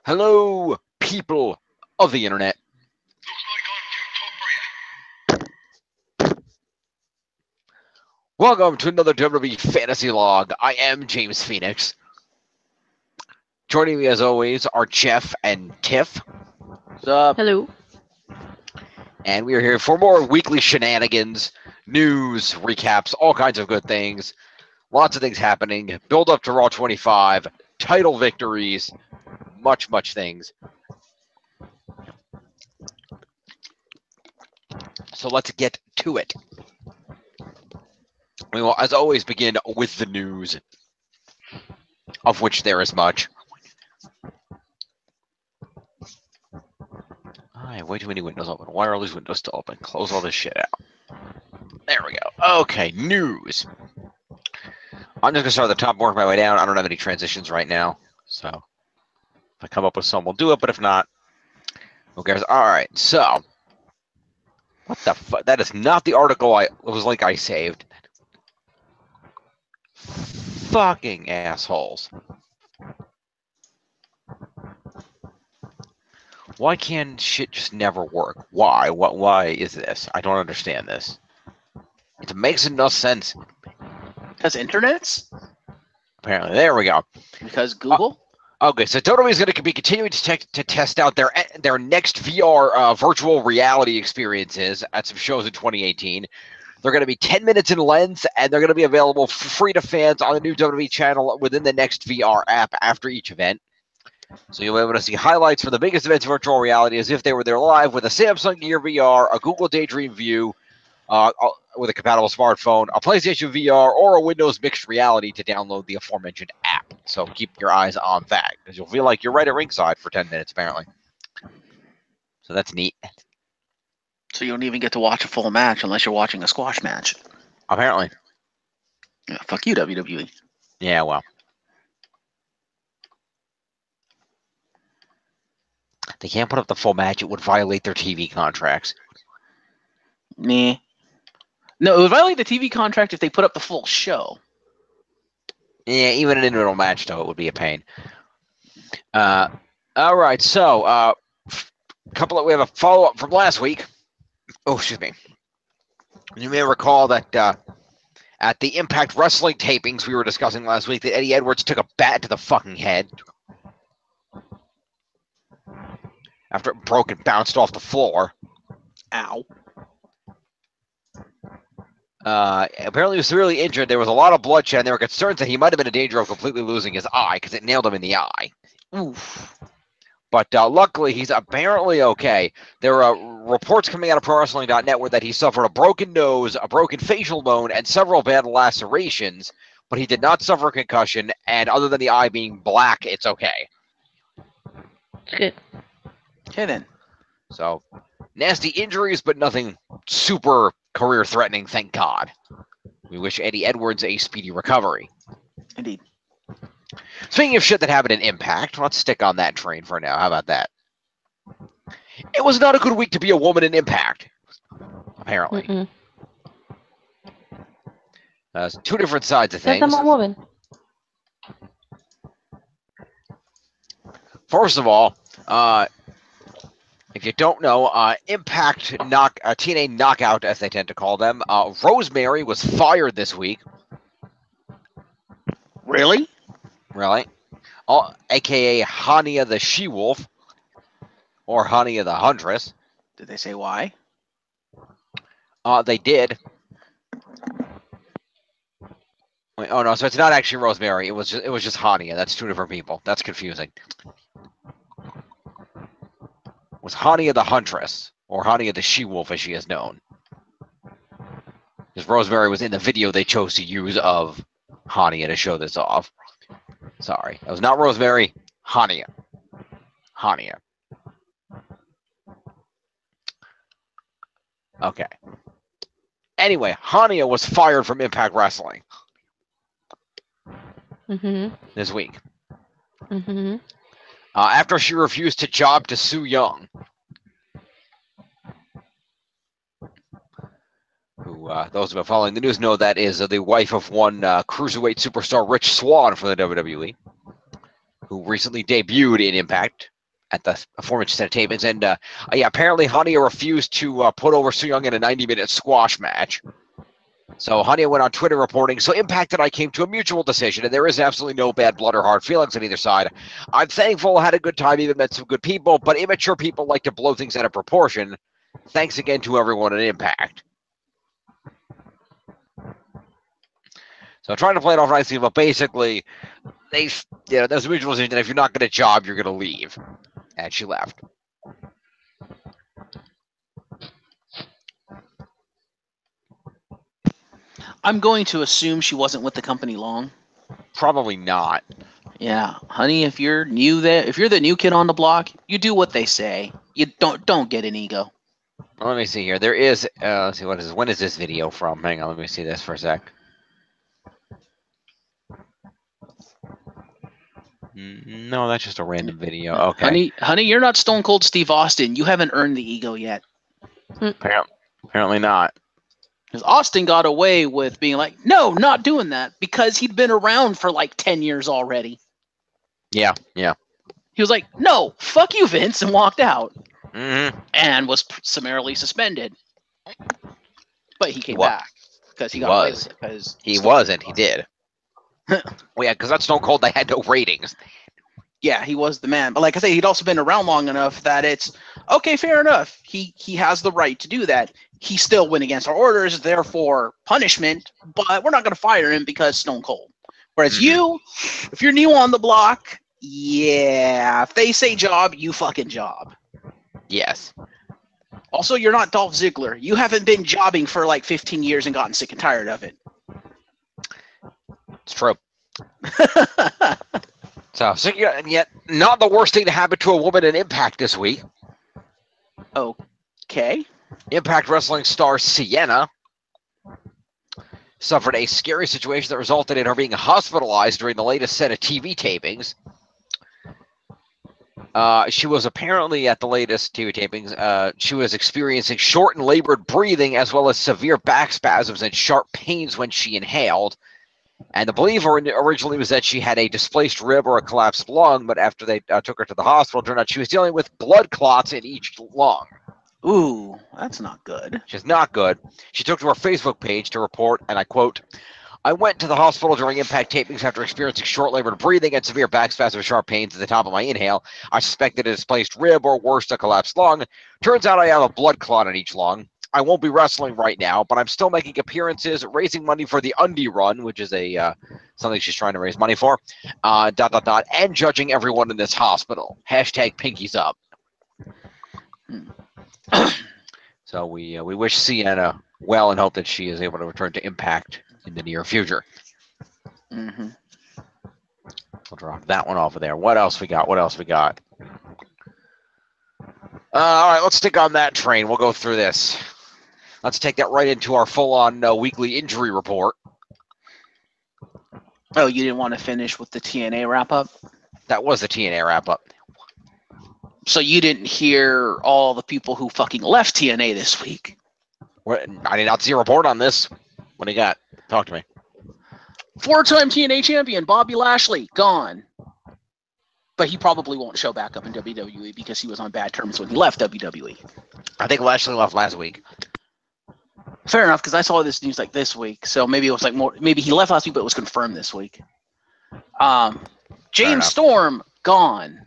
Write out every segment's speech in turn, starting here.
Hello, people of the internet. Welcome to another WWE Fantasy Log. I am James Phoenix. Joining me as always are Jeff and Tiff. What's up? Hello. And we are here for more weekly shenanigans, news, recaps, all kinds of good things. Lots of things happening. Build up to Raw 25, title victories, much things. So let's get to it. We will, as always, begin with the news, of which there is much. I have way too many windows open. Why are all these windows still open? Close all this shit out. There we go. Okay, news. I'm just going to start at the top and work my way down. I don't have any transitions right now. So if I come up with some, we'll do it. But if not, who cares? All right, so. What the fuck? That is not the article I saved. Fucking assholes. Why can shit just never work? Why? Why is this? I don't understand this. It makes no sense. Because internets? Apparently. There we go. Because Google? Okay, so WWE is going to be continuing to test out their next VR virtual reality experiences at some shows in 2018. They're going to be 10 minutes in length, and they're going to be available free to fans on the new WWE channel within the next VR app after each event. So you'll be able to see highlights from the biggest events of virtual reality as if they were there live with a Samsung Gear VR, a Google Daydream View with a compatible smartphone, a PlayStation VR, or a Windows Mixed Reality to download the aforementioned app. So keep your eyes on that, because you'll feel like you're right at ringside for 10 minutes, apparently. So that's neat. So you don't even get to watch a full match unless you're watching a squash match. Apparently. Yeah, fuck you, WWE. Yeah, well. They can't put up the full match. It would violate their TV contracts. Nah. No, it would violate the TV contract if they put up the full show. Yeah, even an individual match, though, it would be a pain. All right, so we have a follow-up from last week. Oh, excuse me. You may recall that at the Impact Wrestling tapings we were discussing last week, that Eddie Edwards took a bat to the fucking head after it broke and bounced off the floor. Ow. Apparently he was severely injured. There was a lot of bloodshed, and there were concerns that he might have been in danger of completely losing his eye because it nailed him in the eye. Oof. But luckily, he's apparently okay. There are reports coming out of ProWrestling.net where that he suffered a broken nose, a broken facial bone, and several bad lacerations, but he did not suffer a concussion, and other than the eye being black, it's okay. Good. Okay, then. So, nasty injuries, but nothing super career-threatening, thank God. We wish Eddie Edwards a speedy recovery. Indeed. Speaking of shit that happened in Impact, let's stick on that train for now. How about that? It was not a good week to be a woman in Impact, apparently. Two different sides of things. I'm a woman. First of all, if you don't know, Impact TNA Knockout, as they tend to call them, Rosemary was fired this week. Really? Really? A.k.a. Hania the She-Wolf, or Hania the Huntress. Did they say why? They did. Wait, oh no, so it's not actually Rosemary. It was just Hania. That's two different people. That's confusing. It was Hania the Huntress, or Hania the She-Wolf, as she is known. Because Rosemary was in the video they chose to use of Hania to show this off. Sorry, that was not Rosemary. Hania. Hania. Okay. Anyway, Hania was fired from Impact Wrestling this week. After she refused to job to Su Yung, who those who have been following the news know that is the wife of one cruiserweight superstar Rich Swann for the WWE. who recently debuted in Impact at the aforementioned set of tapings. And yeah, apparently Hania refused to put over Su Yung in a 90-minute squash match. So Hania went on Twitter reporting, so Impact and I came to a mutual decision, and there is absolutely no bad blood or hard feelings on either side. I'm thankful, I had a good time, even met some good people, but immature people like to blow things out of proportion. Thanks again to everyone at Impact. So trying to play it off nicely, but basically, there's a mutual decision that if you're not going to job, you're going to leave. And she left. I'm going to assume she wasn't with the company long. Probably not. Yeah, honey, if you're the new kid on the block, you do what they say. You don't get an ego. Let me see here. There is let's see, when is this video from? Hang on, let me see this for a sec. No, that's just a random video. Okay. Honey, you're not Stone Cold Steve Austin. You haven't earned the ego yet. Apparently not. Because Austin got away with being like, no, not doing that, because he'd been around for like 10 years already. Yeah. He was like, no, fuck you, Vince, and walked out. Mm-hmm. And was summarily suspended. But he came back. Because he got away with it. Because he did. Well, yeah, because that's Stone Cold, they had no ratings. Yeah, he was the man. But like I say, he'd also been around long enough that it's, okay, fair enough. He has the right to do that. He still went against our orders, therefore punishment, but we're not going to fire him because Stone Cold. Whereas you, if you're new on the block, yeah, if they say job, you fucking job. Yes. Also, you're not Dolph Ziggler. You haven't been jobbing for like 15 years and gotten sick and tired of it. It's true. So and yet, not the worst thing to happen to a woman in Impact this week. Okay. Impact Wrestling star Sienna suffered a scary situation that resulted in her being hospitalized during the latest set of TV tapings. She was apparently at the latest TV tapings. She was experiencing short and labored breathing as well as severe back spasms and sharp pains when she inhaled. And the belief originally was that she had a displaced rib or a collapsed lung, but after they took her to the hospital, it turned out she was dealing with blood clots in each lung. Ooh, that's not good. Which is not good. She took to her Facebook page to report, and I quote, I went to the hospital during Impact tapings after experiencing short-labored breathing and severe back spasms and sharp pains at the top of my inhale. I suspected a displaced rib or worse, a collapsed lung. Turns out I have a blood clot in each lung. I won't be wrestling right now, but I'm still making appearances, raising money for the Undie Run, which is a something she's trying to raise money for, ... and judging everyone in this hospital. Hashtag pinkies up. So we wish Sienna well and hope that she is able to return to Impact in the near future. Mm-hmm. We'll drop that one off of there. What else we got? All right, let's stick on that train. We'll go through this. Let's take that right into our full-on weekly injury report. Oh, you didn't want to finish with the TNA wrap-up? That was the TNA wrap-up. So you didn't hear all the people who fucking left TNA this week? I did not see a report on this. What do you got? Talk to me. 4-time TNA champion Bobby Lashley, gone. But he probably won't show back up in WWE because he was on bad terms when he left WWE. I think Lashley left last week. Fair enough, because I saw this news like this week, so maybe it was like more. Maybe he left last week, but it was confirmed this week. James Storm gone.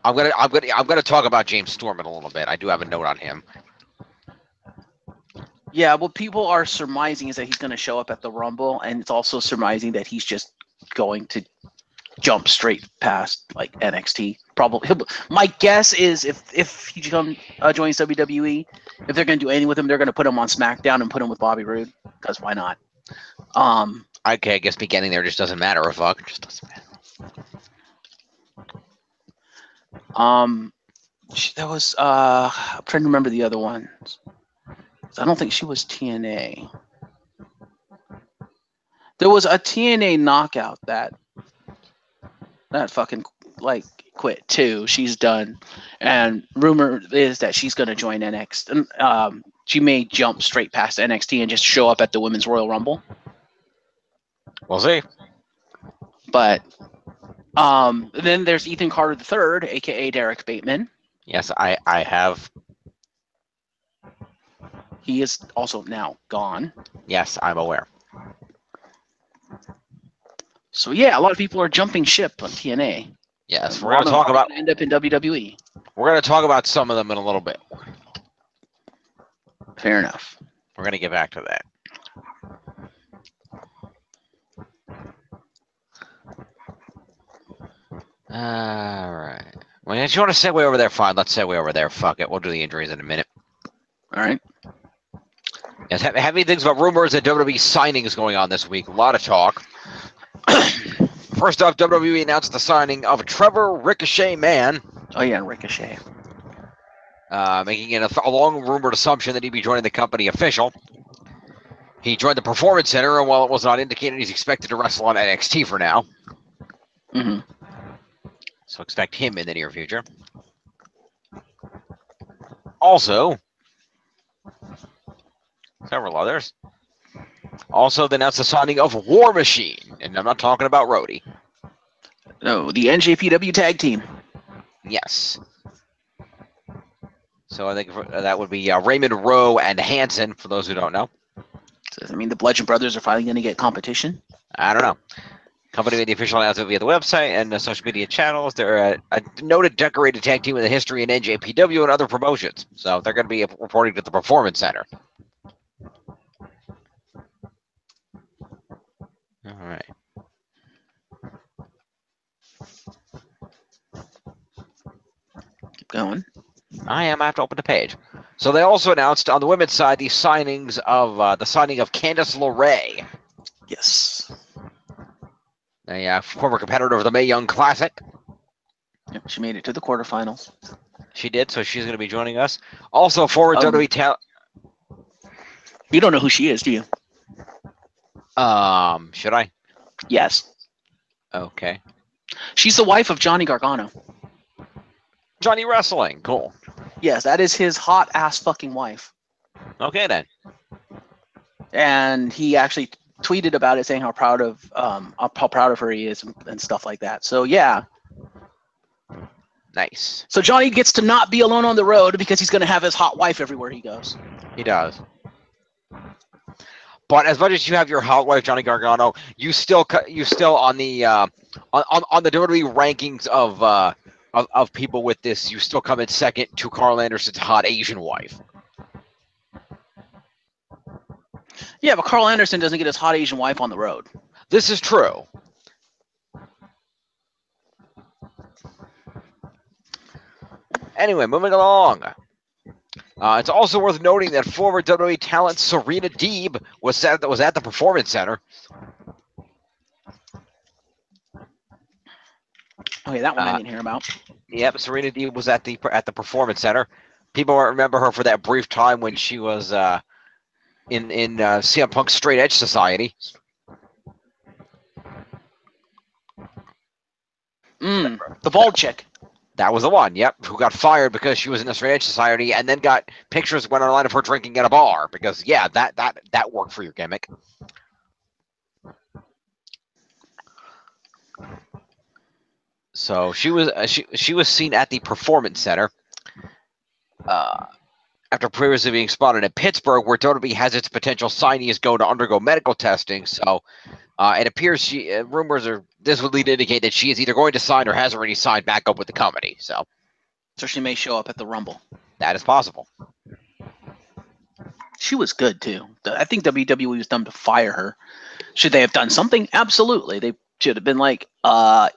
I'm gonna talk about James Storm in a little bit. I do have a note on him. Yeah, what people are surmising is that he's going to show up at the Rumble, and it's also surmising that he's just going to jump straight past like NXT. Probably. My guess is if he joins WWE, if they're going to do anything with him, they're going to put him on SmackDown and put him with Bobby Roode, because why not? Okay, I guess beginning there just doesn't matter a fuck. It just doesn't matter. There was I'm trying to remember the other ones. I don't think she was TNA. There was a TNA knockout that fucking like quit too. She's done, and rumor is that she's gonna join NXT. She may jump straight past NXT and just show up at the Women's Royal Rumble. We'll see. But Then there's Ethan Carter III, aka Derek Bateman. Yes, I have. He is also now gone. Yes, I'm aware. So yeah, a lot of people are jumping ship on TNA. Yes, A we're going lot to of them talk are about. gonna end up in WWE. We're going to talk about some of them in a little bit. Fair enough. We're going to get back to that. All right. Well, if you want to segue over there, fine. Let's segue over there. Fuck it. We'll do the injuries in a minute. All right. Yes, heavy things about rumors and WWE signings going on this week. A lot of talk. First off, WWE announced the signing of Trevor Ricochet Man, Oh yeah, Ricochet. making it a long rumored assumption that he'd be joining the company official. He joined the Performance Center, and while it was not indicated, he's expected to wrestle on NXT for now. Mm-hmm. So expect him in the near future. Also, several others. Also, they announced the signing of War Machine, and I'm not talking about Rhodey. No, the NJPW tag team. Yes. So I think that would be Raymond Rowe and Hanson, for those who don't know. Does that mean the Bludgeon Brothers are finally going to get competition? I don't know. Company made the official announcement via the website and the social media channels. They're a noted decorated tag team with a history in NJPW and other promotions. So they're going to be reporting to the Performance Center. All right. Keep going. I have to open the page. So they also announced on the women's side the signing of Candice LeRae, Yes. a former competitor of the Mae Young Classic. Yep, she made it to the quarterfinals. She did, so she's going to be joining us. Also, former WWE talent. You don't know who she is, do you? Should I? Yes. Okay. She's the wife of Johnny Gargano. Johnny Wrestling. Cool. Yes, that is his hot ass fucking wife. Okay then. And he actually tweeted about it, saying how proud of her he is and stuff like that. So yeah. Nice. So Johnny gets to not be alone on the road because he's going to have his hot wife everywhere he goes. He does. But as much as you have your hot wife Johnny Gargano, you still on the on the WWE rankings of people with this, you still come in second to Carl Anderson's hot Asian wife. Yeah, but Carl Anderson doesn't get his hot Asian wife on the road. This is true. Anyway, moving along. It's also worth noting that former WWE talent Serena Deeb was at the Performance Center. Okay, that one I didn't hear about. Yep, Serena Deeb was at the Performance Center. People remember her for that brief time when she was in CM Punk's Straight Edge Society. The bald chick. That was the one, yep, who got fired because she was in the Straight Edge Society, and then got pictures went online of her drinking at a bar because yeah, that worked for your gimmick. So she was seen at the Performance Center after previously being spotted in Pittsburgh, where WWE has its potential signees go to undergo medical testing. So it appears rumors are this would lead to indicate that she is either going to sign or has already signed back up with the company. So she may show up at the Rumble. That is possible. She was good too. I think WWE was dumb to fire her. Should they have done something? Absolutely. They should have been like, there's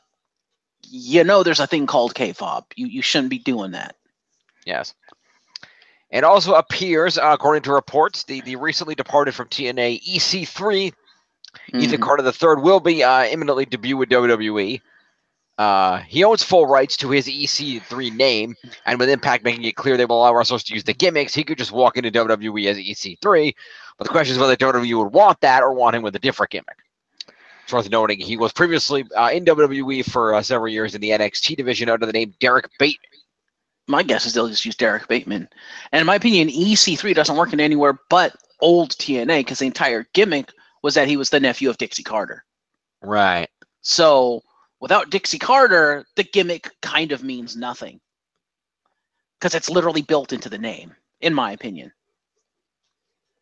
a thing called kayfabe. You shouldn't be doing that. Yes. It also appears, according to reports, the recently departed from TNA EC3, Ethan Carter III, will be imminently debut with WWE. He owns full rights to his EC3 name, and with Impact making it clear they will allow wrestlers to use the gimmicks, he could just walk into WWE as EC3. But the question is whether WWE would want that or want him with a different gimmick. It's worth noting he was previously in WWE for several years in the NXT division under the name Derek Bateman. My guess is they'll just use Derek Bateman. And in my opinion, EC3 doesn't work in anywhere but old TNA because the entire gimmick was that he was the nephew of Dixie Carter. Right. So Without Dixie Carter, the gimmick kind of means nothing. Because it's literally built into the name, in my opinion.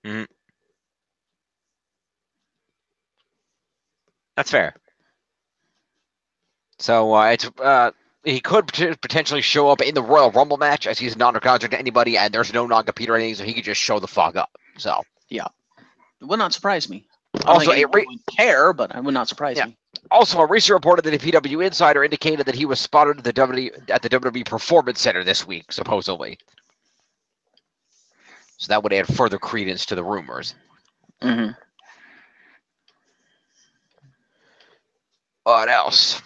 Mm-hmm. That's fair. So he could potentially show up in the Royal Rumble match as he's not under contract to anybody, and there's no non-compete or anything, so he could just show the fuck up. So yeah, it would not surprise me. Also, I would care, but it would not surprise me. Also, a recent report that a PW Insider indicated that he was spotted at the WWE Performance Center this week, supposedly. So that would add further credence to the rumors. Mm-hmm. What else?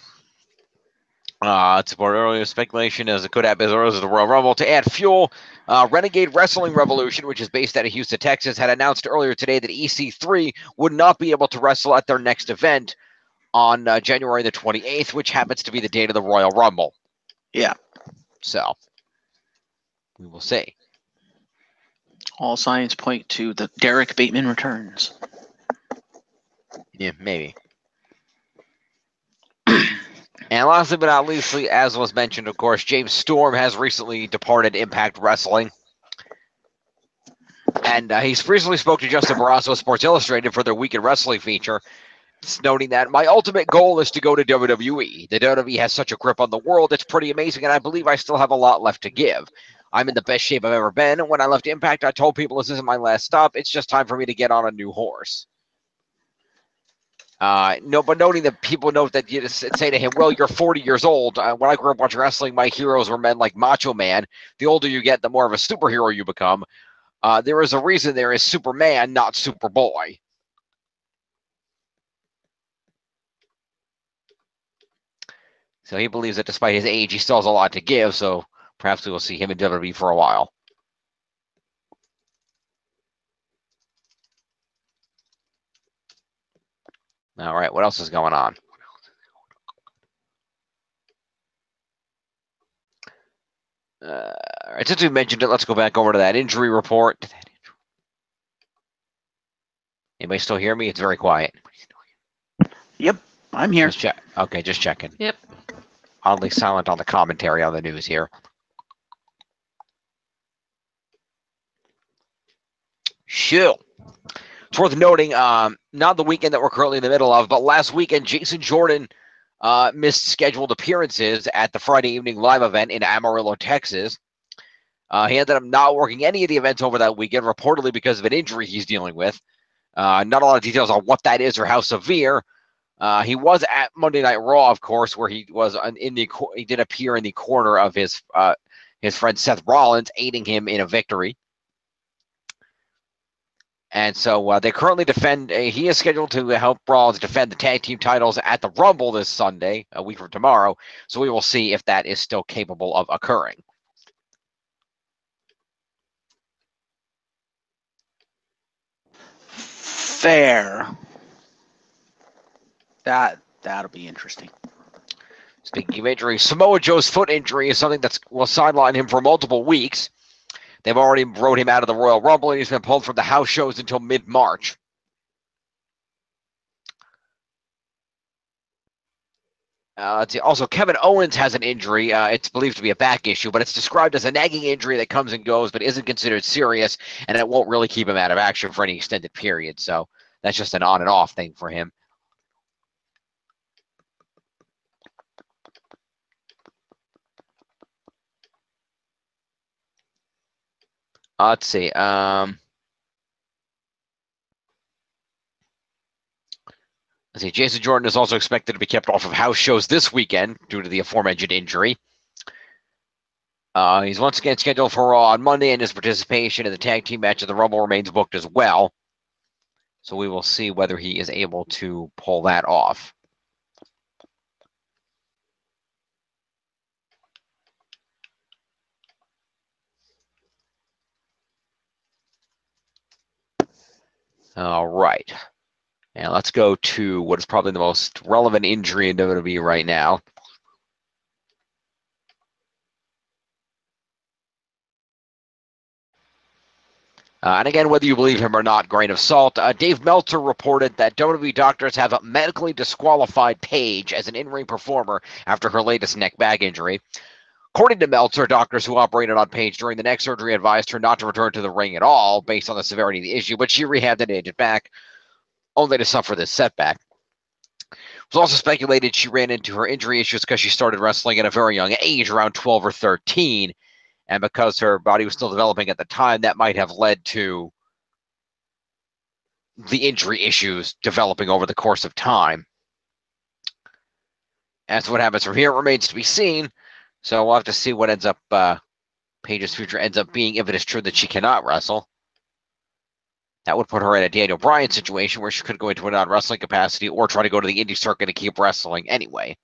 To support earlier speculation as it could happen as early as the Royal Rumble. To add fuel, Renegade Wrestling Revolution, which is based out of Houston, Texas, had announced earlier today that EC3 would not be able to wrestle at their next event on January the 28th, which happens to be the date of the Royal Rumble. Yeah. So, we will see. All signs point to the Derek Bateman returns. Yeah, maybe. And lastly but not leastly, as was mentioned, of course, James Storm has recently departed Impact Wrestling. And he's recently spoke to Justin Barrasso of Sports Illustrated for their Weekend Wrestling feature, noting that my ultimate goal is to go to WWE. The WWE has such a grip on the world, it's pretty amazing, and I believe I still have a lot left to give. I'm in the best shape I've ever been. When I left Impact, I told people this isn't my last stop. It's just time for me to get on a new horse. No, but noting that people note that you just say to him, well, you're 40 years old. When I grew up watching wrestling, my heroes were men like Macho Man. The older you get, the more of a superhero you become. There is a reason there is Superman, not Superboy. So he believes that despite his age, he still has a lot to give, so perhaps we will see him in WWE for a while. All right, what else is going on? All right, since we mentioned it, let's go back over to that injury report. Anybody still hear me? It's very quiet. Yep, I'm here. Just check. Okay, just checking. Yep. Oddly silent on the commentary on the news here. Shoo. It's worth noting, not the weekend that we're currently in the middle of, but last weekend, Jason Jordan missed scheduled appearances at the Friday evening live event in Amarillo, Texas. He ended up not working any of the events over that weekend, reportedly because of an injury he's dealing with. Not a lot of details on what that is or how severe. He was at Monday Night Raw, of course, where he was he did appear in the corner of his friend Seth Rollins, aiding him in a victory. And so they currently defend. He is scheduled to help Rollins defend the tag team titles at the Rumble this Sunday, a week from tomorrow. So we will see if that is still capable of occurring. Fair. That'll be interesting. Speaking of injury, Samoa Joe's foot injury is something that will sideline him for multiple weeks. They've already wrote him out of the Royal Rumble, and he's been pulled from the house shows until mid-March. Also, Kevin Owens has an injury. It's believed to be a back issue, but it's described as a nagging injury that comes and goes, but isn't considered serious, and it won't really keep him out of action for any extended period. So that's just an on and off thing for him. Let's see. Jason Jordan is also expected to be kept off of house shows this weekend due to the aforementioned injury. He's once again scheduled for Raw on Monday, and his participation in the tag team match of the Rumble remains booked as well. So we will see whether he is able to pull that off. All right. And let's go to what is probably the most relevant injury in WWE right now. And again, whether you believe him or not, grain of salt. Dave Meltzer reported that WWE doctors have medically disqualified Paige as an in-ring performer after her latest neck back injury. According to Meltzer, doctors who operated on Paige during the neck surgery advised her not to return to the ring at all based on the severity of the issue, but she rehabbed and made it back, only to suffer this setback. It was also speculated she ran into her injury issues because she started wrestling at a very young age, around 12 or 13, and because her body was still developing at the time, that might have led to the injury issues developing over the course of time. As to what happens from here, it remains to be seen. So we'll have to see what ends up, Paige's future ends up being, if it is true that she cannot wrestle. That would put her in a Daniel Bryan situation where she could go into a non-wrestling capacity or try to go to the indie circuit and keep wrestling anyway.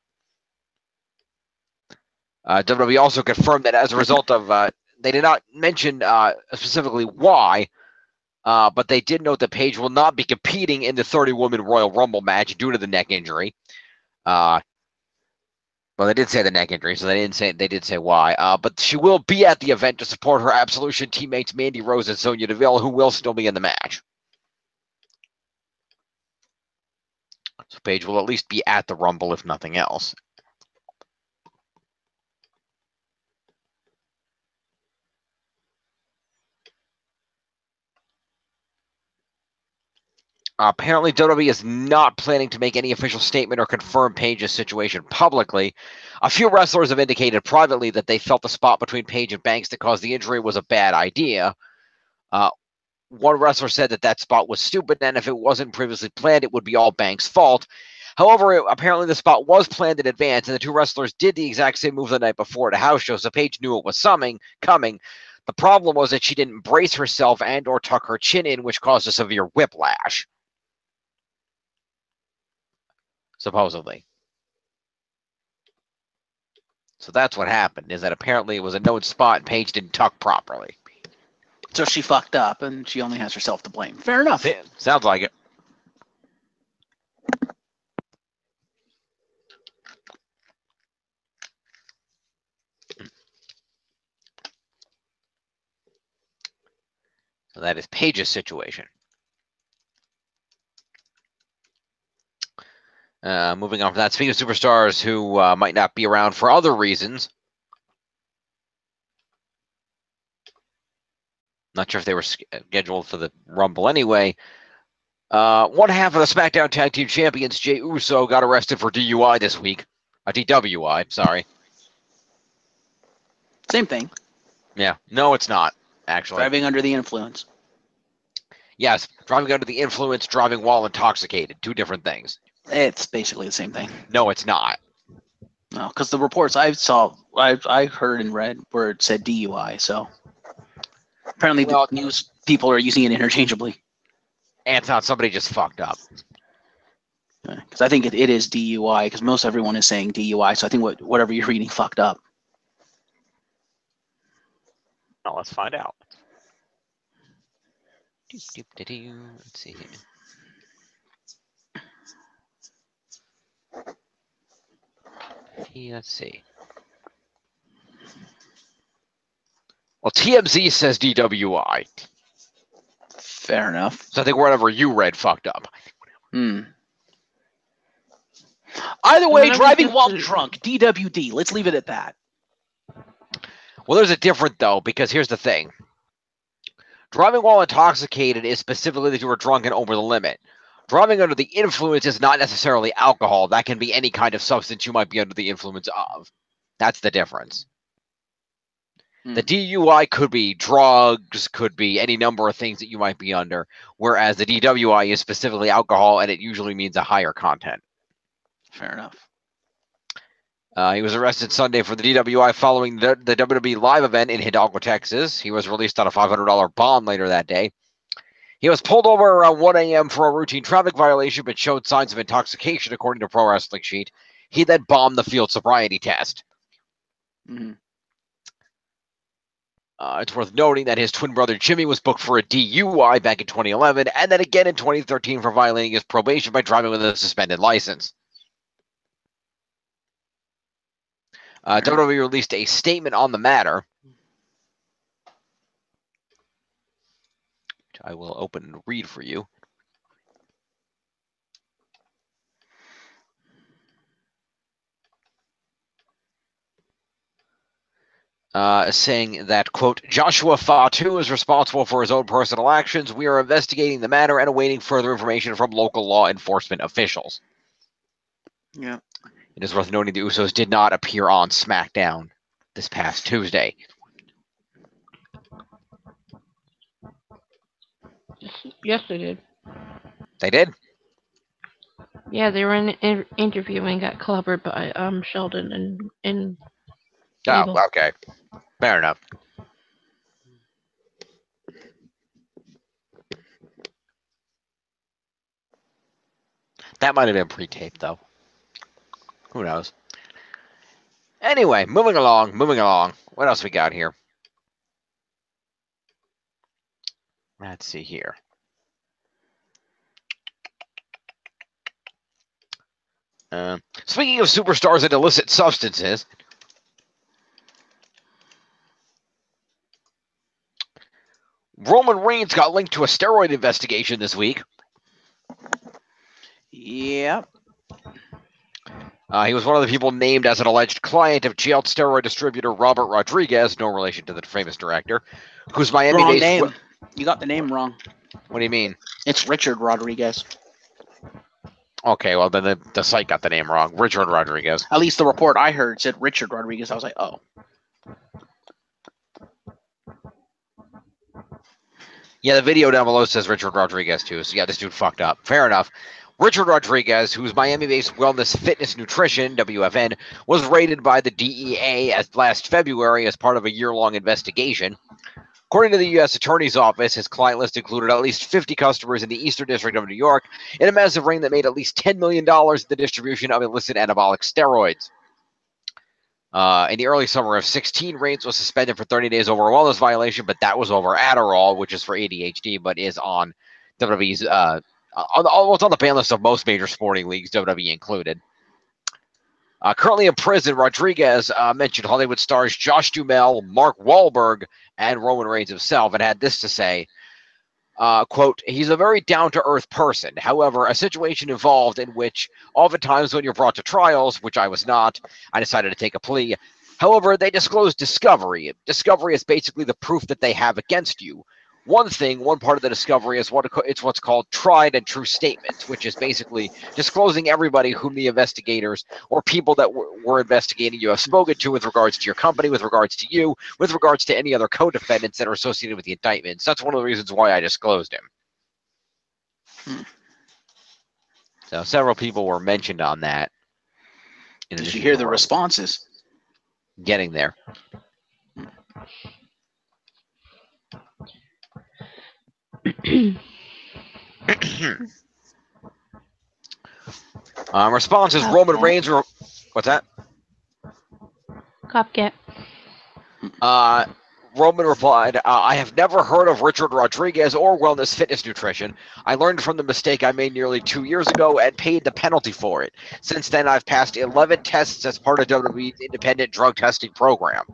WWE also confirmed that as a result of, they did not mention specifically why, but they did note that Paige will not be competing in the 30-woman Royal Rumble match due to the neck injury. Well, they did say the neck injury, so they did say why. But she will be at the event to support her Absolution teammates Mandy Rose and Sonya Deville, who will still be in the match. So Paige will at least be at the Rumble, if nothing else. Apparently, WWE is not planning to make any official statement or confirm Paige's situation publicly. A few wrestlers have indicated privately that they felt the spot between Paige and Banks that caused the injury was a bad idea. One wrestler said that spot was stupid, and if it wasn't previously planned, it would be all Banks' fault. However, apparently the spot was planned in advance, and the two wrestlers did the exact same move the night before at a house show, so Paige knew it was coming. The problem was that she didn't brace herself and or tuck her chin in, which caused a severe whiplash. Supposedly. So that's what happened, is that apparently it was a known spot and Paige didn't tuck properly. So she fucked up, and she only has herself to blame. Fair enough. Sounds like it. So that is Paige's situation. Moving on from that, speaking of superstars who might not be around for other reasons. Not sure if they were scheduled for the Rumble anyway. One half of the SmackDown Tag Team Champions, Jey Uso, got arrested for DUI this week. DWI, sorry. Same thing. Yeah. No, it's not, actually. Driving under the influence. Yes, driving under the influence, driving while intoxicated. Two different things. It's basically the same thing. No, it's not. No, because the reports I saw, I heard and read where it said DUI. So apparently the news people are using it interchangeably. And it's not somebody just fucked up. Because I think it is DUI, because most everyone is saying DUI. So I think whatever you're reading fucked up. Well, let's find out. Let's see here. Let's see. Well, TMZ says DWI. Fair enough. So I think whatever you read fucked up. Either way, driving while drunk, DWD. Let's leave it at that. Well, there's a different, though, because here's the thing. Driving while intoxicated is specifically that you were drunk and over the limit. Driving under the influence is not necessarily alcohol. That can be any kind of substance you might be under the influence of. That's the difference. The DUI could be drugs, could be any number of things that you might be under, whereas the DWI is specifically alcohol, and it usually means a higher content. Fair enough. He was arrested Sunday for the DWI following the WWE live event in Hidalgo, Texas. He was released on a $500 bond later that day. He was pulled over around 1 a.m. for a routine traffic violation, but showed signs of intoxication, according to Pro Wrestling Sheet. He then bombed the field sobriety test. It's worth noting that his twin brother Jimmy was booked for a DUI back in 2011, and then again in 2013 for violating his probation by driving with a suspended license. WWE released a statement on the matter. I will open and read for you. Saying that, quote, Joshua Fatu is responsible for his own personal actions. We are investigating the matter and awaiting further information from local law enforcement officials. Yeah. It is worth noting the Usos did not appear on SmackDown this past Tuesday. Yes, they did. They did? Yeah, they were in an interview and got clobbered by Sheldon and Gable. Oh, okay. Fair enough. That might have been pre-taped, though. Who knows? Anyway, moving along. What else we got here? Let's see here. Speaking of superstars and illicit substances, Roman Reigns got linked to a steroid investigation this week. Yep. He was one of the people named as an alleged client of jailed steroid distributor Robert Rodriguez, no relation to the famous director, whose Miami-based... Wrong name. You got the name wrong. What do you mean? It's Richard Rodriguez. Okay, well, then the site got the name wrong. Richard Rodriguez. At least the report I heard said Richard Rodriguez. I was like, oh. Yeah, the video down below says Richard Rodriguez, too. So, yeah, this dude fucked up. Fair enough. Richard Rodriguez, whose Miami-based Wellness Fitness Nutrition, WFN, was raided by the DEA last February as part of a year-long investigation. According to the U.S. Attorney's Office, his client list included at least 50 customers in the Eastern District of New York in a massive ring that made at least $10 million in the distribution of illicit anabolic steroids. In the early summer of 2016, Reigns was suspended for 30 days over a wellness violation, but that was over Adderall, which is for ADHD, but is on WWE's it's on the ban list of most major sporting leagues, WWE included. Currently in prison, Rodriguez mentioned Hollywood stars Josh Duhamel, Mark Wahlberg, and Roman Reigns himself, and had this to say, quote, he's a very down-to-earth person. However, a situation involved in which oftentimes when you're brought to trials, which I was not, I decided to take a plea. However, they disclosed discovery. Discovery is basically the proof that they have against you. One part of the discovery is what's called tried and true statements, which is basically disclosing everybody whom the investigators or people that were investigating you have spoken to with regards to your company, with regards to you, with regards to any other co-defendants that are associated with the indictments. That's one of the reasons why I disclosed him. So several people were mentioned on that. Did you hear the responses? Getting there. Responses: Roman Reigns. What's that? Copcat. Roman replied, I have never heard of Richard Rodriguez or Wellness Fitness Nutrition. I learned from the mistake I made nearly 2 years ago and paid the penalty for it. Since then, I've passed 11 tests as part of WWE's independent drug testing program.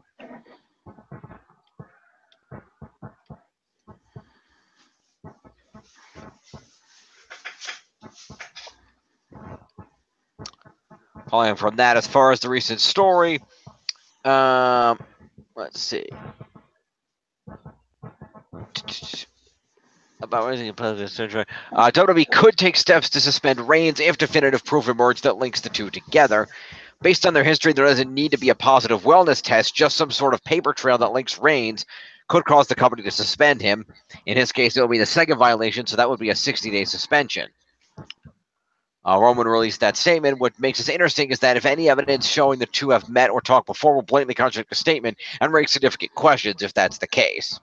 Following from that, as far as the recent story, let's see. About raising a positive surgery. WWE could take steps to suspend Reigns if definitive proof emerged that links the two together. Based on their history, there doesn't need to be a positive wellness test, just some sort of paper trail that links Reigns could cause the company to suspend him. In his case, it will be the second violation, so that would be a 60-day suspension. Roman released that statement. What makes this interesting is that if any evidence showing the two have met or talked before will blatantly contradict the statement and raise significant questions if that's the case.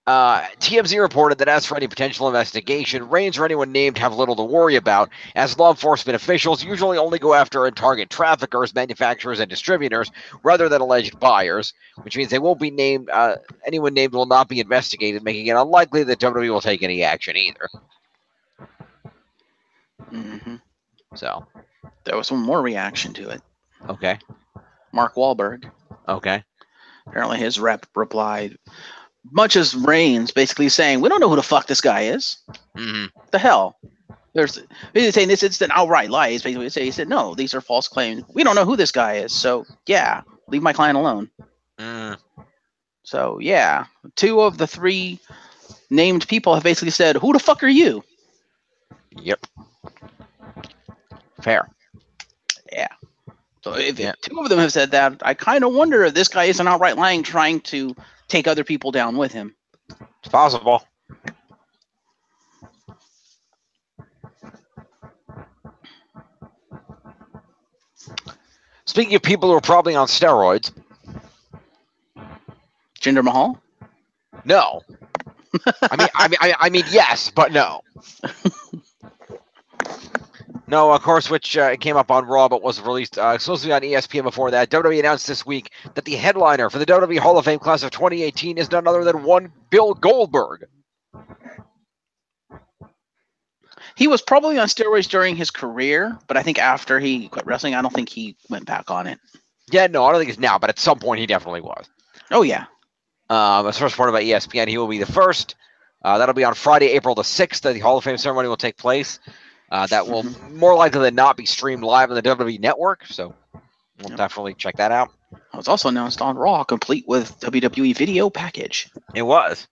TMZ reported that as for any potential investigation, Reigns or anyone named have little to worry about, as law enforcement officials usually only go after and target traffickers, manufacturers, and distributors, rather than alleged buyers, which means they won't be named. Anyone named will not be investigated, making it unlikely that WWE will take any action either. Mm-hmm. So, there was one more reaction to it. Okay. Mark Wahlberg. Okay. Apparently his rep replied, much as Reigns basically saying, we don't know who the fuck this guy is. Mm-hmm. The hell? He's saying this is an outright lie. He's basically he said, no, these are false claims. We don't know who this guy is. So, yeah, leave my client alone. So, yeah, 2 of the 3 named people have basically said, who the fuck are you? Yep. Fair. Yeah. So if 2 of them have said that, I kind of wonder if this guy isn't outright lying, trying to take other people down with him. It's possible. Speaking of people who are probably on steroids. Jinder Mahal? No. I mean, yes, but no. No, of course, which came up on Raw, but was released exclusively on ESPN before that. WWE announced this week that the headliner for the WWE Hall of Fame class of 2018 is none other than one Bill Goldberg. He was probably on steroids during his career, but I think after he quit wrestling, I don't think he went back on it. Yeah, no, I don't think it's now, but at some point he definitely was. Oh, yeah. As first reported by ESPN, he will be the first. That'll be on Friday, April the 6th. The Hall of Fame ceremony will take place. That will more likely than not be streamed live on the WWE Network, so we'll definitely check that out. It was also announced on Raw, complete with WWE video package. It was.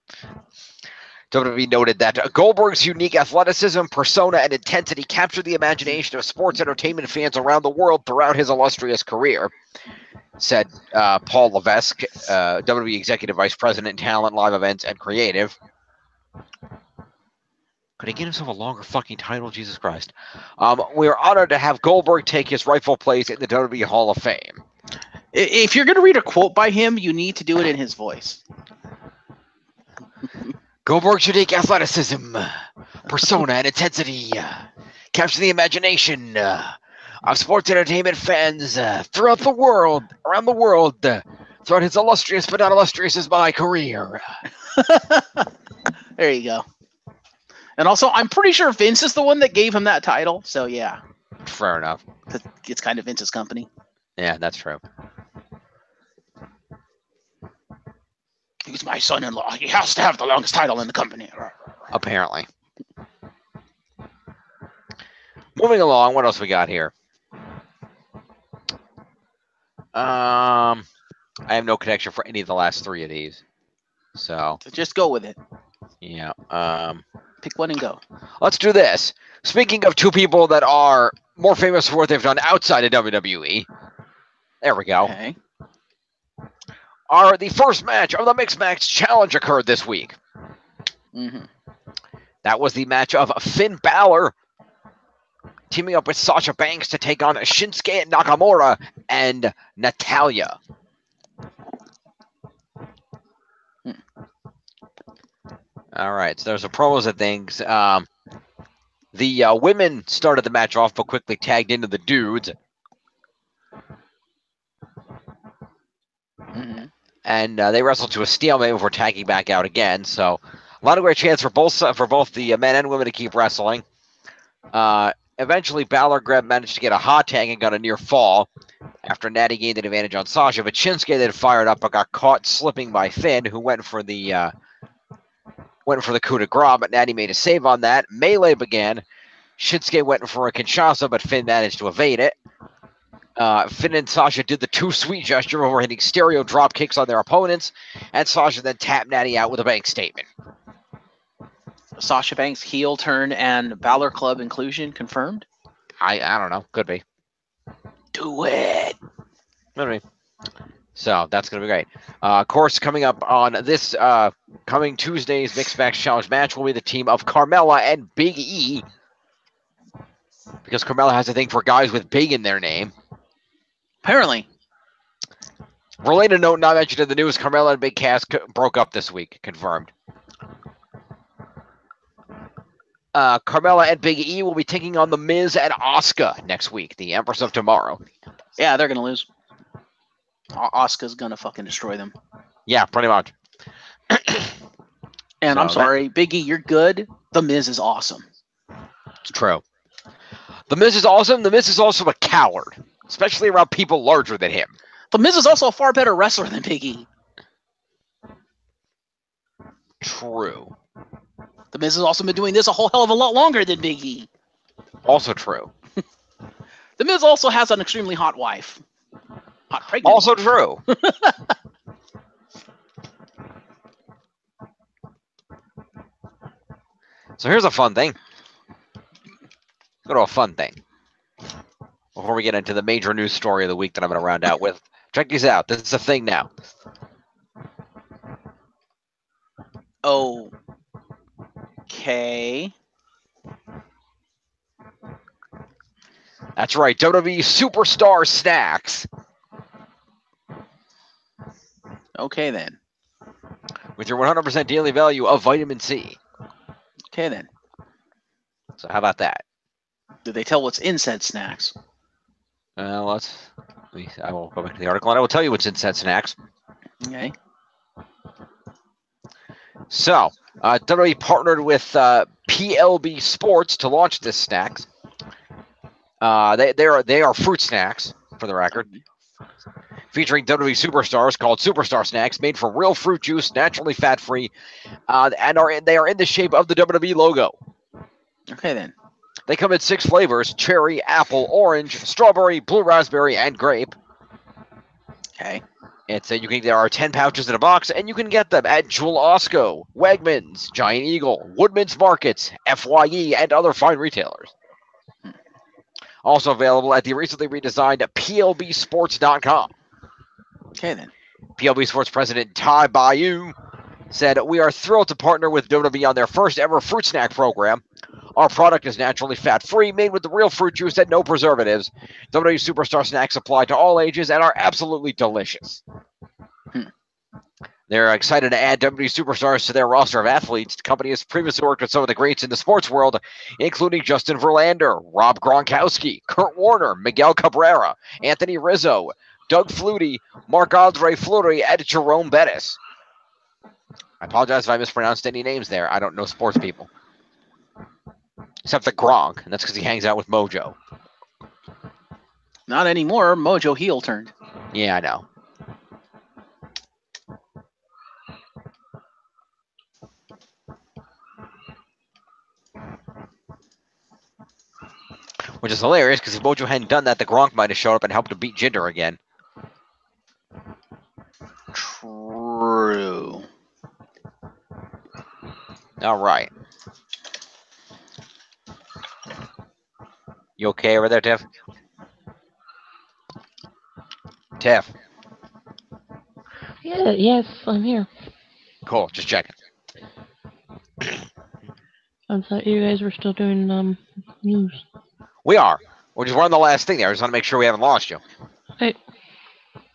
WWE noted that Goldberg's unique athleticism, persona, and intensity captured the imagination of sports entertainment fans around the world throughout his illustrious career, said Paul Levesque, WWE Executive Vice President, Talent, Live Events, and Creative. Could he get himself a longer fucking title? Jesus Christ. We are honored to have Goldberg take his rightful place in the WWE Hall of Fame. If you're going to read a quote by him, you need to do it in his voice. Goldberg's unique athleticism, persona, and intensity capture the imagination of sports entertainment fans throughout the world, around the world, throughout his illustrious but not illustrious as my career. There you go. And also, I'm pretty sure Vince is the one that gave him that title, so yeah. Fair enough. It's kind of Vince's company. Yeah, that's true. He's my son-in-law. He has to have the longest title in the company. Apparently. Moving along, what else we got here? I have no connection for any of the last 3 of these. So just go with it. Yeah. Pick one and go. Let's do this. Speaking of 2 people that are more famous for what they've done outside of WWE. There we go. Okay. The first match of the Mixed Match Challenge occurred this week. That was the match of Finn Balor teaming up with Sasha Banks to take on Shinsuke Nakamura and Natalya. All right, so there's some promos and things. The women started the match off, but quickly tagged into the dudes. And they wrestled to a stalemate before tagging back out again. So a lot of great chance for both the men and women to keep wrestling. Eventually, Balor managed to get a hot tag and got a near fall after Natty gained an advantage on Sasha. But Shinsuke then fired up but got caught slipping by Finn, who went for the coup de grace, but Natty made a save on that. Melee began. Shinsuke went for a Kinshasa, but Finn managed to evade it. Finn and Sasha did the too sweet gesture before hitting stereo drop kicks on their opponents, and Sasha then tapped Natty out with a bank statement. Sasha Banks heel turn and Balor Club inclusion confirmed? I don't know. Could be. Do it. Could be. So that's going to be great. Of course, coming up on this coming Tuesday's Mixed Match Challenge match will be the team of Carmella and Big E. Because Carmella has a thing for guys with big in their name. Apparently. Related note not mentioned in the news, Carmella and Big Cass broke up this week. Confirmed. Carmella and Big E will be taking on The Miz and Asuka next week, the Empress of Tomorrow. Yeah, they're going to lose. Asuka's going to fucking destroy them. Yeah, pretty much. And I'm sorry, Big E, you're good. The Miz is awesome. It's true. The Miz is awesome. The Miz is also a coward, especially around people larger than him. The Miz is also a far better wrestler than Big E. True. The Miz has also been doing this a whole hell of a lot longer than Big E. Also true. The Miz also has an extremely hot wife. Hot pregnant Also wife. true. So here's a fun thing. Go to a fun thing. Before we get into the major news story of the week that I'm going to round out with. Check these out. This is a thing now. Okay. That's right. WWE Superstar Snacks. Okay then. With your 100% daily value of vitamin C. Okay then. So how about that? Did they tell what's in said snacks? I will go back to the article and I will tell you what's in said snacks. Okay. So, WWE partnered with PLB Sports to launch this snacks. They are fruit snacks, for the record, featuring WWE superstars called Superstar Snacks, made from real fruit juice, naturally fat-free, and they are in the shape of the WWE logo. Okay then. They come in 6 flavors: cherry, apple, orange, strawberry, blue raspberry, and grape. Okay. There are 10 pouches in a box, and you can get them at Jewel Osco, Wegmans, Giant Eagle, Woodman's Markets, FYE, and other fine retailers. Also available at the recently redesigned PLBsports.com. Okay then. PLB Sports President Ty Bayou said, "We are thrilled to partner with WWE on their first ever fruit snack program. Our product is naturally fat-free, made with the real fruit juice and no preservatives. WWE Superstar Snacks apply to all ages and are absolutely delicious." They're excited to add WWE Superstars to their roster of athletes. The company has previously worked with some of the greats in the sports world, including Justin Verlander, Rob Gronkowski, Kurt Warner, Miguel Cabrera, Anthony Rizzo, Doug Flutie, Marc-Andre Fleury, and Jerome Bettis. I apologize if I mispronounced any names there. I don't know sports people. Except for Gronk, and that's because he hangs out with Mojo. Not anymore. Mojo heel turned. Yeah, I know. Which is hilarious, because if Mojo hadn't done that, the Gronk might have showed up and helped to beat Jinder again. True. All right. You okay over there, Tiff? Tiff. Yeah, yes, I'm here. Cool, just checking. I thought you guys were still doing news. We are. We're on the last thing there. I just want to make sure we haven't lost you. Hey.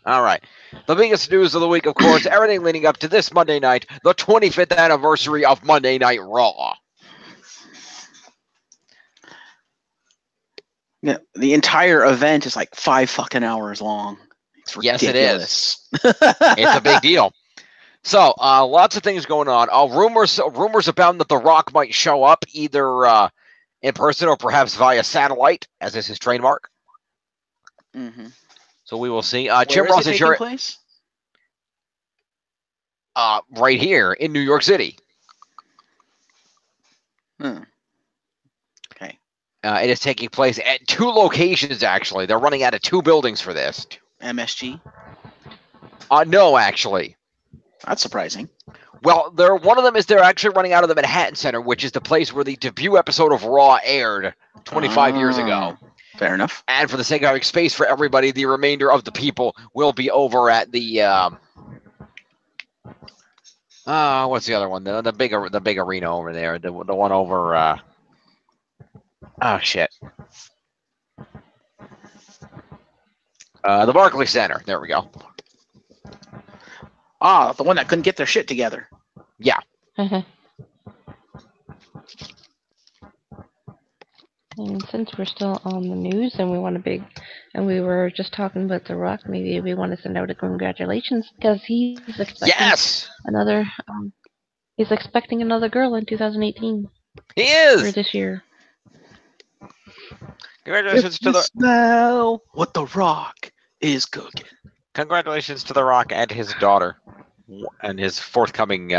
All right. The biggest news of the week, of course, everything leading up to this Monday night, the 25th anniversary of Monday Night Raw. Yeah, the entire event is like 5 fucking hours long. It's ridiculous. Yes, it is. It's a big deal. So, lots of things going on. Rumors abound that The Rock might show up either in person or perhaps via satellite, as is his trademark. Mm-hmm. So we will see. Where Jim is Ross it and taking place? Right here in New York City. Okay. It is taking place at 2 locations, actually. They're running out of 2 buildings for this. MSG? No, actually. That's surprising. Well, one of them is they're actually running out of the Manhattan Center, which is the place where the debut episode of Raw aired 25 years ago. Fair enough. And for the sake of having space for everybody, the remainder of the people will be over at the what's the other one? The big arena over there. The one over oh shit. The Barclays Center. There we go. The one that couldn't get their shit together. Yeah. And since we're still on the news and we were just talking about The Rock, maybe we want to send out a congratulations because he's expecting another. He's expecting another girl in 2018. He is. Or this year. Congratulations to the smell what The Rock is cooking. Congratulations to The Rock and his daughter, and his forthcoming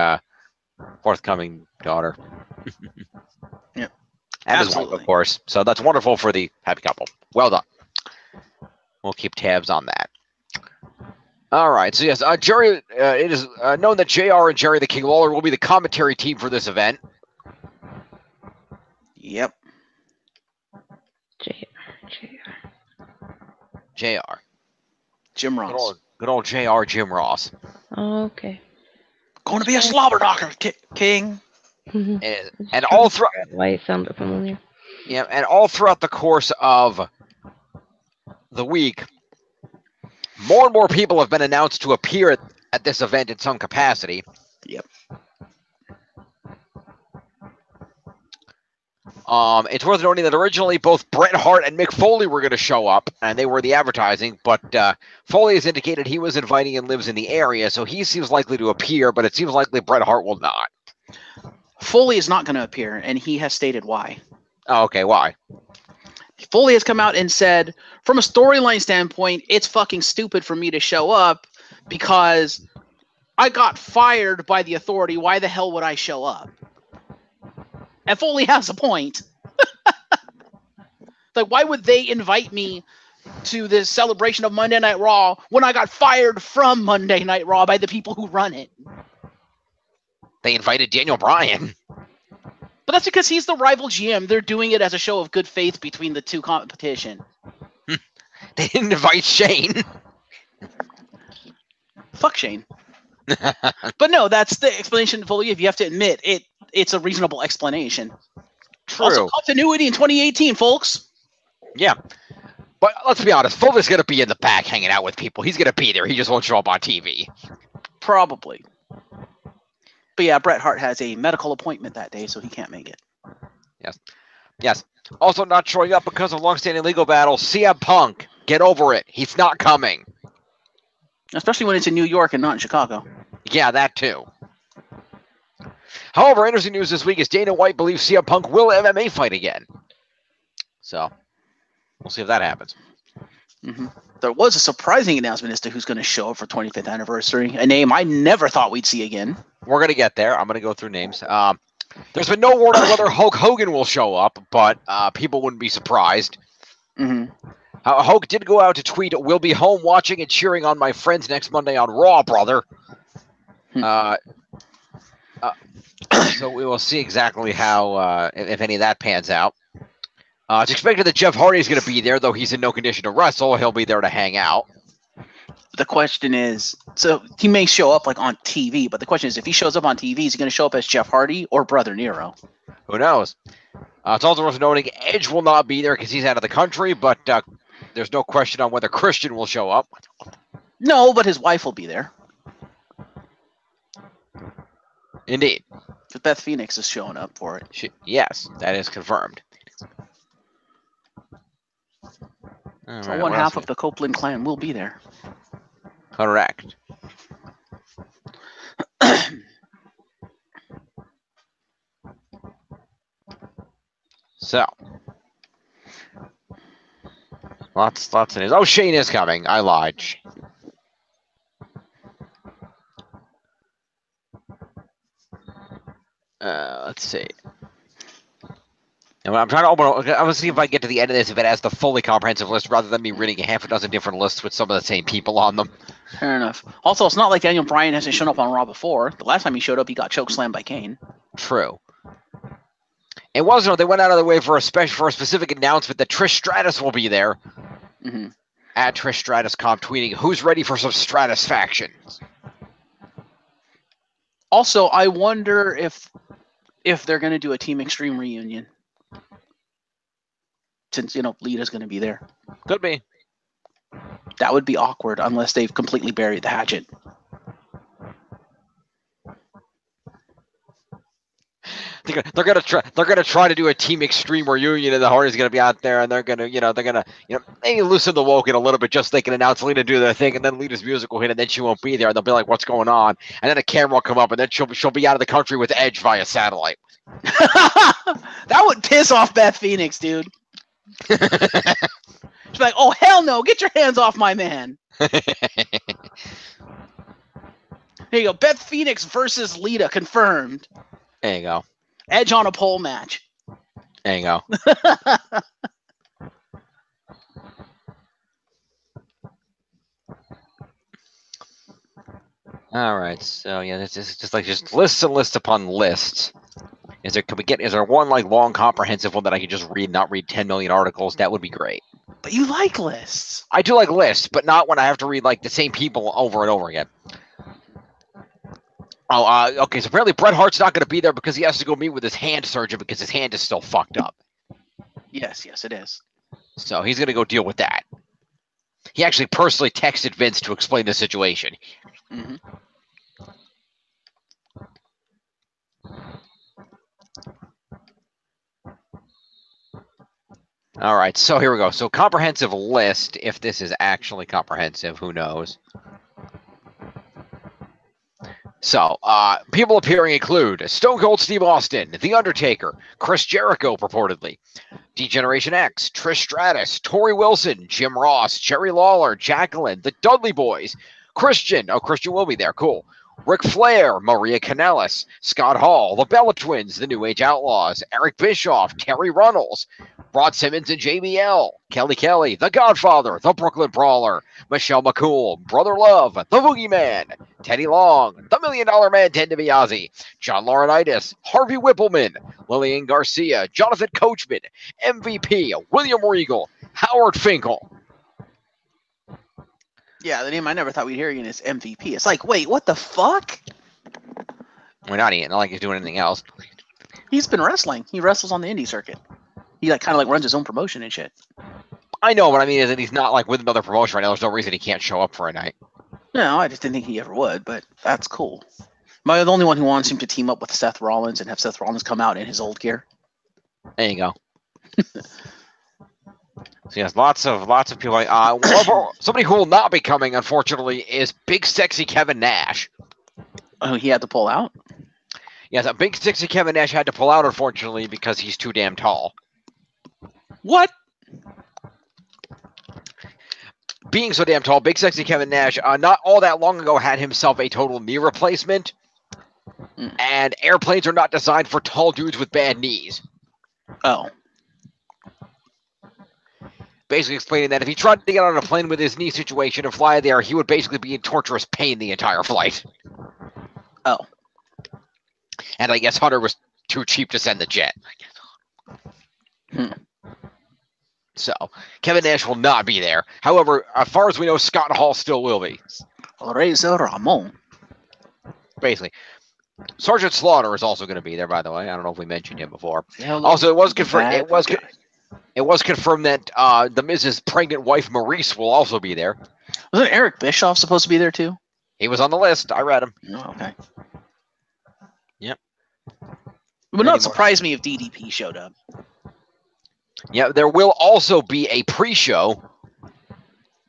forthcoming daughter. Yep. And his wife, of course. So that's wonderful for the happy couple. Well done. We'll keep tabs on that. All right. So, yes, Jerry, it is known that JR and Jerry the King Lawler will be the commentary team for this event. Yep. JR. Jim Ross. Good old JR, Jim Ross. Okay. Going to be a slobber knocker, King. And all throughout. Why it sounded familiar. Yeah, and all throughout the course of the week, more and more people have been announced to appear at this event in some capacity. Yep. It's worth noting that originally both Bret Hart and Mick Foley were going to show up, and they were the advertising, but Foley has indicated he was inviting and lives in the area, so he seems likely to appear, but it seems likely Bret Hart will not. Foley is not going to appear, and he has stated why. Oh, okay, why? Foley has come out and said, from a storyline standpoint, it's fucking stupid for me to show up because I got fired by the Authority. Why the hell would I show up? And Foley has a point. Like, why would they invite me to this celebration of Monday Night Raw when I got fired from Monday Night Raw by the people who run it? They invited Daniel Bryan. But that's because he's the rival GM. They're doing it as a show of good faith between the two competition. They didn't invite Shane. Fuck Shane. But no, that's the explanation, Foley. If you have to admit, it's a reasonable explanation. True. Also, continuity in 2018, folks. Yeah. But let's be honest, Foley's going to be in the back hanging out with people. He's going to be there. He just won't show up on TV. Probably. But yeah, Bret Hart has a medical appointment that day, so he can't make it. Yes. Yes. Also not showing up because of long-standing legal battle, CM Punk. Get over it. He's not coming. Especially when it's in New York and not in Chicago. Yeah, that too. However, interesting news this week is Dana White believes CM Punk will MMA fight again. So, we'll see if that happens. Mm-hmm. There was a surprising announcement as to who's going to show up for 25th anniversary. A name I never thought we'd see again. We're going to get there. I'm going to go through names. There's been no word on whether Hulk Hogan will show up, but people wouldn't be surprised. Mm-hmm. Hulk did go out to tweet, "We'll be home watching and cheering on my friends next Monday on Raw, brother." So we will see exactly how, if any of that pans out. It's expected that Jeff Hardy is going to be there, though he's in no condition to wrestle. He'll be there to hang out. The question is, so he may show up like on TV, but the question is, if he shows up on TV, is he going to show up as Jeff Hardy or Brother Nero? Who knows? It's also worth noting Edge will not be there because he's out of the country, but there's no question on whether Christian will show up. No, but his wife will be there. Indeed. Beth Phoenix is showing up for it. Yes, that is confirmed. So right, one half of the Copeland clan will be there. Correct. So. Lots of news. Oh, Shane is coming. I lied. Let's see. And I'm trying to open. I want to see if I get to the end of this if it has the fully comprehensive list rather than me reading a half a dozen different lists with some of the same people on them. Fair enough. Also, it's not like Daniel Bryan hasn't shown up on Raw before. The last time he showed up, he got chokeslammed by Kane. True. It wasn't. They went out of their way for a specific announcement that Trish Stratus will be there. Mm-hmm. At Trish Stratus comp tweeting, "Who's ready for some Stratusfaction?" Also, I wonder if they're going to do a Team Extreme reunion. Since, Lita's going to be there. Could be. That would be awkward unless they've completely buried the hatchet. They're gonna try to do a Team Extreme reunion, and the Hardys gonna be out there, and they're gonna maybe loosen the Woken a little bit just so they can announce Lita do their thing, and then Lita's music will hit, and then she won't be there, and they'll be like, "What's going on?" And then a camera will come up, and then she'll be out of the country with Edge via satellite. That would piss off Beth Phoenix, dude. She's like, "Oh hell no! Get your hands off my man!" There you go. Beth Phoenix versus Lita confirmed. There you go. Edge on a pole match. There you go. All right. So yeah, this is just lists and lists upon lists. Is there one like long comprehensive one that I could just read, not read 10 million articles? That would be great. But you like lists. I do like lists, but not when I have to read like the same people over and over again. Oh, okay. So apparently Bret Hart's not going to be there because he has to go meet with his hand surgeon because his hand is still fucked up. Yes, it is. So he's going to go deal with that. He actually personally texted Vince to explain the situation. Mm-hmm. All right, so here we go. So comprehensive list, if this is actually comprehensive, who knows? So, people appearing include Stone Cold Steve Austin, The Undertaker, Chris Jericho, purportedly, D-Generation X, Trish Stratus, Tori Wilson, Jim Ross, Jerry Lawler, Jacqueline, The Dudley Boys, Christian. Oh, Christian will be there. Cool. Ric Flair, Maria Kanellis, Scott Hall, the Bella Twins, the New Age Outlaws, Eric Bischoff, Terry Runnels, Rod Simmons and JBL, Kelly, The Godfather, The Brooklyn Brawler, Michelle McCool, Brother Love, The Boogeyman, Teddy Long, The $1 Million Man Ted DiBiase, John Laurinaitis, Harvey Whippleman, Lillian Garcia, Jonathan Coachman, MVP, William Regal, Howard Finkel. Yeah, the name I never thought we'd hear again is MVP. It's like, wait, what the fuck? We're not even, not like he's doing anything else. He's been wrestling. He wrestles on the indie circuit. He kind of runs his own promotion and shit. I know, but I mean is that he's not like with another promotion right now. There's no reason he can't show up for a night. No, I just didn't think he ever would, but that's cool. Am I the only one who wants him to team up with Seth Rollins and have Seth Rollins come out in his old gear? There you go. So yes, lots of people. Somebody who will not be coming, unfortunately, is Big Sexy Kevin Nash. Oh, he had to pull out? Yes, a Big Sexy Kevin Nash had to pull out, unfortunately, because he's too damn tall. What? Being so damn tall, Big Sexy Kevin Nash, not all that long ago, had himself a total knee replacement. And airplanes are not designed for tall dudes with bad knees. Oh. Basically explaining that if he tried to get on a plane with his knee situation and fly there, he would basically be in torturous pain the entire flight. Oh. And I guess Hunter was too cheap to send the jet. So, Kevin Nash will not be there. However, as far as we know, Scott Hall still will be. Razor Ramon. Basically. Sergeant Slaughter is also going to be there, by the way. I don't know if we mentioned him before. Also, it was confirmed. It was confirmed that the Miz's pregnant wife Maurice will also be there. Wasn't Eric Bischoff supposed to be there too? He was on the list. I read him. Oh, okay. Yep. It would not surprise me if DDP showed up. Yeah, there will also be a pre-show.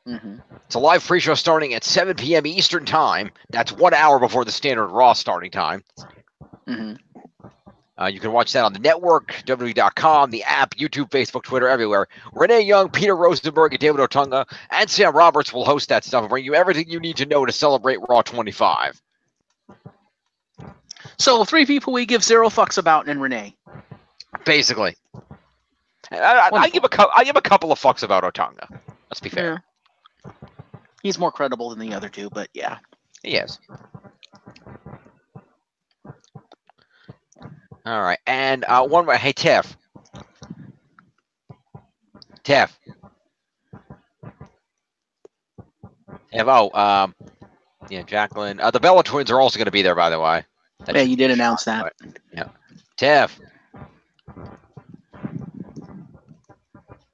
Mm-hmm. It's a live pre-show starting at 7 p.m. Eastern Time. That's 1 hour before the standard Raw starting time. Mm-hmm. You can watch that on the network, WWE.com, the app, YouTube, Facebook, Twitter, everywhere. Renee Young, Peter Rosenberg, and David Otunga, and Sam Roberts will host that stuff and bring you everything you need to know to celebrate Raw 25. So 3 people we give 0 fucks about and Renee. Basically. I give a couple of fucks about Otunga. Let's be fair. Yeah. He's more credible than the other 2, but yeah. He is. All right, and one more. Hey, Tiff. Yeah, Jacqueline. The Bella Twins are also going to be there, by the way. Yeah, you did announce that. Yeah. Tiff.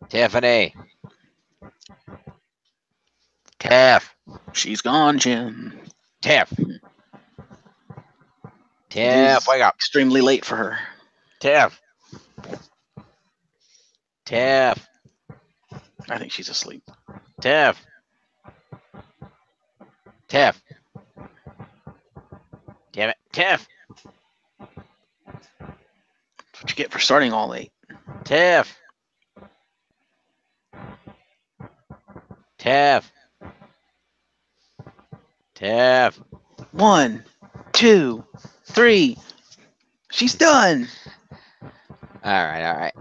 Tiffany. Tiff. She's gone, Jim. Tiff. Tiff, wake up. Extremely late for her. Tiff. Tiff. I think she's asleep. Tiff. Tiff. Damn it. Tiff. That's what you get for starting all late. Tiff. Tiff. Tiff. 1, 2, 3. She's done. All right.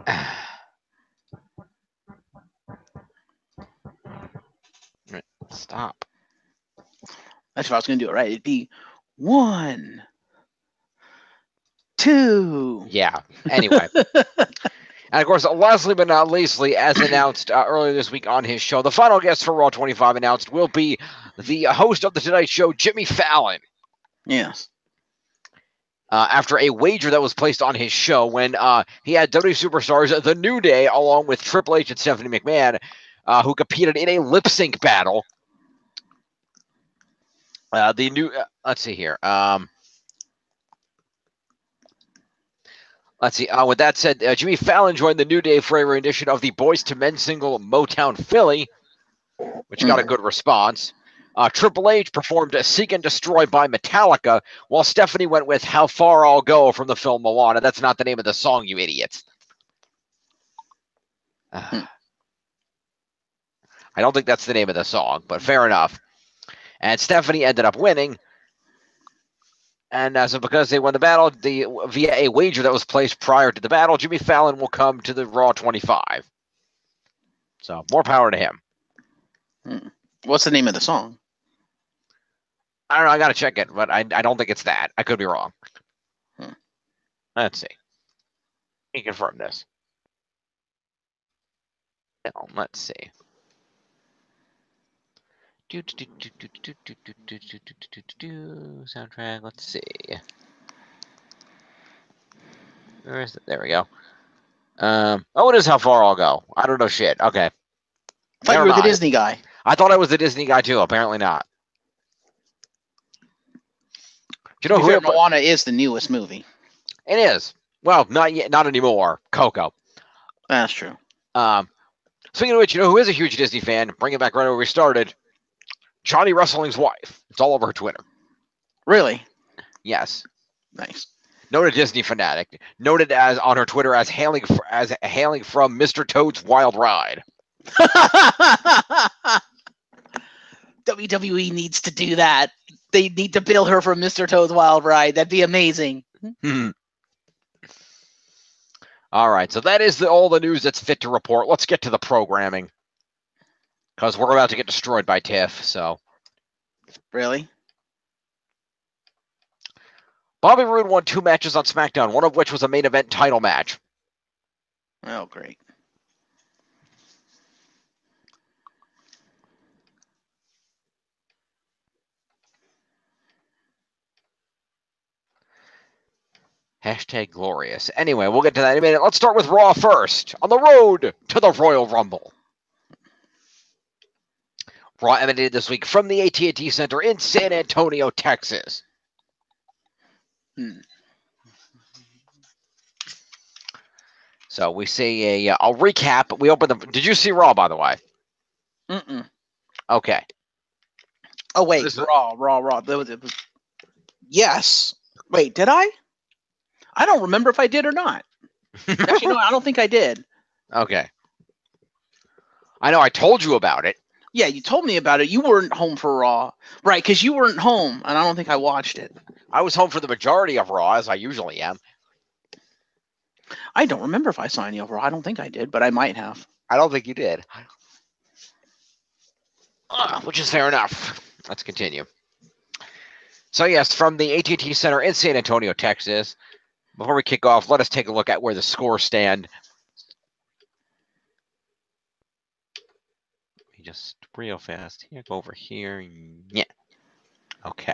Stop. That's if I was going to do it right. It'd be 1, 2. Yeah. Anyway. And of course, lastly but not leastly, as announced earlier this week on his show, the final guest for Raw 25 announced will be the host of the Tonight Show, Jimmy Fallon. Yes. After a wager that was placed on his show when he had WWE Superstars The New Day along with Triple H and Stephanie McMahon, who competed in a lip sync battle. Let's see here. Let's see. With that said, Jimmy Fallon joined the New Day for a rendition of the Boys to Men single Motown Philly, which got a good response. Triple H performed Seek and Destroy by Metallica, while Stephanie went with How Far I'll Go from the film Moana. That's not the name of the song, you idiots. I don't think that's the name of the song, but fair enough. And Stephanie ended up winning. And so because they won the battle via a wager that was placed prior to the battle, Jimmy Fallon will come to the Raw 25. So more power to him. What's the name of the song? I don't know. I got to check it, but I don't think it's that. I could be wrong. Let's see. Let me confirm this. Let's see. Soundtrack. Let's see. Where is it? There we go. Oh, it is How Far I'll Go. I don't know shit. Okay. I thought you were the Disney guy. I thought I was the Disney guy too. Apparently not. Do you know who Moana is the newest movie? It is. Well, not yet. Not anymore. Coco. That's true. Speaking of which, you know who is a huge Disney fan? Bring it back right where we started. Johnny Wrestling's wife. It's all over her Twitter. Really? Yes. Nice. Noted Disney fanatic. Noted as on her Twitter as hailing from Mr. Toad's Wild Ride. WWE needs to do that. They need to bill her for Mr. Toad's Wild Ride. That'd be amazing. All right, so that is all the news that's fit to report. Let's get to the programming. Because we're about to get destroyed by Tiff, so. Really? Bobby Roode won 2 matches on SmackDown, one of which was a main event title match. Oh, great. Hashtag glorious. Anyway, we'll get to that in a minute. Let's start with Raw first. On the road to the Royal Rumble. Raw emanated this week from the AT&T Center in San Antonio, Texas. So we see I'll recap. We open the. Did you see Raw, by the way? Okay. Oh wait, Raw. Yes. Wait, did I? I don't remember if I did or not. Actually, no, I don't think I did. Okay. I know I told you about it. Yeah, you told me about it. You weren't home for Raw. Right, because you weren't home, and I don't think I watched it. I was home for the majority of Raw, as I usually am. I don't remember if I saw any of Raw. I don't think I did, but I might have. I don't think you did. Which is fair enough. Let's continue. So yes, from the AT&T Center in San Antonio, Texas. Before we kick off, let us take a look at where the scores stand. Let me just real fast here. Go over here. Yeah. Okay.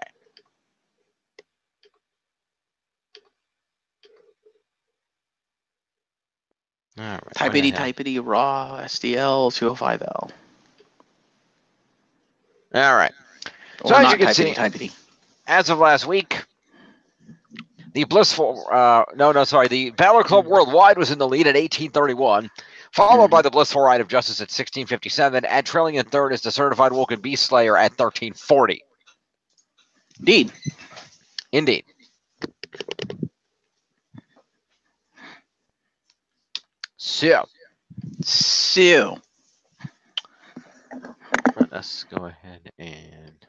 All right. Typity, Raw, SDL, 205L. All right. So as you can see, as of last week, the the Balor Club Worldwide was in the lead at 1831, followed by the Blissful Ride of Justice at 1657, and trailing in third is the Certified Woken Beast Slayer at 1340. Indeed. So. Let us go ahead and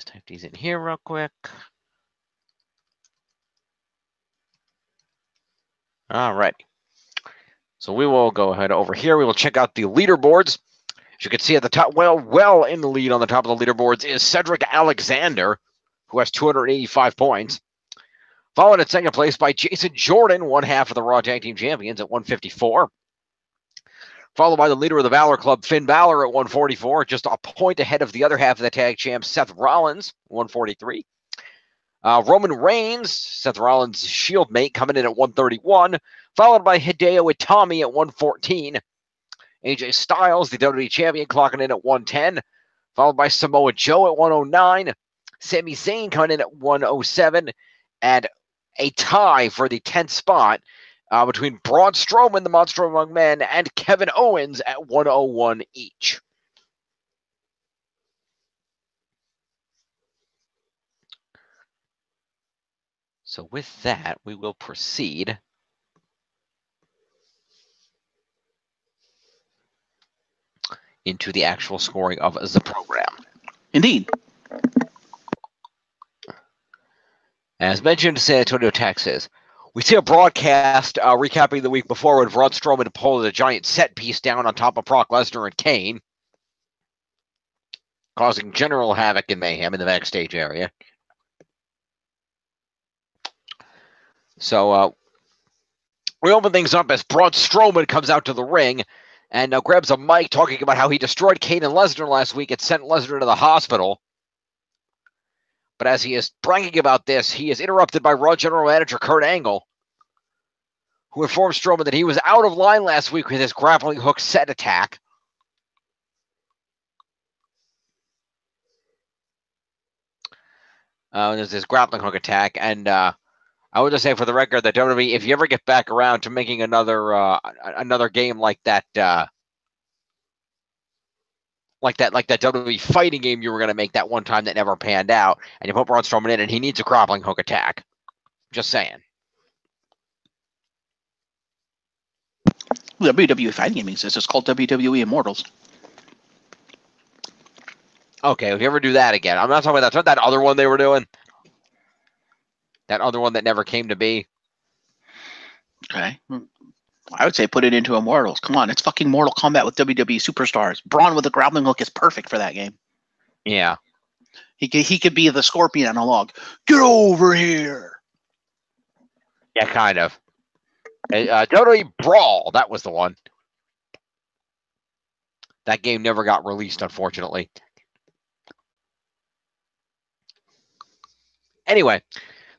just type these in here real quick. All right. So we will go ahead over here. We will check out the leaderboards. As you can see at the top, well in the lead on the top of the leaderboards is Cedric Alexander, who has 285 points. Followed at second place by Jason Jordan, one half of the Raw Tag Team Champions at 154. Followed by the leader of the Valor Club, Finn Balor at 144, just a point ahead of the other half of the tag champ, Seth Rollins, 143. Roman Reigns, Seth Rollins' Shield mate, coming in at 131, followed by Hideo Itami at 114. AJ Styles, the WWE Champion, clocking in at 110, followed by Samoa Joe at 109, Sami Zayn coming in at 107, and a tie for the 10th spot between Braun Strowman, the Monster Among Men, and Kevin Owens at 101 each. So with that, we will proceed into the actual scoring of the program. Indeed. As mentioned, San Antonio, Texas. We see a broadcast recapping the week before when Braun Strowman pulled a giant set piece down on top of Brock Lesnar and Kane, causing general havoc and mayhem in the backstage area. So we open things up as Braun Strowman comes out to the ring and grabs a mic talking about how he destroyed Kane and Lesnar last week and sent Lesnar to the hospital. But as he is bragging about this, he is interrupted by Raw General Manager Kurt Angle, who informs Strowman that he was out of line last week with his grappling hook set attack. There's this grappling hook attack, and I would just say for the record that WWE, if you ever get back around to making another game like that WWE fighting game you were going to make that one time that never panned out, and you put Braun Strowman in, and he needs a grappling hook attack. Just saying. WWE fighting game exists. It's called WWE Immortals. Okay, if you ever do that again, I'm not talking about that other one they were doing. That other one that never came to be. Okay. I would say put it into Immortals. Come on, it's fucking Mortal Kombat with WWE superstars. Braun with a grappling hook is perfect for that game. Yeah. He could be the Scorpion on a log. Get over here. Yeah, kind of. WWE Brawl, that was the one. That game never got released, unfortunately. Anyway,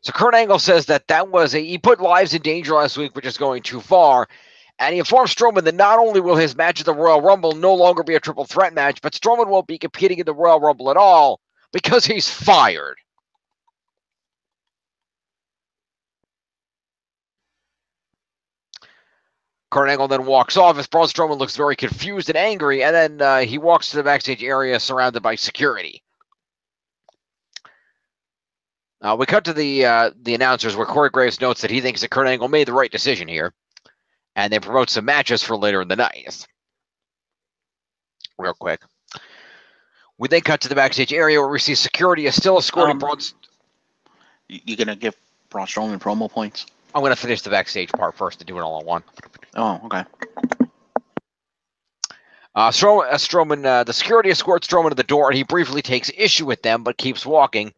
so Kurt Angle says that he put lives in danger last week, which is going too far. And he informs Strowman that not only will his match at the Royal Rumble no longer be a triple threat match, but Strowman won't be competing in the Royal Rumble at all because he's fired. Kurt Angle then walks off as Braun Strowman looks very confused and angry, and then he walks to the backstage area surrounded by security. We cut to the announcers where Corey Graves notes that he thinks that Kurt Angle made the right decision here, and they promote some matches for later in the night. Real quick. We then cut to the backstage area where we see security is still escorting Braun. You going to give Braun Strowman promo points? I'm going to finish the backstage part first and do it all in one. Oh, okay. Strowman, the security escorts Strowman to the door, and he briefly takes issue with them, but keeps walking.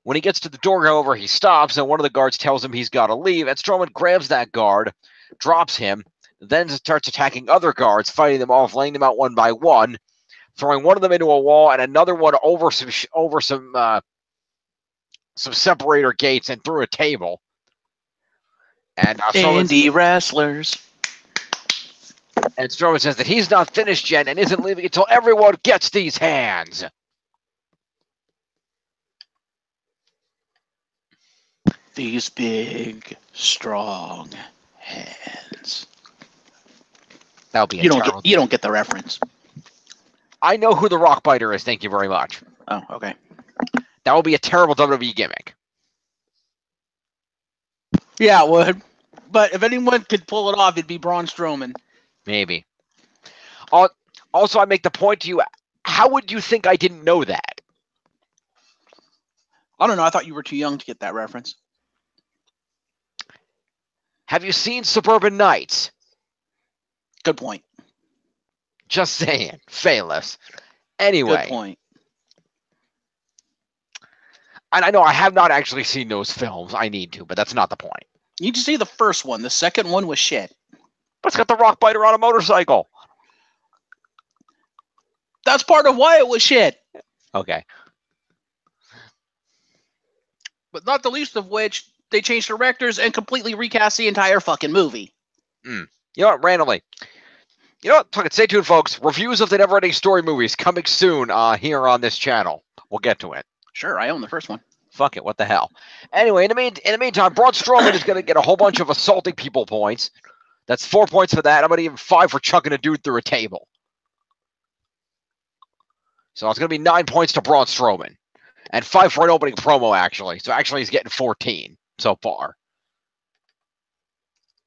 When he gets to the door, however, he stops, and one of the guards tells him he's got to leave, and Strowman grabs that guard, drops him, then starts attacking other guards, fighting them off, laying them out one by one, throwing one of them into a wall and another one over some separator gates and through a table. And indie wrestlers. And Strowman says that he's not finished yet and isn't leaving until everyone gets these hands. These big, strong hands. That'll be you don't get the reference. I know who the Rock Biter is. Thank you very much. Oh, okay. That will be a terrible WWE gimmick. Yeah, it would. But if anyone could pull it off, it'd be Braun Strowman. Maybe. Also, I make the point to you, how would you think I didn't know that? I don't know. I thought you were too young to get that reference. Have you seen Suburban Nights? Good point. Just saying. Famous. Anyway. Good point. And I know I have not actually seen those films. I need to, but that's not the point. You need to see the first one. The second one was shit. But it's got the rock biter on a motorcycle. That's part of why it was shit. Okay. But not the least of which, they changed directors and completely recast the entire fucking movie. You know what? Randomly. You know what? Fuck it. Stay tuned, folks. Reviews of the Never-Ending Story movies coming soon here on this channel. We'll get to it. Sure, I own the first one. Fuck it. What the hell? Anyway, in the meantime, Braun Strowman is going to get a whole bunch of assaulting people points. That's 4 points for that. I'm going to give him 5 for chucking a dude through a table. So it's going to be 9 points to Braun Strowman. And 5 for an opening promo, actually. So actually he's getting 14 so far.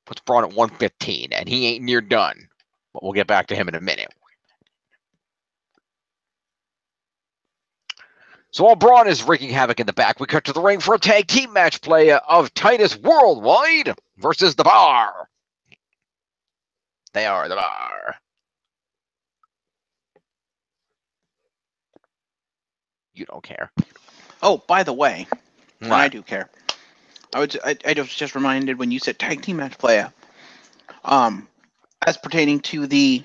Puts Braun at 115, and he ain't near done. But we'll get back to him in a minute. So while Braun is wreaking havoc in the back, we cut to the ring for a tag team match play of Titus Worldwide versus The Bar. They are The Bar. You don't care. Oh, by the way, What? I do care. I was just reminded when you said tag team match play, as pertaining to the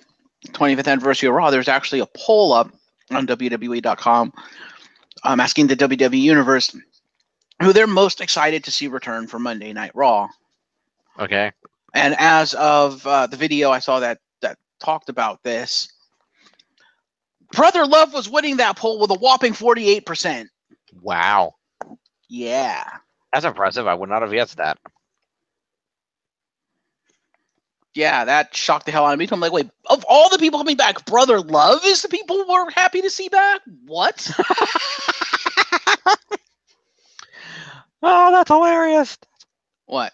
25th anniversary of Raw, there's actually a poll up on WWE.com asking the WWE Universe who they're most excited to see return for Monday Night Raw. Okay. And as of the video I saw that talked about this, Brother Love was winning that poll with a whopping 48%. Wow. Yeah. That's impressive. I would not have guessed that. Yeah, that shocked the hell out of me. I'm like, wait, of all the people coming back, Brother Love is the people we're happy to see back? What? Oh, that's hilarious. What?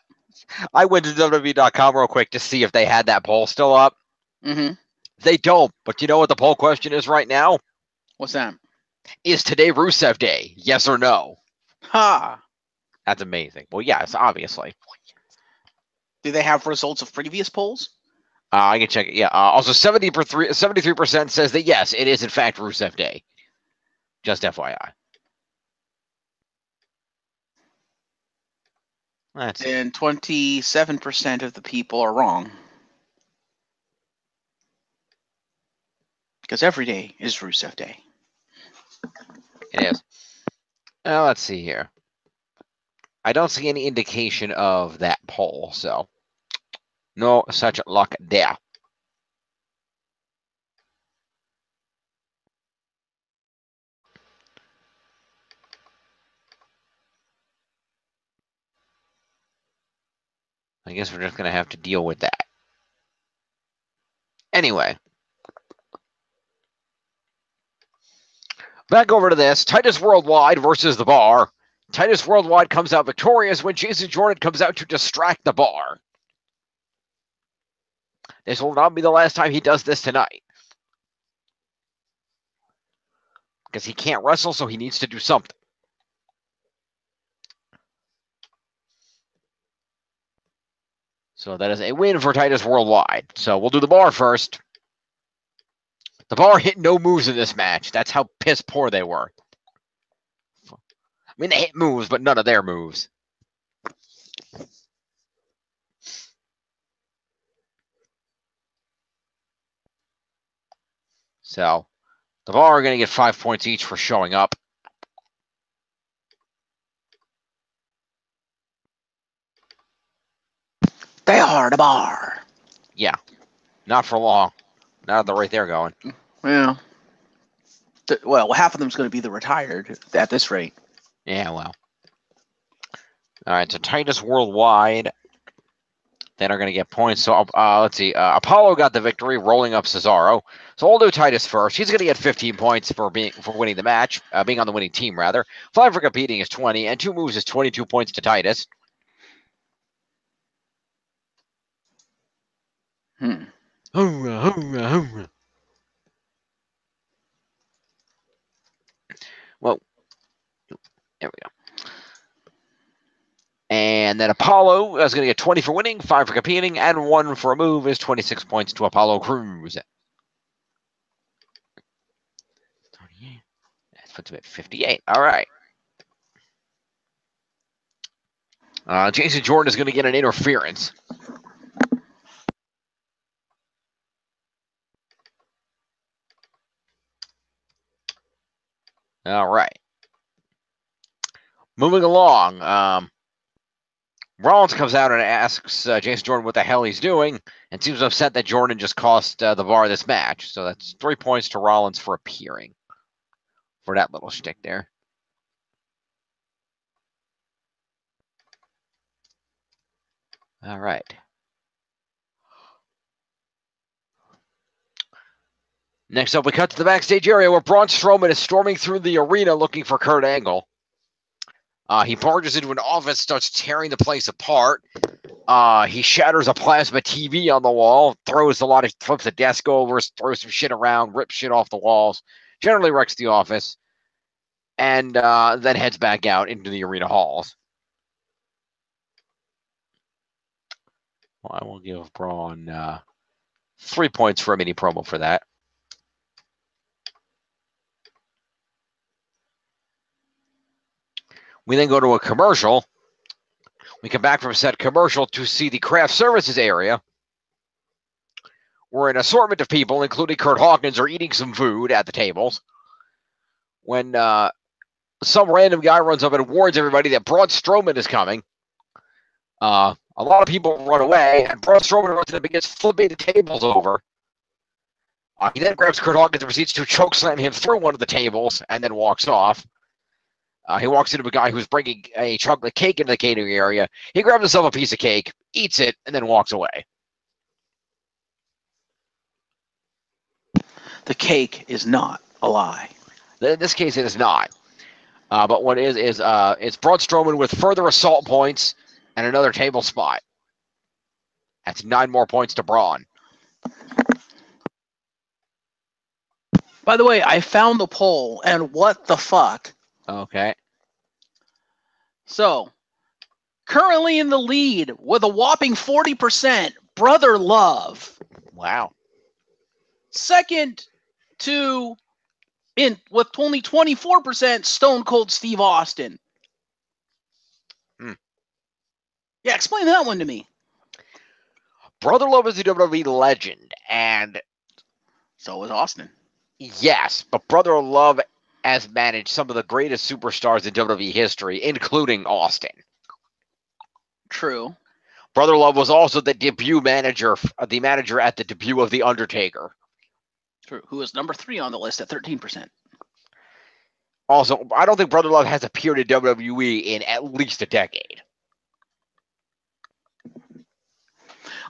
I went to WWE.com real quick to see if they had that poll still up. Mm-hmm. They don't, but you know what the poll question is right now? What's that? Is today Rusev Day? Yes or no? Ha! That's amazing. Well, yes, obviously. Do they have results of previous polls? I can check it. Yeah. Also, 73% says that yes, it is in fact Rusev Day. Just FYI. That's it. And 27% of the people are wrong. Because every day is Rusev Day. It is. Let's see here. I don't see any indication of that poll, so no such luck there. I guess we're just going to have to deal with that. Anyway. Back over to this. Titus Worldwide versus The Bar. Titus Worldwide comes out victorious when Jason Jordan comes out to distract The Bar. This will not be the last time he does this tonight. Because he can't wrestle, so he needs to do something. So that is a win for Titus Worldwide. So we'll do The Bar first. The Bar hit no moves in this match. That's how piss poor they were. I mean, they hit moves, but none of their moves. So, The Bar are going to get 5 points each for showing up. They are The Bar. Yeah. Not for long. Not at the rate they're going. Yeah. Well, half of them's going to be the retired at this rate. Yeah, well. All right, so Titus Worldwide then are going to get points. So let's see. Apollo got the victory, rolling up Cesaro. So we'll do Titus first. He's going to get 15 points for winning the match, being on the winning team, rather. 5 for competing is 20, and 2 moves is 22 points to Titus. Well, there we go. And then Apollo is going to get 20 for winning, 5 for competing, and 1 for a move is 26 points to Apollo Crews. That puts him at 58. All right. Jason Jordan is going to get an interference. All right. Moving along. Rollins comes out and asks Jason Jordan what the hell he's doing and seems upset that Jordan just cost the Bar this match. So that's 3 points to Rollins for appearing for that little shtick there. All right. Next up, we cut to the backstage area where Braun Strowman is storming through the arena looking for Kurt Angle. He barges into an office, starts tearing the place apart. He shatters a plasma TV on the wall, flips the desk over, throws some shit around, rips shit off the walls, generally wrecks the office, and then heads back out into the arena halls. Well, I will give Braun 3 points for a mini promo for that. We then go to a commercial. We come back from said commercial to see the craft services area, where an assortment of people, including Kurt Hawkins, are eating some food at the tables. When some random guy runs up and warns everybody that Braun Strowman is coming, a lot of people run away, and Braun Strowman runs in and begins flipping the tables over. He then grabs Kurt Hawkins and proceeds to chokeslam him through one of the tables and then walks off. He walks into a guy who's bringing a chocolate cake into the catering area. He grabs himself a piece of cake, eats it, and then walks away. The cake is not a lie. In this case, it is not. But what is it's Braun Strowman with further assault points and another table spot. That's 9 more points to Braun. By the way, I found the poll, and what the fuck? Okay. So, currently in the lead with a whopping 40%, Brother Love. Wow. Second with only 24%, Stone Cold Steve Austin. Yeah, explain that one to me. Brother Love is a WWE legend, and so is Austin. Yes, but Brother Love has managed some of the greatest superstars in WWE history, including Austin. True. Brother Love was also the manager at the debut of The Undertaker. True. Who is number 3 on the list at 13%. Also, I don't think Brother Love has appeared in WWE in at least a decade.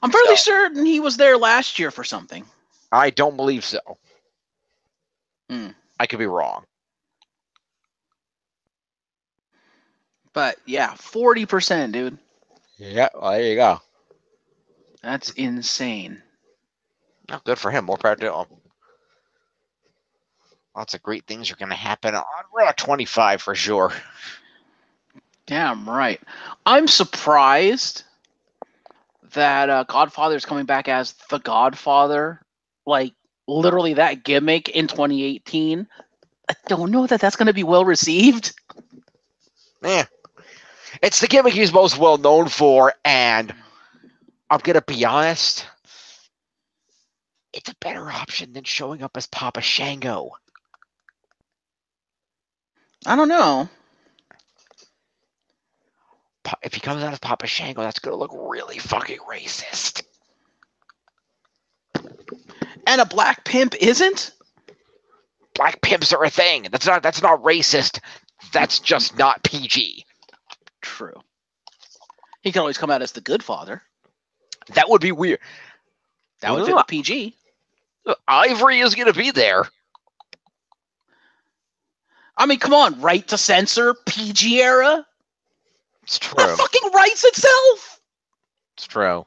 I'm fairly certain he was there last year for something. I don't believe so. I could be wrong. But yeah, 40%, dude. Yeah, well, there you go. That's insane. Oh, good for him. More power to him. Lots of great things are going to happen on Raw 25 for sure. Damn right. I'm surprised that Godfather is coming back as the Godfather. Like, literally that gimmick in 2018. I don't know that that's going to be well received. Yeah. It's the gimmick he's most well known for, and I'm going to be honest, it's a better option than showing up as Papa Shango. I don't know. If he comes out as Papa Shango, that's going to look really fucking racist. And a black pimp isn't? Black pimps are a thing. That's not racist. That's just not PG. True. He can always come out as the good father. That would be weird. That would fit with PG. Ivory is going to be there. I mean, come on, right to censor, PG era? It's true. That fucking writes itself. It's true.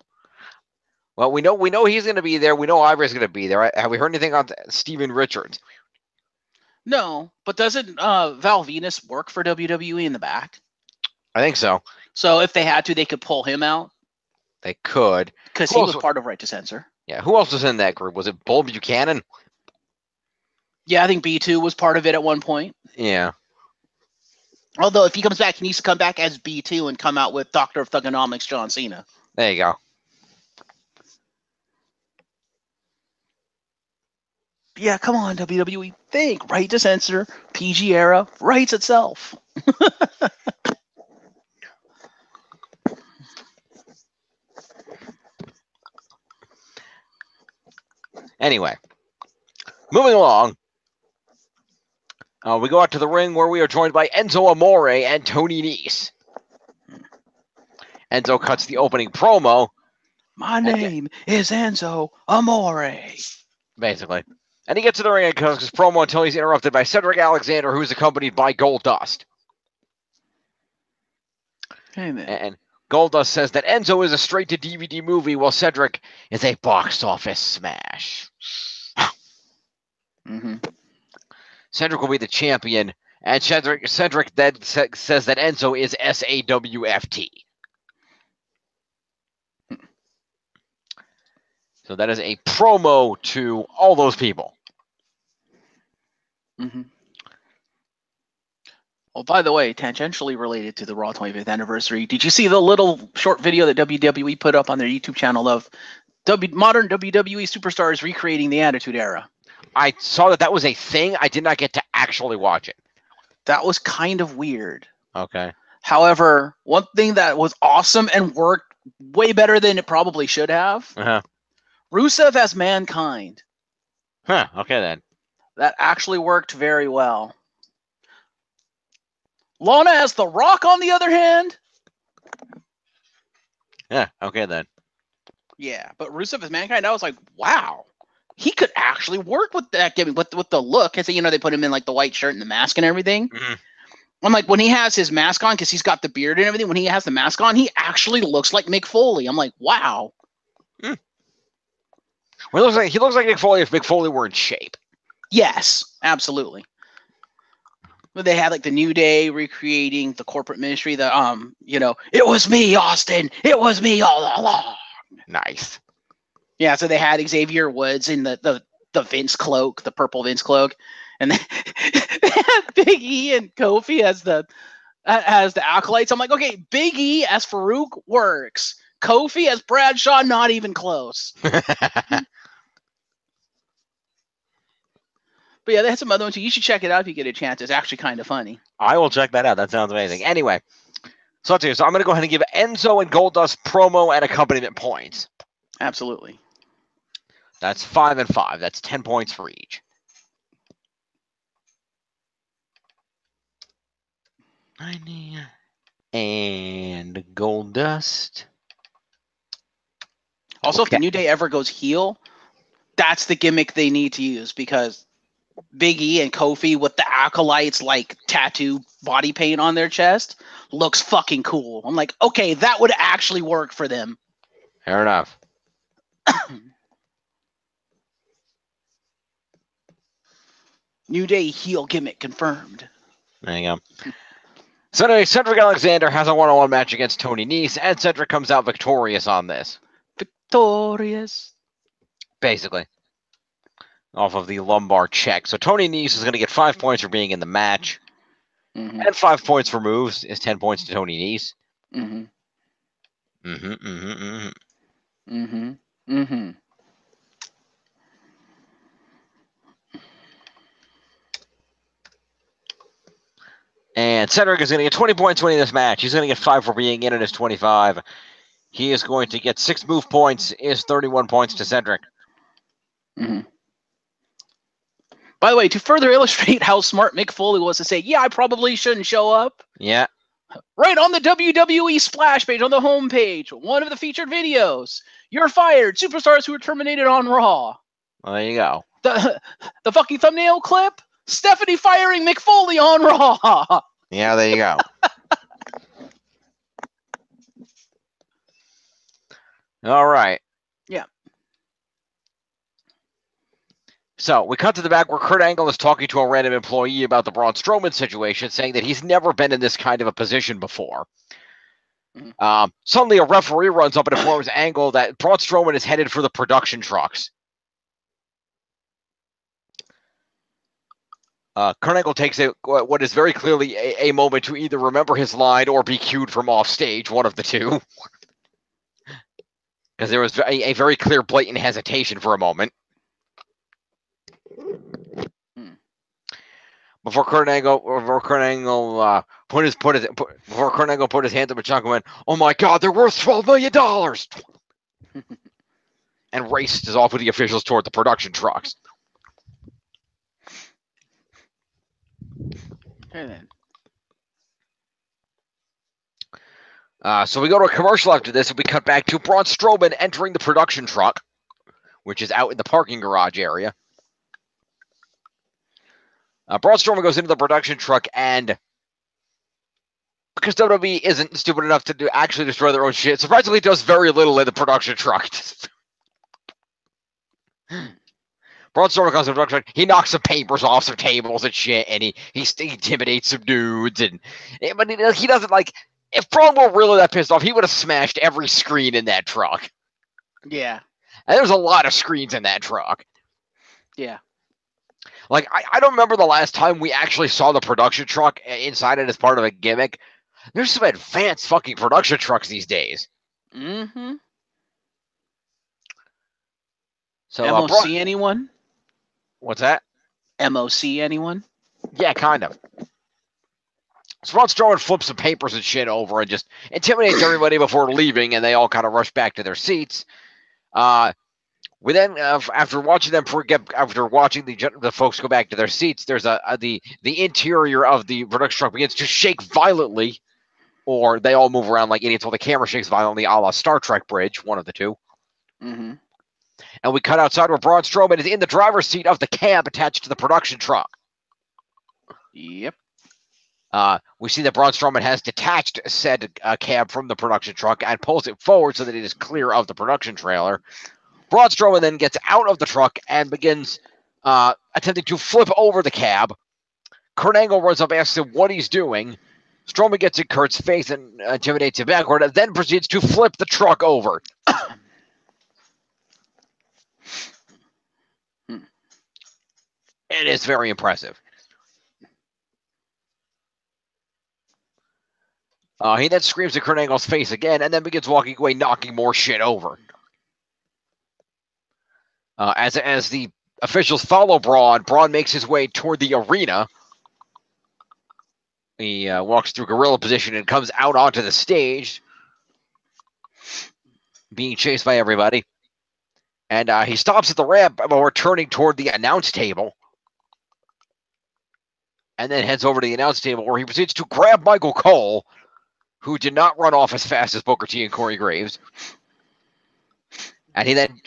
Well, we know he's going to be there. We know Ivory's going to be there. Have we heard anything on Steven Richards? No, but doesn't Val Venus work for WWE in the back? I think so. So if they had to, they could pull him out. They could. Because he was part of Right to Censor. Yeah, who else was in that group? Was it Bull Buchanan? Yeah, I think B2 was part of it at one point. Yeah. Although if he comes back, he needs to come back as B2 and come out with Doctor of Thugonomics John Cena. There you go. Yeah, come on, WWE. Think. Right to Censor, PG era, writes itself. Anyway, moving along. We go out to the ring where we are joined by Enzo Amore and Tony Nese. Enzo cuts the opening promo. My name is Enzo Amore. Basically. And he gets to the ring and cuts his promo until he's interrupted by Cedric Alexander, who's accompanied by Goldust. Hey, man. And Goldust says that Enzo is a straight-to-DVD movie, while Cedric is a box office smash. Mm-hmm. Cedric will be the champion, and Cedric then says that Enzo is SAWFT. So that is a promo to all those people. Mm-hmm. Oh, by the way, tangentially related to the Raw 25th anniversary, did you see the little short video that WWE put up on their YouTube channel of modern WWE superstars recreating the Attitude Era? I saw that was a thing. I did not get to actually watch it. That was kind of weird. Okay. However, one thing that was awesome and worked way better than it probably should have, Rusev as Mankind. Huh, okay then. That actually worked very well. Lana as The Rock, on the other hand. Yeah, okay then. Yeah, but Rusev as Mankind, I was like, wow. He could actually work with that gimmick, with the look. Because, you know, they put him in like the white shirt and the mask and everything. Mm-hmm. I'm like, when he has his mask on, because he's got the beard and everything, when he has the mask on, he actually looks like Mick Foley. I'm like, wow. Well, he looks like Mick Foley if Mick Foley were in shape. Yes, absolutely. But they had like the New Day recreating the corporate ministry. The it was me, Austin. It was me all along. Nice. Yeah, so they had Xavier Woods in the Vince cloak, the purple Vince cloak, and they had Big E and Kofi as the acolytes. I'm like, okay, Big E as Farouk works. Kofi as Bradshaw, not even close. But yeah, they had some other ones. You should check it out if you get a chance. It's actually kind of funny. I will check that out. That sounds amazing. Anyway, so I'm going to go ahead and give Enzo and Goldust promo and accompaniment points. Absolutely. That's 5 and 5. That's 10 points for each. And Goldust. Also, if the New Day ever goes heel, that's the gimmick they need to use, because Big E and Kofi with the acolytes like tattoo body paint on their chest looks fucking cool. I'm like, okay, that would actually work for them. Fair enough. New Day heel gimmick confirmed. There you go. So anyway, Cedric Alexander has a one-on-one match against Tony Nese, and Cedric comes out victorious on this. Victorious. Basically. Off of the lumbar check. So Tony Nese is going to get 5 points for being in the match. Mm-hmm. And 5 points for moves is 10 points to Tony Nese. Mm-hmm. Mm-hmm, mm-hmm, mm-hmm. Mm-hmm. Mm-hmm. And Cedric is going to get 20 points winning this match. He's going to get 5 for being in it as 25. He is going to get 6 move points, is 31 points to Cedric. Mm-hmm. By the way, to further illustrate how smart Mick Foley was to say, yeah, I probably shouldn't show up. Yeah. Right on the WWE splash page on the homepage, one of the featured videos. You're fired. Superstars who were terminated on Raw. Well, there you go. The fucking thumbnail clip. Stephanie firing Mick Foley on Raw. Yeah, there you go. All right. Yeah. So we cut to the back where Kurt Angle is talking to a random employee about the Braun Strowman situation, saying that he's never been in this kind of a position before. Suddenly, a referee runs up and informs Angle that Braun Strowman is headed for the production trucks. Kurt Angle takes what is very clearly a moment to either remember his line or be cued from off stage, one of the two. Because there was a very clear, blatant hesitation for a moment. Before Kurt Angle put his hands up and Chuck went, "Oh my God, they're worth $12 million!" and raced off with the officials toward the production trucks. Okay, then. So we go to a commercial after this, and we cut back to Braun Strowman entering the production truck, which is out in the parking garage area. Braun Strowman goes into the production truck, and because WWE isn't stupid enough to actually destroy their own shit, surprisingly does very little in the production truck. Braun Strowman comes to the production truck, he knocks some papers off some tables and shit, and he intimidates some dudes, but he doesn't like. If Braun were really that pissed off, he would have smashed every screen in that truck. Yeah. And there's a lot of screens in that truck. Yeah. Like, I don't remember the last time we actually saw the production truck inside it as part of a gimmick. There's some advanced fucking production trucks these days. Mm-hmm. So, MOC anyone? What's that? MOC anyone? Yeah, kind of. So Braun Strowman flips some papers and shit over and just intimidates everybody before leaving, and they all kind of rush back to their seats. We then, after watching the folks go back to their seats, there's the interior of the production truck begins to shake violently, or they all move around like idiots while the camera shakes violently, a la Star Trek bridge, one of the two. Mm-hmm. And we cut outside where Braun Strowman is in the driver's seat of the cab attached to the production truck. Yep. We see that Braun Strowman has detached said cab from the production truck and pulls it forward so that it is clear of the production trailer. Braun Strowman then gets out of the truck and begins attempting to flip over the cab. Kurt Angle runs up, asks him what he's doing. Strowman gets in Kurt's face and intimidates him backward, and then proceeds to flip the truck over. It is very impressive. He then screams at Kurt Angle's face again, and then begins walking away, knocking more shit over. As the officials follow Braun makes his way toward the arena. He walks through gorilla position and comes out onto the stage, being chased by everybody. And he stops at the ramp before turning toward the announce table. And then heads over to the announce table where he proceeds to grab Michael Cole, who did not run off as fast as Booker T and Corey Graves. And he then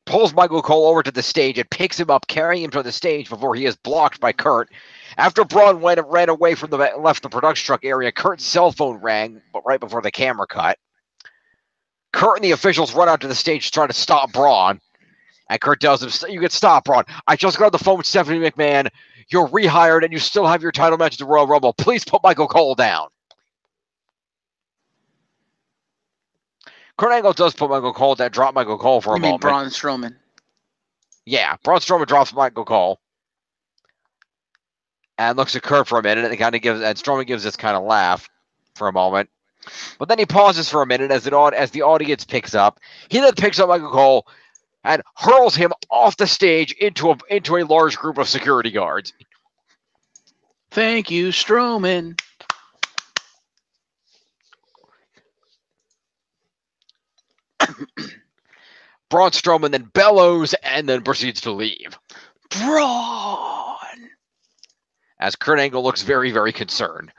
pulls Michael Cole over to the stage and picks him up, carrying him to the stage before he is blocked by Kurt. After Braun ran away from left the production truck area, Kurt's cell phone rang, but right before the camera cut. Kurt and the officials run out to the stage to try to stop Braun. And Kurt tells him, "You can stop, Braun. I just got on the phone with Stephanie McMahon. You're rehired and you still have your title match at the Royal Rumble. Please put Michael Cole down." Kurt Angle does put Michael Cole down, drop Michael Cole for a moment. You mean Braun Strowman? Yeah, Braun Strowman drops Michael Cole. And looks at Kurt for a minute, and Strowman gives this kind of laugh for a moment. But then he pauses for a minute as the audience picks up. He then picks up Michael Cole and hurls him off the stage into a large group of security guards. Thank you, Strowman. Braun Strowman then bellows and then proceeds to leave. Braun! As Kurt Angle looks very, very concerned.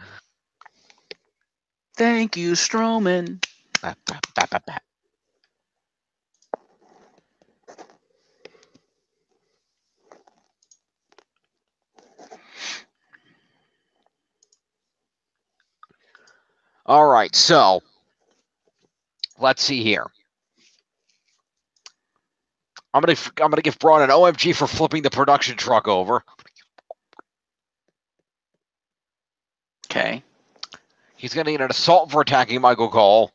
Thank you, Strowman. All right, so let's see here. I'm gonna give Braun an OMG for flipping the production truck over. Okay. He's gonna get an assault for attacking Michael Cole.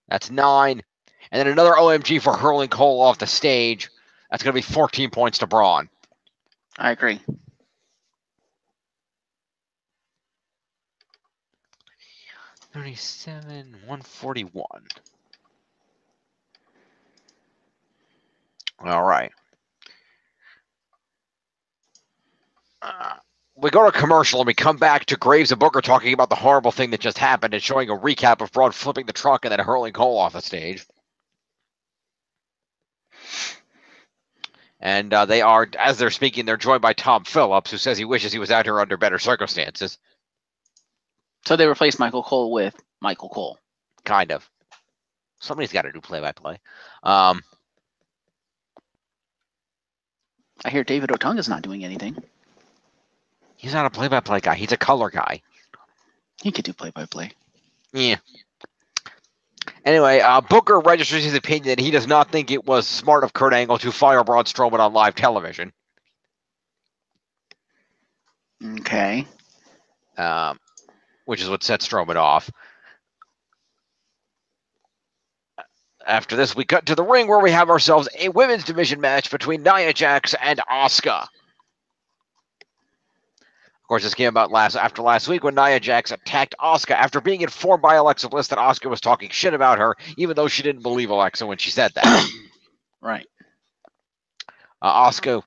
That's 9. And then another OMG for hurling Cole off the stage. That's gonna be 14 points to Braun. I agree. 37, 141. All right. We go to commercial and we come back to Graves and Booker talking about the horrible thing that just happened and showing a recap of Braun flipping the truck and then hurling Cole off the stage. And they are, as they're speaking, they're joined by Tom Phillips, who says he wishes he was out here under better circumstances. So they replaced Michael Cole with Michael Cole. Kind of. Somebody's got to do play-by-play. I hear David Otunga's not doing anything. He's not a play-by-play guy. He's a color guy. He could do play-by-play. Yeah. Anyway, Booker registers his opinion that he does not think it was smart of Kurt Angle to fire Braun Strowman on live television. Okay. Which is what set Strowman off. After this, we cut to the ring where we have ourselves a women's division match between Nia Jax and Asuka. Of course, this came about after last week when Nia Jax attacked Asuka after being informed by Alexa Bliss that Asuka was talking shit about her, even though she didn't believe Alexa when she said that. Right. Asuka.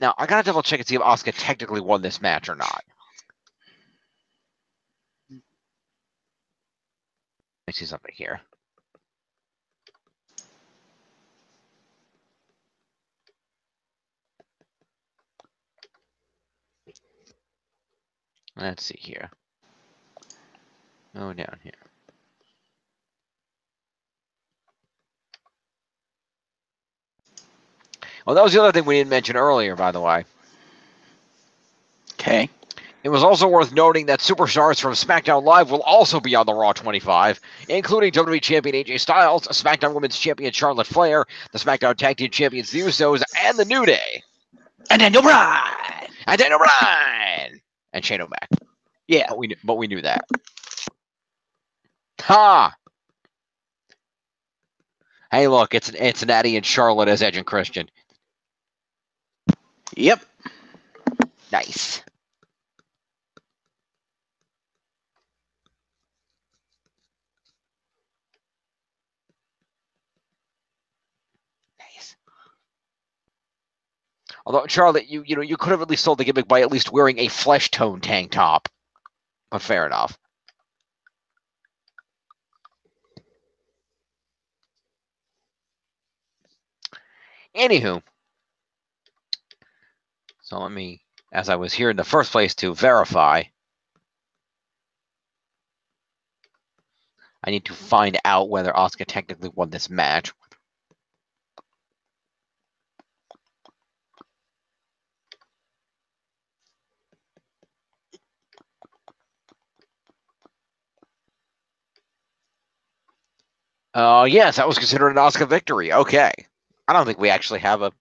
Now, I gotta double check and see if Asuka technically won this match or not. Let me see something here. Let's see here. Oh, down here. Well, that was the other thing we didn't mention earlier, by the way. Okay. It was also worth noting that superstars from SmackDown Live will also be on the Raw 25, including WWE Champion AJ Styles, SmackDown Women's Champion Charlotte Flair, the SmackDown Tag Team Champions The Usos, and The New Day. And Daniel Bryan! And Shane O'Mac. Yeah. But we knew that. Ha! Hey, look, it's Natty and Charlotte as Edge and Christian. Yep. Nice. Nice. Although, Charlotte, you could have at least sold the gimmick by at least wearing a flesh tone tank top. But fair enough. Anywho. So let me, as I was here in the first place to verify, I need to find out whether Asuka technically won this match. Yes, that was considered an Asuka victory. Okay. I don't think we actually have a...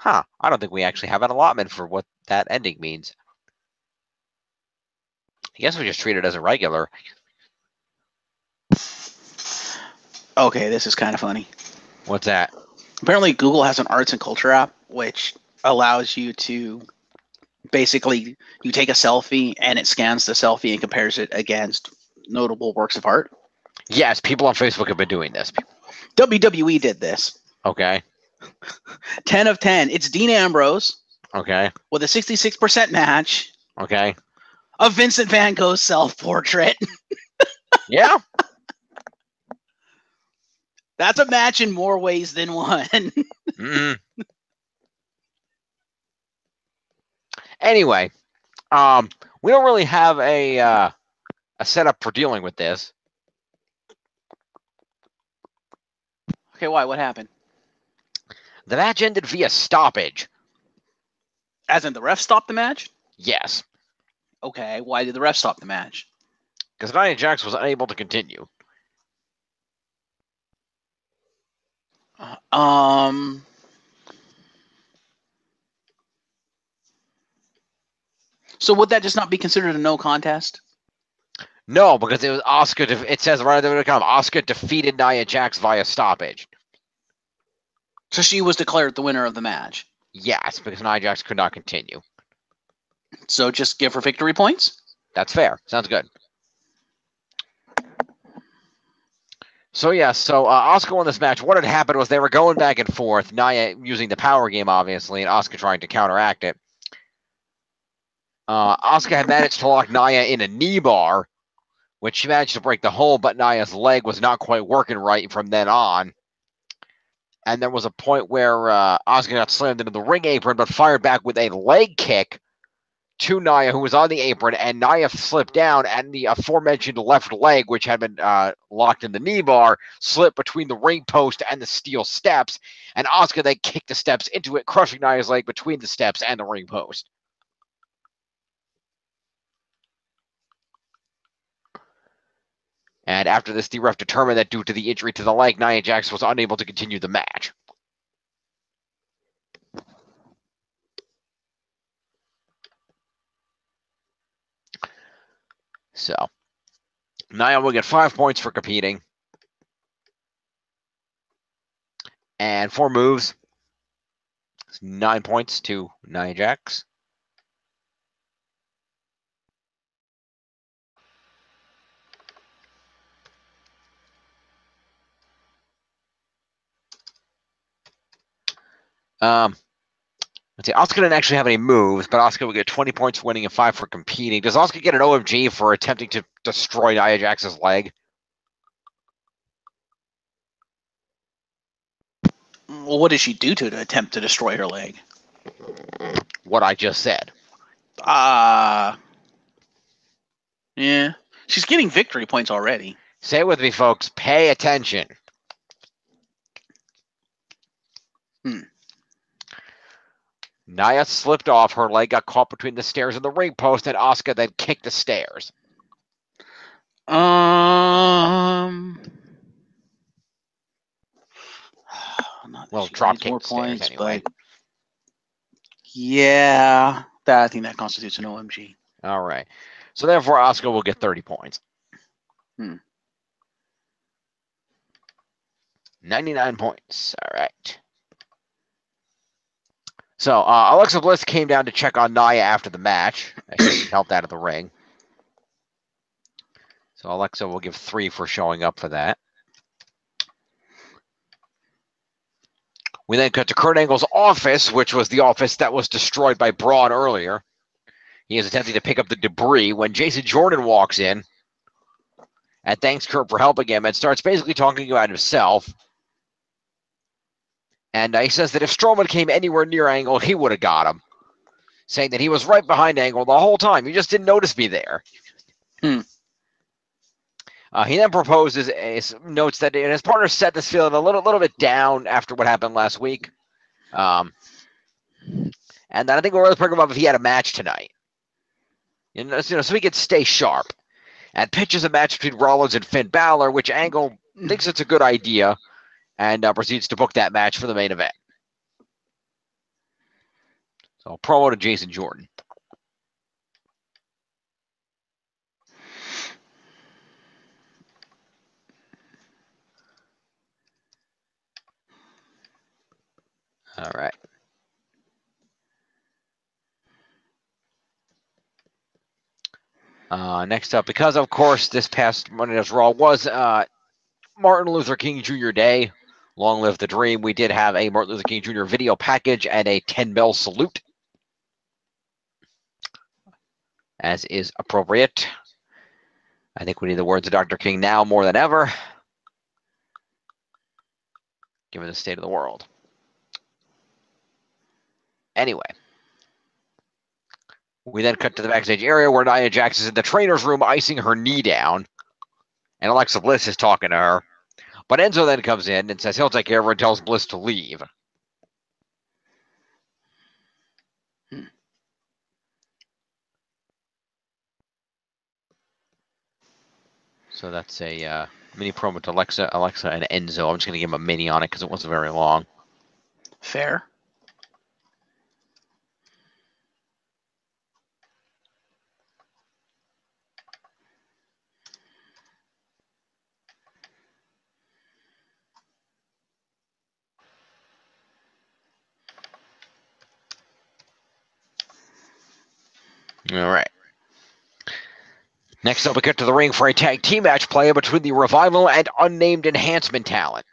I don't think we actually have an allotment for what that ending means. I guess we just treat it as a regular. Okay, this is kind of funny. What's that? Apparently, Google has an arts and culture app, which allows you to basically, you take a selfie and it scans the selfie and compares it against notable works of art. Yes, people on Facebook have been doing this. WWE did this. Okay. 10 of 10. It's Dean Ambrose. Okay. With a 66% match. Okay. Of Vincent Van Gogh's self-portrait. Yeah. That's a match in more ways than one. Anyway, we don't really have a setup for dealing with this. Okay, why? What happened? The match ended via stoppage. As in the ref stopped the match? Yes. Okay, why did the ref stop the match? Because Nia Jax was unable to continue. So would that just not be considered a no contest? No, because it was Asuka. It says right on the Asuka defeated Nia Jax via stoppage. So she was declared the winner of the match. Yes, because Nia Jax could not continue. So just give her victory points? That's fair. Sounds good. So, yeah, Asuka won this match. What had happened was they were going back and forth, Nia using the power game, obviously, and Asuka trying to counteract it. Asuka had managed to lock Nia in a knee bar, which she managed to break the hold, but Nia's leg was not quite working right from then on. And there was a point where Asuka got slammed into the ring apron, but fired back with a leg kick to Nia, who was on the apron, and Nia slipped down, and the aforementioned left leg, which had been locked in the knee bar, slipped between the ring post and the steel steps, and Asuka then kicked the steps into it, crushing Nia's leg between the steps and the ring post. And after this, the ref determined that due to the injury to the leg, Nia Jax was unable to continue the match. So, Nia will get 5 points for competing. And 4 moves. It's 9 points to Nia Jax. Let's see. Asuka didn't actually have any moves, but Asuka will get 20 points for winning and 5 for competing. Does Asuka get an OMG for attempting to destroy Nia Jax's leg? Well, what did she do to attempt to destroy her leg? What I just said. Yeah. She's getting victory points already. Say it with me, folks. Pay attention. Nia slipped off. Her leg got caught between the stairs and the ring post, and Asuka then kicked the stairs. Well, drop kick stairs anyway. But yeah, I think that constitutes an OMG. All right. So therefore, Asuka will get 30 points. 99 points. All right. So Alexa Bliss came down to check on Nia after the match. She helped out of the ring. So Alexa will give 3 for showing up for that. We then cut to Kurt Angle's office, which was the office that was destroyed by Braun earlier. He is attempting to pick up the debris when Jason Jordan walks in and thanks Kurt for helping him and starts basically talking about himself. And he says that if Strowman came anywhere near Angle, he would have got him. Saying that he was right behind Angle the whole time. You just didn't notice me there. He then proposes, notes that his partner Seth is feeling a little bit down after what happened last week. And then I think we're really bring him up if he had a match tonight. So he could stay sharp. And pitches a match between Rollins and Finn Balor, which Angle thinks it's a good idea, and proceeds to book that match for the main event. So promo to Jason Jordan. All right. Next up, because of course this past Monday Night's Raw was Martin Luther King Jr. Day. Long live the dream. We did have a Martin Luther King Jr. video package and a 10-bell salute, as is appropriate. I think we need the words of Dr. King now more than ever, given the state of the world. Anyway. We then cut to the backstage area where Nia Jax is in the trainer's room icing her knee down. And Alexa Bliss is talking to her. But Enzo then comes in and says he'll take care of her and tells Bliss to leave. So that's a Mini promo with Alexa, and Enzo. I'm just going to give him a mini on it because it wasn't very long. Fair. All right. Next up, we get to the ring for a tag team match play between the Revival and unnamed enhancement talent.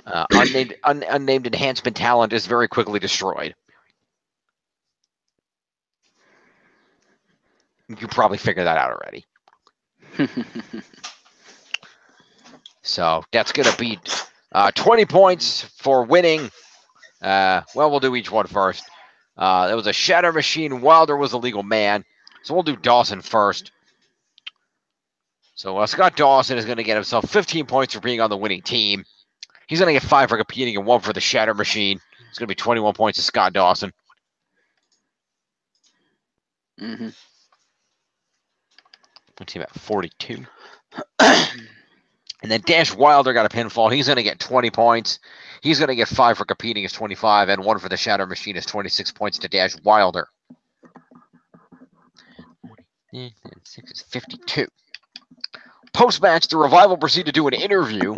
Unnamed enhancement talent is very quickly destroyed. You probably figured that out already. So that's going to be 20 points for winning. Well, we'll do each one first. There was a Shatter Machine. Wilder was a legal man. So we'll do Dawson first. So Scott Dawson is going to get himself 15 points for being on the winning team. He's going to get 5 for competing and 1 for the Shatter Machine. It's going to be 21 points to Scott Dawson. Mm-hmm. What's he at? 42. And then Dash Wilder got a pinfall. He's going to get 20 points. He's going to get 5 for competing is 25, and 1 for the Shatter Machine is 26 points to Dash Wilder. 6 is 52. Post-match, the Revival proceed to do an interview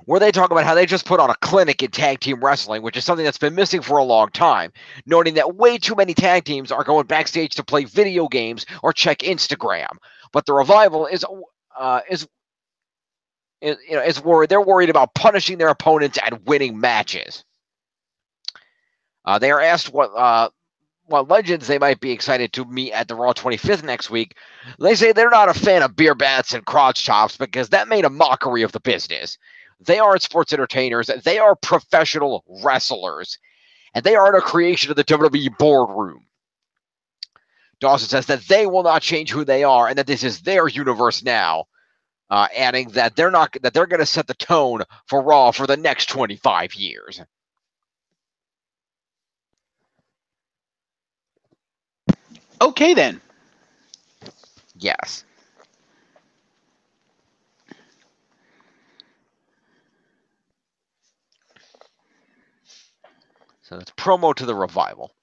where they talk about how they just put on a clinic in tag team wrestling, which is something that's been missing for a long time, noting that way too many tag teams are going backstage to play video games or check Instagram. But the Revival is worried. They're worried about punishing their opponents and winning matches. They are asked what legends they might be excited to meet at the Raw 25th next week. They say they're not a fan of beer bats and crotch chops because that made a mockery of the business. They aren't sports entertainers. They are professional wrestlers. And they aren't a creation of the WWE boardroom. Dawson says that they will not change who they are and that this is their universe now. Adding that they're going to set the tone for Raw for the next 25 years. Okay, then. Yes. So that's promo to the Revival.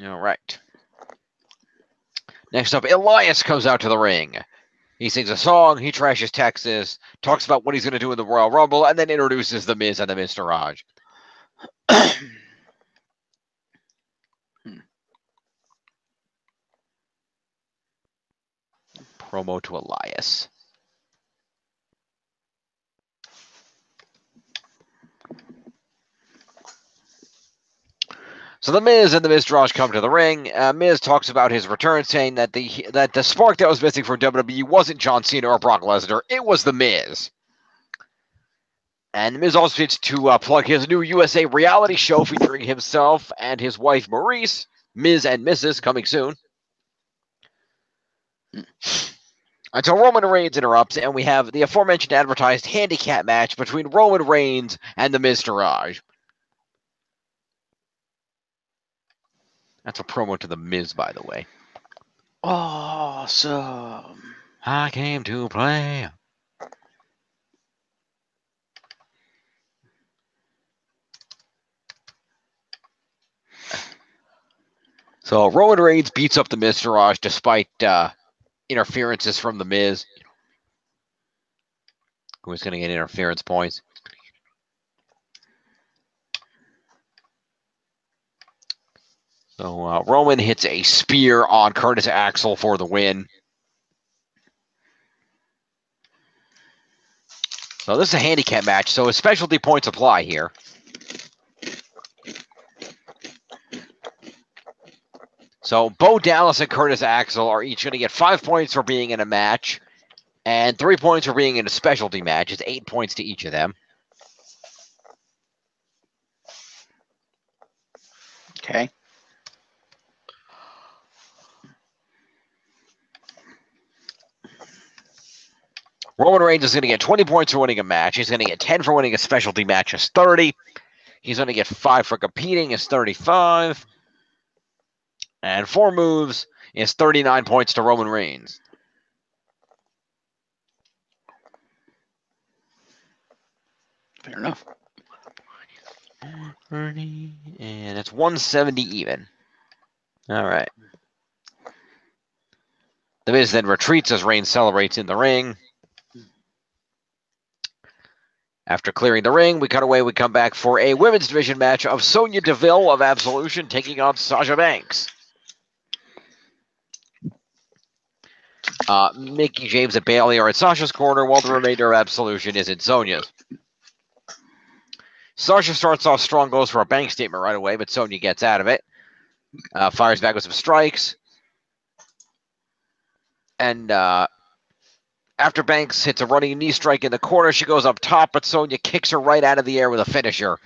All right. Next up, Elias comes out to the ring. He sings a song, he trashes Texas, talks about what he's going to do in the Royal Rumble, and then introduces The Miz and the Miztourage. Promo to Elias. So the Miz and the Miztourage come to the ring. Miz talks about his return, saying that the spark that was missing from WWE wasn't John Cena or Brock Lesnar, it was the Miz. And the Miz also gets to plug his new USA reality show featuring himself and his wife Maurice, Miz and Mrs. coming soon. Until Roman Reigns interrupts, and we have the aforementioned advertised handicap match between Roman Reigns and the Miztourage. That's a promo to the Miz, by the way. Awesome. I came to play. So Roman Reigns beats up the Miztourage despite interferences from the Miz, who's going to get interference points. So Roman hits a spear on Curtis Axel for the win. So this is a handicap match, so specialty points apply here. So Bo Dallas and Curtis Axel are each going to get 5 points for being in a match and 3 points for being in a specialty match. It's 8 points to each of them. Okay. Roman Reigns is going to get 20 points for winning a match. He's going to get 10 for winning a specialty match. Is 30. He's going to get 5 for competing. Is 35. And 4 moves is 39 points to Roman Reigns. Fair enough. 30, and it's 170 even. All right. The Miz then retreats as Reigns celebrates in the ring. After clearing the ring, we cut away. We come back for a women's division match of Sonya Deville of Absolution taking on Sasha Banks. Mickie James and Bayley are at Sasha's corner, while the remainder of Absolution is in Sonya's. Sasha starts off strong, goes for a bank statement right away, but Sonya gets out of it. Fires back with some strikes. And after Banks hits a running knee strike in the corner, she goes up top, but Sonya kicks her right out of the air with a finisher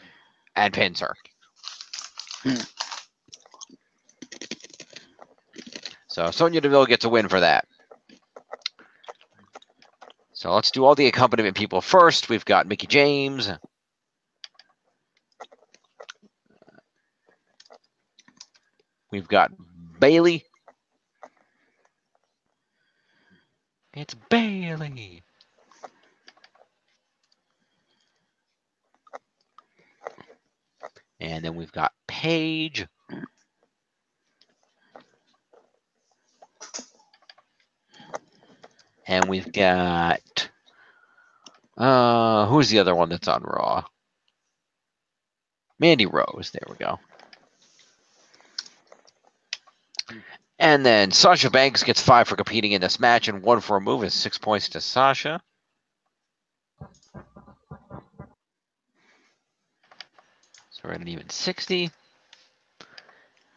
and pins her. So Sonya Deville gets a win for that. So let's do all the accompaniment people first. We've got Mickie James. We've got Bayley. It's Bayley. And then we've got Paige. And we've got who's the other one that's on Raw? Mandy Rose. There we go. And then Sasha Banks gets 5 for competing in this match and 1 for a move. Is 6 points to Sasha. So we're at an even 60.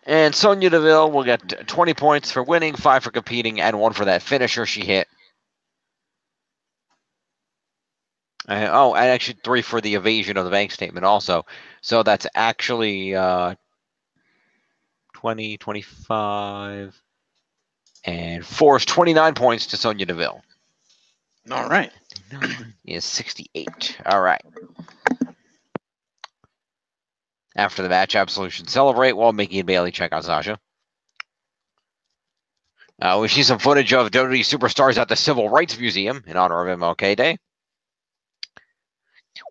And Sonya Deville will get 20 points for winning, 5 for competing, and 1 for that finisher she hit. And actually 3 for the evasion of the bank statement also. So that's actually 20, 25, and 4 is 29 points to Sonya Deville. All right. Is 68. All right. After the match, Absolution celebrate while Mickie and Bayley check on Sasha. We see some footage of WWE superstars at the Civil Rights Museum in honor of MLK Day.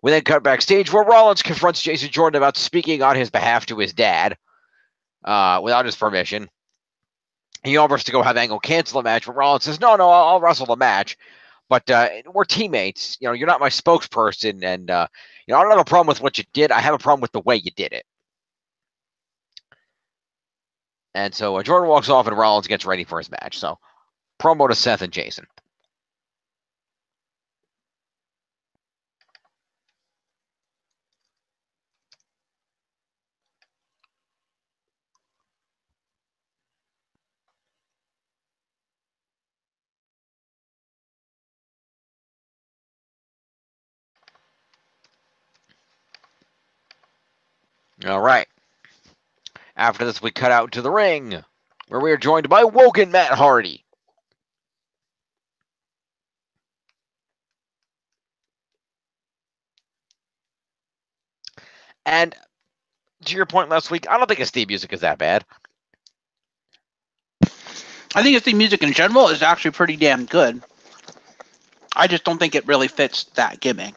We then cut backstage where Rollins confronts Jason Jordan about speaking on his behalf to his dad without his permission. He offers to go have Angle cancel the match, but Rollins says, no, I'll wrestle the match. But we're teammates. You're not my spokesperson, and I don't have a problem with what you did. I have a problem with the way you did it. And so Jordan walks off, and Rollins gets ready for his match. So promo to Seth and Jason. All right. After this, we cut out to the ring, where we are joined by Woken Matt Hardy. And to your point last week, I don't think his theme music is that bad. I think his theme music in general is actually pretty damn good. I just don't think it really fits that gimmick.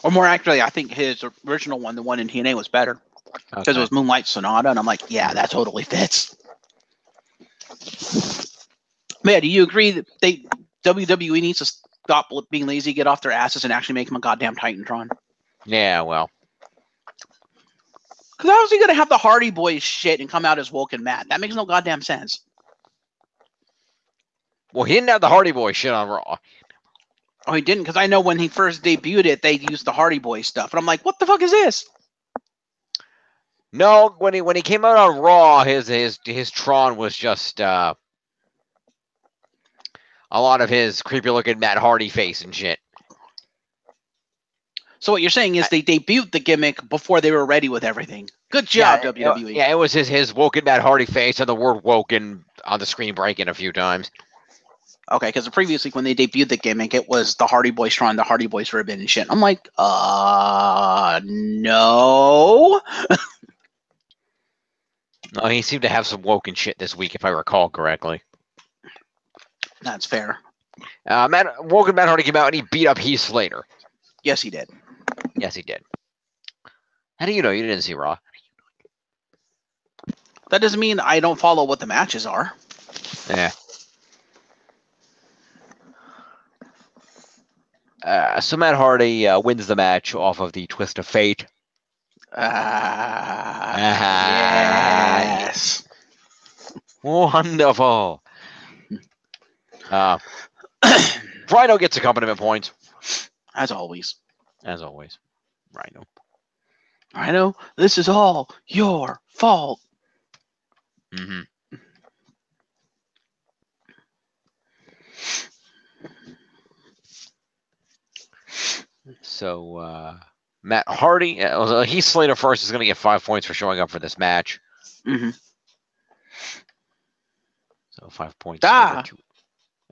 Or more accurately, I think his original one, the one in TNA, was better. Because it was Moonlight Sonata, and I'm like, yeah, that totally fits. Man, do you agree that WWE needs to stop being lazy, get off their asses, and actually make him a goddamn Titantron? Yeah, well. Because how is he going to have the Hardy Boys shit and come out as Woken Matt? That makes no goddamn sense. Well, he didn't have the Hardy Boys shit on Raw. Oh, he didn't? Because I know when he first debuted it, they used the Hardy Boys stuff. And I'm like, what the fuck is this? No, when he came out on Raw, his Tron was just a lot of his creepy looking Matt Hardy face and shit. So what you're saying is they debuted the gimmick before they were ready with everything. Good job, WWE. Yeah, it was his Woken Matt Hardy face and the word Woken on the screen breaking a few times. Okay, because previously when they debuted the gimmick, it was the Hardy Boys Strong, the Hardy Boys ribbon and shit. I'm like, no. No, he seemed to have some woken shit this week, if I recall correctly. That's fair. Woken Matt Hardy came out and he beat up Heath Slater. Yes, he did. Yes, he did. How do you know? You didn't see Raw. That doesn't mean I don't follow what the matches are. Yeah. So Matt Hardy wins the match off of the Twist of Fate. Yes. Wonderful. Rhino gets accompaniment points. As always. As always. Rhino. Rhino, this is all your fault. Mm-hmm. So, Matt Hardy, Heath Slater first is going to get 5 points for showing up for this match. Mm-hmm. So 5 points. Oh,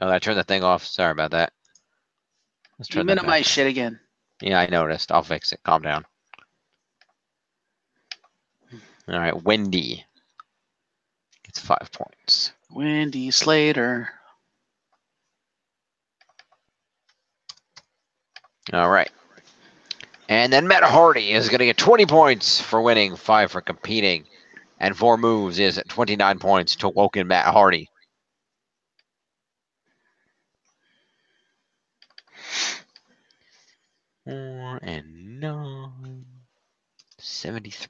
I turned the thing off. Sorry about that. Let's you minimize shit again. Yeah, I noticed. I'll fix it. Calm down. All right, Wendy gets 5 points. Wendy Slater. All right. And then Matt Hardy is going to get 20 points for winning, 5 for competing, and 4 moves is 29 points to Woken Matt Hardy. Four and 9, 73.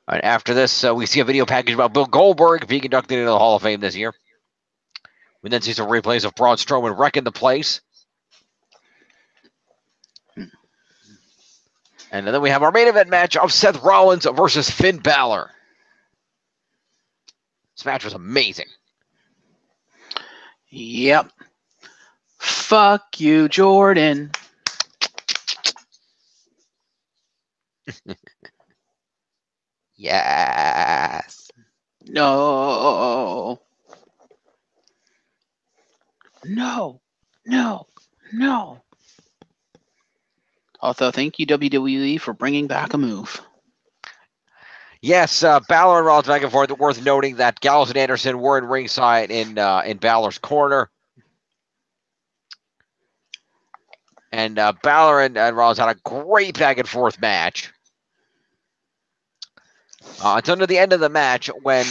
All right, after this, we see a video package about Bill Goldberg being inducted into the Hall of Fame this year. We then see some replays of Braun Strowman wrecking the place. And then we have our main event match of Seth Rollins versus Finn Balor. This match was amazing. Yep. Fuck you, Jordan. Yes. No. No. No. No. Also, thank you, WWE, for bringing back a move. Yes, Balor and Rollins back and forth. Worth noting that Gallows and Anderson were in ringside in Balor's corner. And Balor and Rollins had a great back and forth match. It's under the end of the match when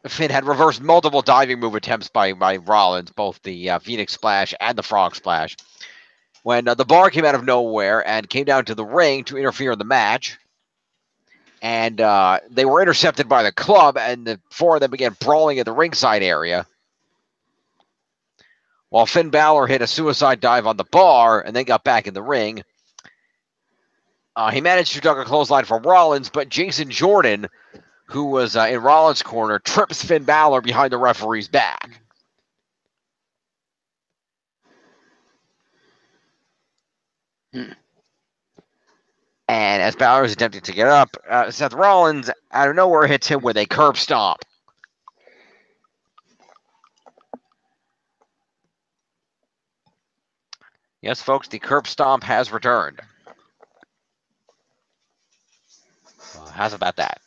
Finn had reversed multiple diving move attempts by Rollins, both the Phoenix Splash and the Frog Splash. When the Bar came out of nowhere and came down to the ring to interfere in the match. And they were intercepted by the Club, and the four of them began brawling in the ringside area. While Finn Balor hit a suicide dive on the Bar and then got back in the ring. He managed to duck a clothesline from Rollins, but Jason Jordan, who was in Rollins' corner, trips Finn Balor behind the referee's back. And as Balor is attempting to get up, Seth Rollins, out of nowhere, hits him with a curb stomp. Yes, folks, the curb stomp has returned. Well, how's about that?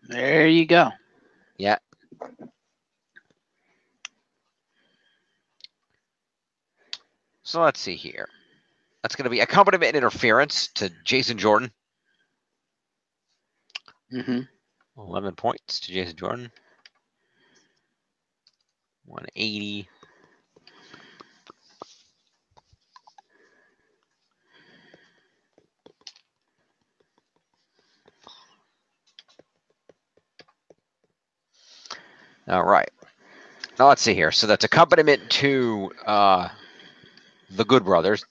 There you go. Yeah. So let's see here. That's going to be accompaniment interference to Jason Jordan. 11 points to Jason Jordan. 180. All right. Now let's see here. So that's accompaniment to the Good Brothers.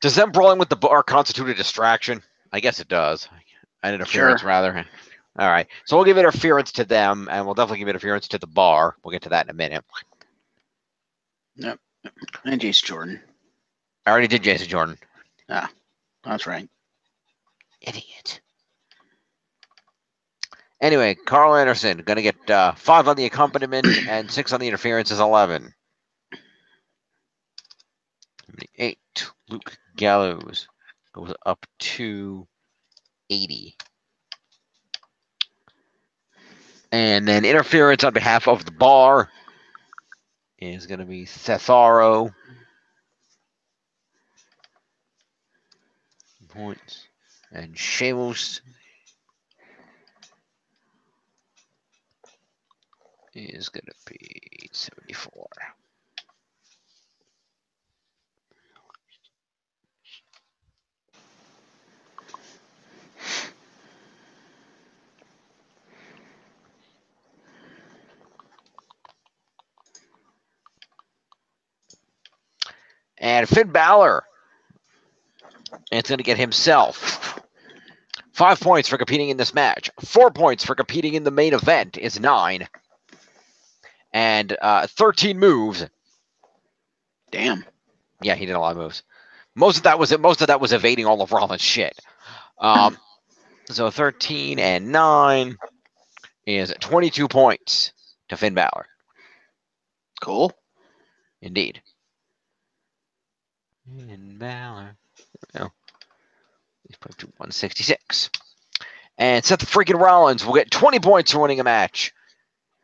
Does them brawling with the Bar constitute a distraction? I guess it does. An interference, rather. All right. So we'll give interference to them, and we'll definitely give interference to the Bar. We'll get to that in a minute. Yep. And Jason Jordan. I already did Jason Jordan. Ah, that's right. Idiot. Anyway, Carl Anderson going to get 5 on the accompaniment and 6 on the interference is 11. 8. Luke Gallows goes up to 80. And then interference on behalf of the bar is going to be Cesaro. Points. And Sheamus is going to be 74. And Finn Balor is going to get himself 5 points for competing in this match. 4 points for competing in the main event is 9. And 13 moves. Damn. Yeah, he did a lot of moves. Most of that was evading all of Rollins' shit. So 13 and 9 is 22 points to Finn Balor. Cool. Indeed. Finn Balor. Oh. He's put to 166. And Seth freaking Rollins will get 20 points for winning a match.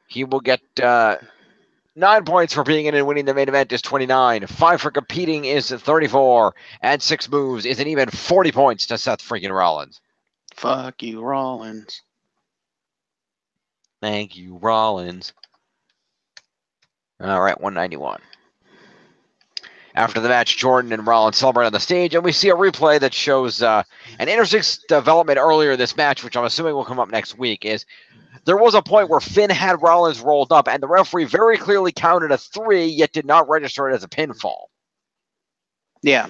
He will get 9 points for being in and winning the main event is 29. 5 for competing is 34. And 6 moves is an even 40 points to Seth freaking Rollins. Fuck you, Rollins. Thank you, Rollins. All right, 191. After the match, Jordan and Rollins celebrate on the stage, and we see a replay that shows an interesting development earlier in this match, which I'm assuming will come up next week, is there was a point where Finn had Rollins rolled up, and the referee very clearly counted a 3, yet did not register it as a pinfall. Yeah.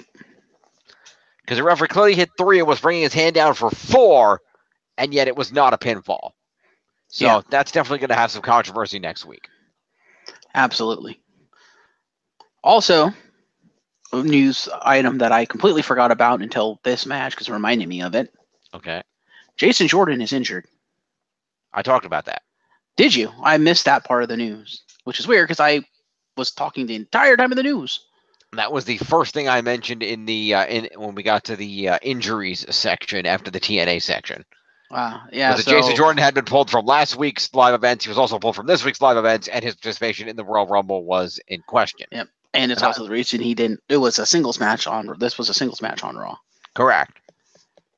Because the referee clearly hit 3 and was bringing his hand down for 4, and yet it was not a pinfall. So that's definitely going to have some controversy next week. Absolutely. Also, a news item that I completely forgot about until this match because it reminded me of it. Okay. Jason Jordan is injured. I talked about that. Did you? I missed that part of the news, which is weird because I was talking the entire time of the news. That was the first thing I mentioned in the when we got to the injuries section after the TNA section. Wow. Yeah. So Jason Jordan had been pulled from last week's live events. He was also pulled from this week's live events, and his participation in the Royal Rumble was in question. Yep. And it's also the reason he didn't. It was a singles match on. This was a singles match on Raw. Correct.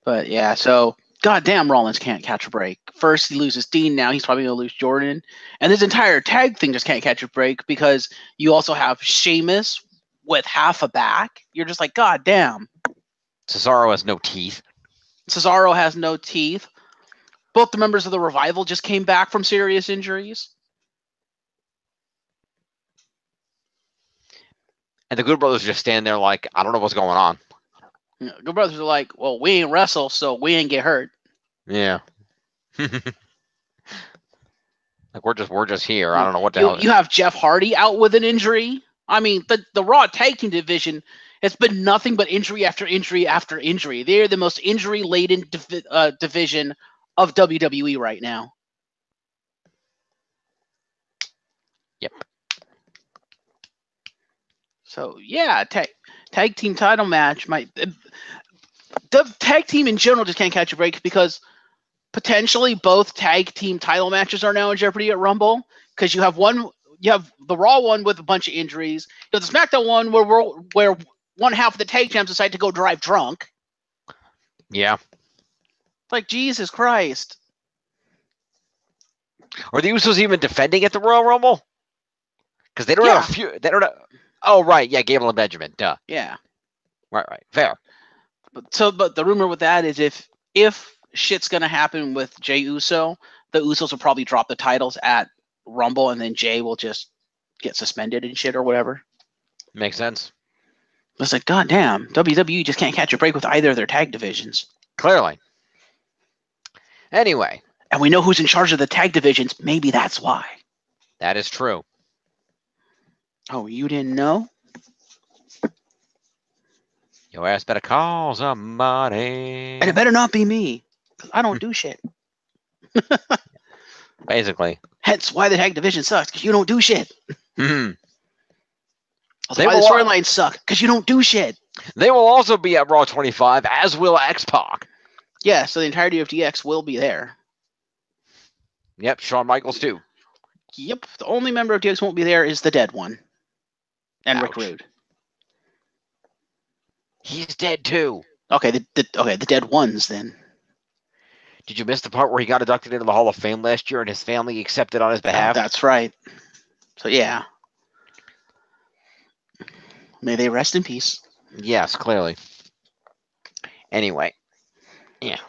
But yeah, so goddamn, Rollins can't catch a break. First he loses Dean. Now he's probably gonna lose Jordan, and this entire tag thing just can't catch a break because you also have Sheamus with half a back. You're just like, goddamn. Cesaro has no teeth. Cesaro has no teeth. Both the members of the Revival just came back from serious injuries. And the Good Brothers just stand there like, I don't know what's going on. Yeah, Good Brothers are like, well, we ain't wrestle, so we ain't get hurt. Yeah. Like we're just here. I don't know what the hell. You have Jeff Hardy out with an injury. I mean, the Raw Tag Team division has been nothing but injury after injury after injury. They're the most injury-laden division of WWE right now. Yep. So yeah, tag team title match the tag team in general just can't catch a break because potentially both tag team title matches are now in jeopardy at Rumble because you have the Raw one with a bunch of injuries, you have the SmackDown one where one half of the tag champs decide to go drive drunk. Yeah. Like Jesus Christ. Are the Usos even defending at the Royal Rumble? Because they don't have a few. They don't have. Oh right, yeah, Gable and Benjamin. Duh. Yeah. Right. Fair. But the rumor with that is if shit's gonna happen with Jey Uso, the Usos will probably drop the titles at Rumble, and then Jey will just get suspended and shit or whatever. Makes sense. It's like, goddamn, WWE just can't catch a break with either of their tag divisions. Clearly. Anyway. And we know who's in charge of the tag divisions. Maybe that's why. That is true. Oh, you didn't know? Your ass better call somebody. And it better not be me, because I don't do shit. Basically. Hence why the tag division sucks, because you don't do shit. Mhm. That's why the storylines suck, because you don't do shit. They will also be at Raw 25, as will X-Pac. Yeah, so the entirety of DX will be there. Yep, Shawn Michaels too. Yep, the only member of DX won't be there is the dead one. And Rick Ouch. Rude. He's dead too. Okay, the dead ones then. Did you miss the part where he got inducted into the Hall of Fame last year and his family accepted on his behalf? That's right. So yeah. May they rest in peace. Yes, clearly. Anyway. Yeah.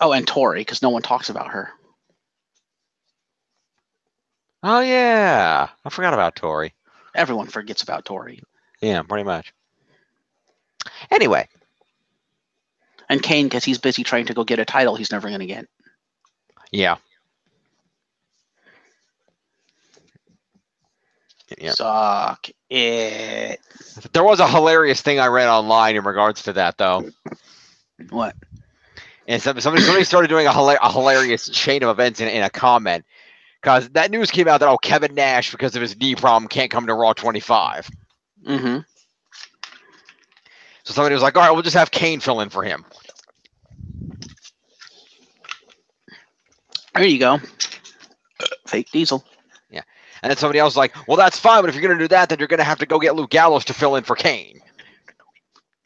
Oh, and Tori, because no one talks about her. Oh, yeah. I forgot about Tori. Everyone forgets about Tori. Yeah, pretty much. Anyway. And Kane, because he's busy trying to go get a title he's never going to get. Yeah. Yeah. Suck it. There was a hilarious thing I read online in regards to that, though. What? And somebody started doing a hilarious chain of events in a comment. Because that news came out that, Kevin Nash, because of his knee problem, can't come to Raw 25. Mm-hmm. So somebody was like, all right, we'll just have Kane fill in for him. There you go. Fake Diesel. Yeah. And then somebody else was like, well, that's fine, but if you're going to do that, then you're going to have to go get Luke Gallows to fill in for Kane.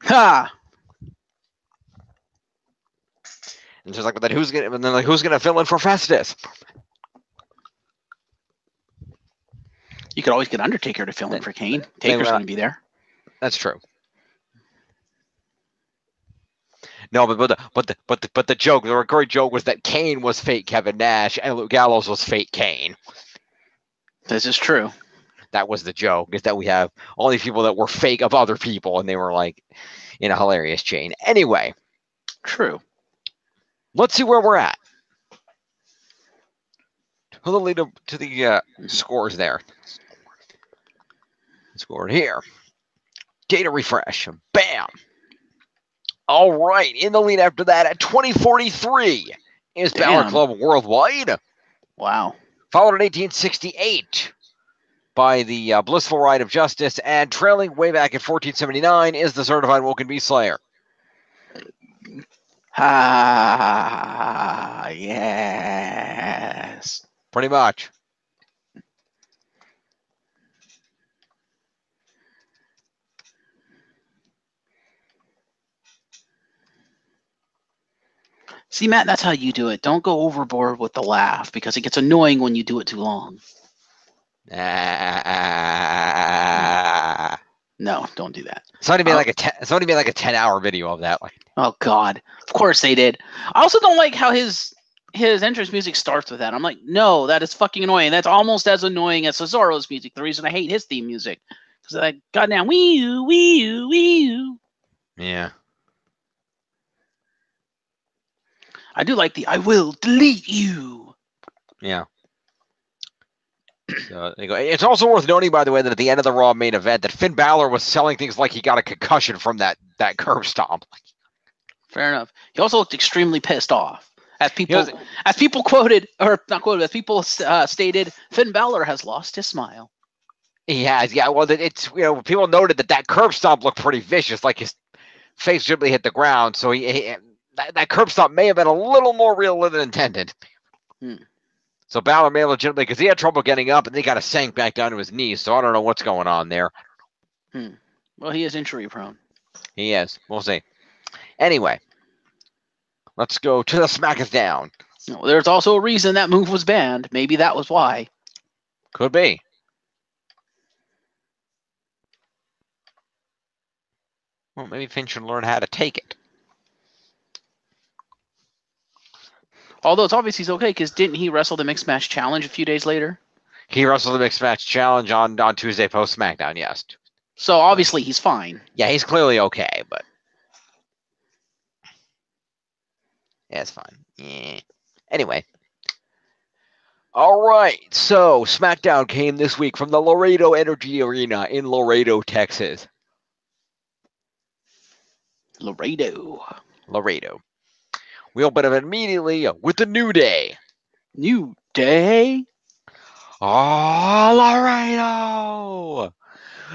Ha! And she's like, but then who's going to fill in for Festus? You could always get Undertaker to fill in for Kane. Taker's going to be there. That's true. No, but the joke, the recurring joke was that Kane was fake Kevin Nash and Luke Gallows was fake Kane. This is true. That was the joke, is that we have all these people that were fake of other people, and they were like in a hilarious chain. Anyway. True. Let's see where we're at. To the scores there. Scored here. Data refresh. Bam. All right. In the lead after that at 2043 is Balor Club Worldwide. Wow. Followed in 1868 by the Blissful Ride of Justice. And trailing way back at 1479 is the Certified Woken Beast Slayer. Ah, yes. Pretty much. See, Matt, that's how you do it. Don't go overboard with the laugh, because it gets annoying when you do it too long. No, don't do that. Somebody made like a 10-hour video of that. Oh God, of course they did. I also don't like how his entrance music starts with that. I'm like, no, that is fucking annoying. That's almost as annoying as Cesaro's music. The reason I hate his theme music, because like, goddamn, wee-oo, wee-oo, wee-oo. Yeah. I do like the "I will delete you." Yeah. So, there you go. It's also worth noting, by the way, that at the end of the Raw main event, that Finn Balor was selling things like he got a concussion from that curb stomp. Fair enough. He also looked extremely pissed off. As people quoted, or not quoted, as people stated, Finn Balor has lost his smile. He has, yeah. Well, it's people noted that curb stomp looked pretty vicious, like his face gently hit the ground. So that curb stomp may have been a little more real than intended. So Balor may have legitimately, because he had trouble getting up, and they got to sank back down to his knees. So I don't know what's going on there. Well, he is injury prone. He is. We'll see. Anyway, let's go to the SmackDown. No, there's also a reason that move was banned. Maybe that was why. Could be. Well, maybe Finn should learn how to take it. Although it's obvious he's okay, because didn't he wrestle the Mixed Match Challenge a few days later? He wrestled the Mixed Match Challenge on Tuesday post SmackDown, yes. So obviously he's fine. Yeah, he's clearly okay, but yeah, it's fine. Yeah. Anyway. All right, so SmackDown came this week from the Laredo Energy Arena in Laredo, Texas. Laredo. We open up immediately with the New Day. New Day? Oh, Laredo!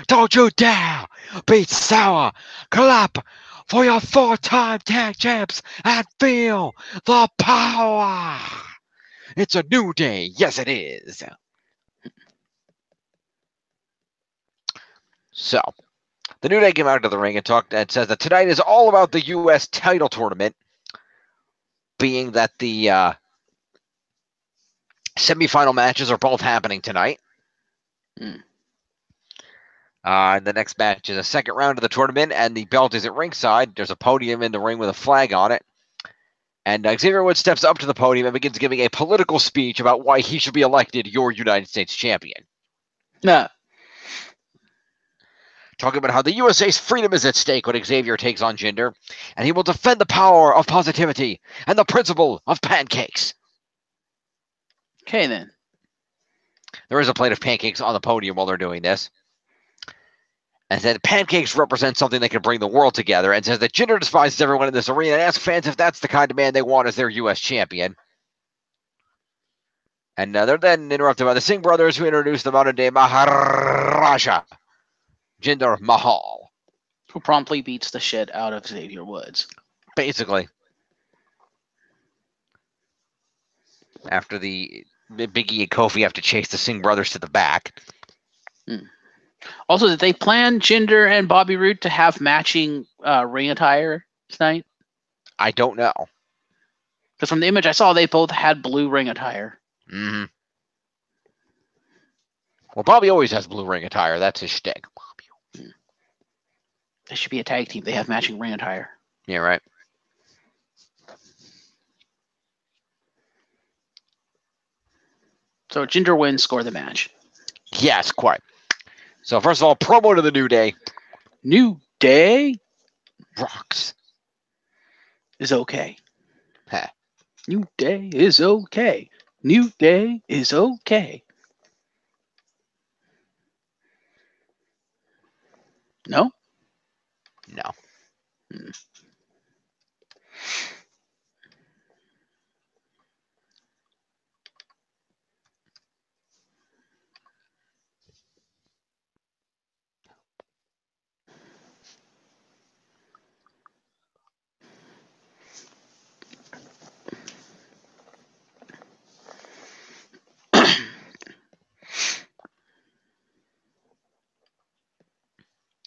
Don't you dare be sour. Clap for your 4-time tag champs and feel the power. It's a new day. Yes, it is. So, the New Day came out to the ring and talked and says that tonight is all about the U.S. title tournament, being that the semifinal matches are both happening tonight. The next match is a second round of the tournament, and the belt is at ringside. There's a podium in the ring with a flag on it. And Xavier Woods steps up to the podium and begins giving a political speech about why he should be elected your United States champion. Nah. Talking about how the USA's freedom is at stake when Xavier takes on Jinder, and he will defend the power of positivity and the principle of pancakes. Okay, then. There is a plate of pancakes on the podium while they're doing this. And said pancakes represent something that can bring the world together, and says that Jinder despises everyone in this arena and asks fans if that's the kind of man they want as their U.S. champion. And they're then interrupted by the Singh brothers, who introduce the modern-day Maharaja, Jinder Mahal. Who promptly beats the shit out of Xavier Woods. Basically. After the Big E and Kofi have to chase the Singh brothers to the back. Also, did they plan Jinder and Bobby Roode to have matching ring attire tonight? I don't know. Because from the image I saw, they both had blue ring attire. Mm-hmm. Well, Bobby always has blue ring attire. That's his shtick. They should be a tag team. They have matching ring attire. Yeah, right. So Jinder wins, score the match. Yes, quite. So first of all, promo to the New Day. New Day rocks. Is okay. Huh. New Day is okay. New Day is okay. No? No.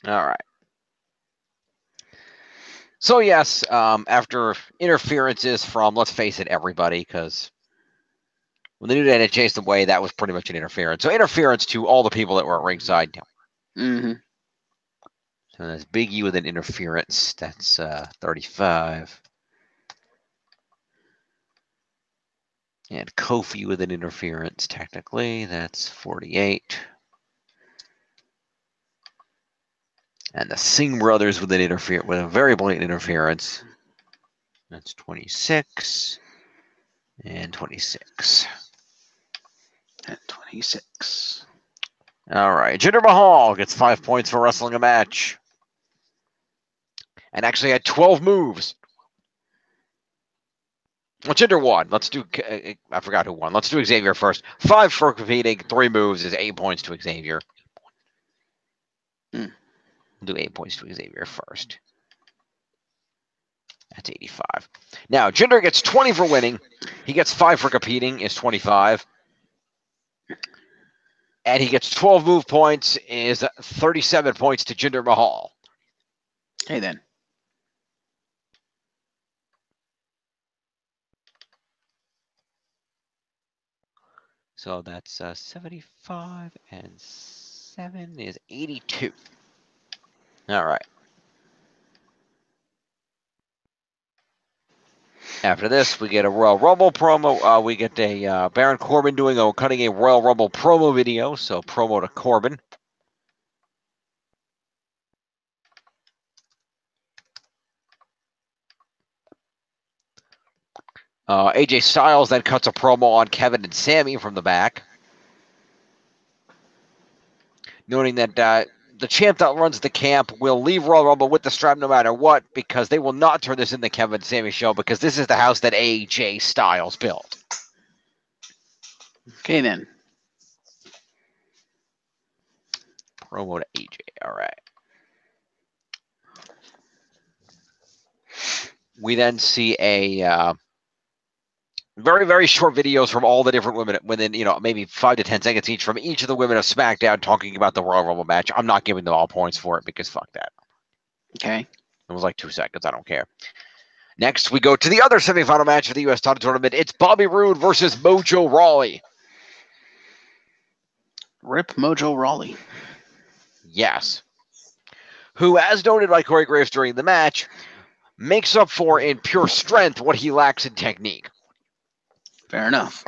All right. So yes, after interferences from, let's face it, everybody, because when the New Day had chased away, that was pretty much an interference. So interference to all the people that were at ringside. Mm-hmm. So that's Big E with an interference. That's 35. And Kofi with an interference, technically. That's 48. And the Singh brothers with a very blatant interference. That's 26. And 26. At 26. All right. Jinder Mahal gets 5 points for wrestling a match. And actually had 12 moves. Well, Jinder won. Let's do, I forgot who won. Let's do Xavier first. 5 for competing. 3 moves is 8 points to Xavier. We'll do 8 points to Xavier first. That's 85. Now, Jinder gets 20 for winning. He gets 5 for competing, is 25. And he gets 12 move points, is 37 points to Jinder Mahal. Okay, then. So that's 75 and 7 is 82. All right. After this, we get a Royal Rumble promo. We get a Baron Corbin cutting a Royal Rumble promo video. So promo to Corbin. AJ Styles then cuts a promo on Kevin and Sammy from the back, noting that the champ that runs the camp will leave Royal Rumble with the strap no matter what, because they will not turn this into the Kevin and Sammy show, because this is the house that AJ Styles built. Okay, then. Promo to AJ. All right. We then see a very, very short videos from all the different women within, maybe 5 to 10 seconds each from each of the women of SmackDown talking about the Royal Rumble match. I'm not giving them all points for it because fuck that. Okay. It was like 2 seconds. I don't care. Next, we go to the other semifinal match of the U.S. title tournament. It's Bobby Roode versus Mojo Rawley. Rip Mojo Rawley. Yes. Who, as noted by Corey Graves during the match, makes up for in pure strength what he lacks in technique. Fair enough.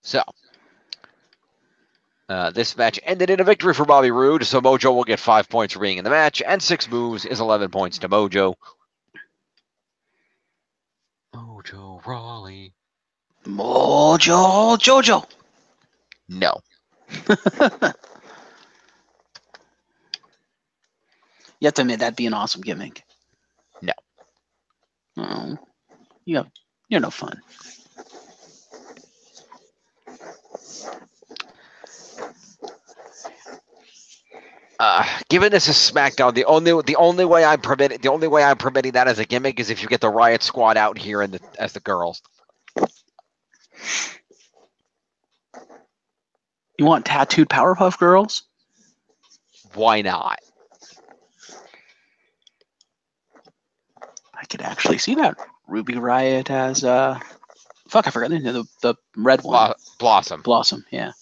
So, this match ended in a victory for Bobby Roode, so Mojo will get 5 points for being in the match, and 6 moves is 11 points to Mojo. Mojo Rawley. Mojo Jojo. No. You have to admit that'd be an awesome gimmick. No. Oh, you're no fun. Given this is SmackDown, the only way I'm permitting that as a gimmick is if you get the Riot Squad out here as the girls. You want tattooed Powerpuff Girls? Why not? I could actually see that. Ruby Riot as fuck, I forgot the name. The red one. Blossom. Blossom, yeah.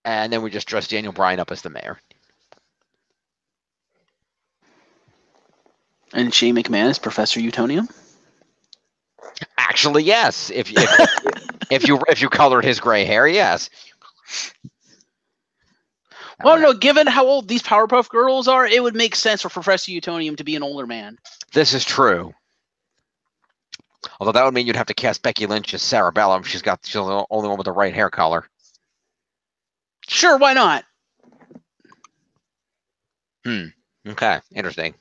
And then we just dress Daniel Bryan up as the mayor. And Shane McMahon is Professor Utonium? Actually, yes. If you colored his gray hair, yes. Well, no, given how old these Powerpuff Girls are, it would make sense for Professor Utonium to be an older man. This is true. Although that would mean you'd have to cast Becky Lynch as Sarah Bellum. She's the only one with the right hair color. Sure, why not? Okay, interesting.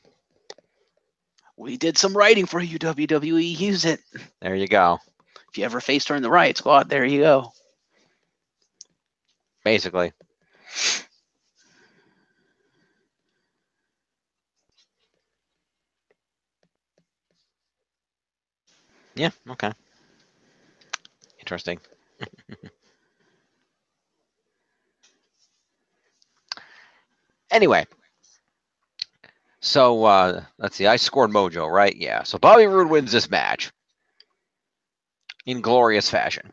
We did some writing for you, WWE. Use it. There you go. If you ever faced her in the Riot Squad, there you go. Basically. Yeah, okay. Interesting. Anyway. So, let's see. I scored Mojo, right? Yeah. So Bobby Roode wins this match in glorious fashion.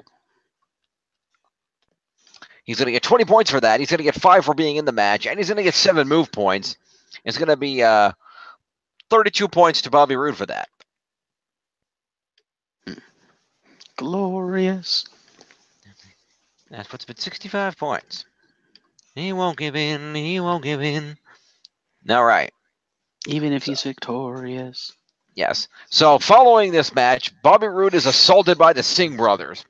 He's going to get 20 points for that. He's going to get 5 for being in the match, and he's going to get 7 move points. It's going to be 32 points to Bobby Roode for that. Glorious. That puts him at 65 points. He won't give in. He won't give in. All right. Even if he's victorious. Yes. So following this match, Bobby Roode is assaulted by the Singh brothers.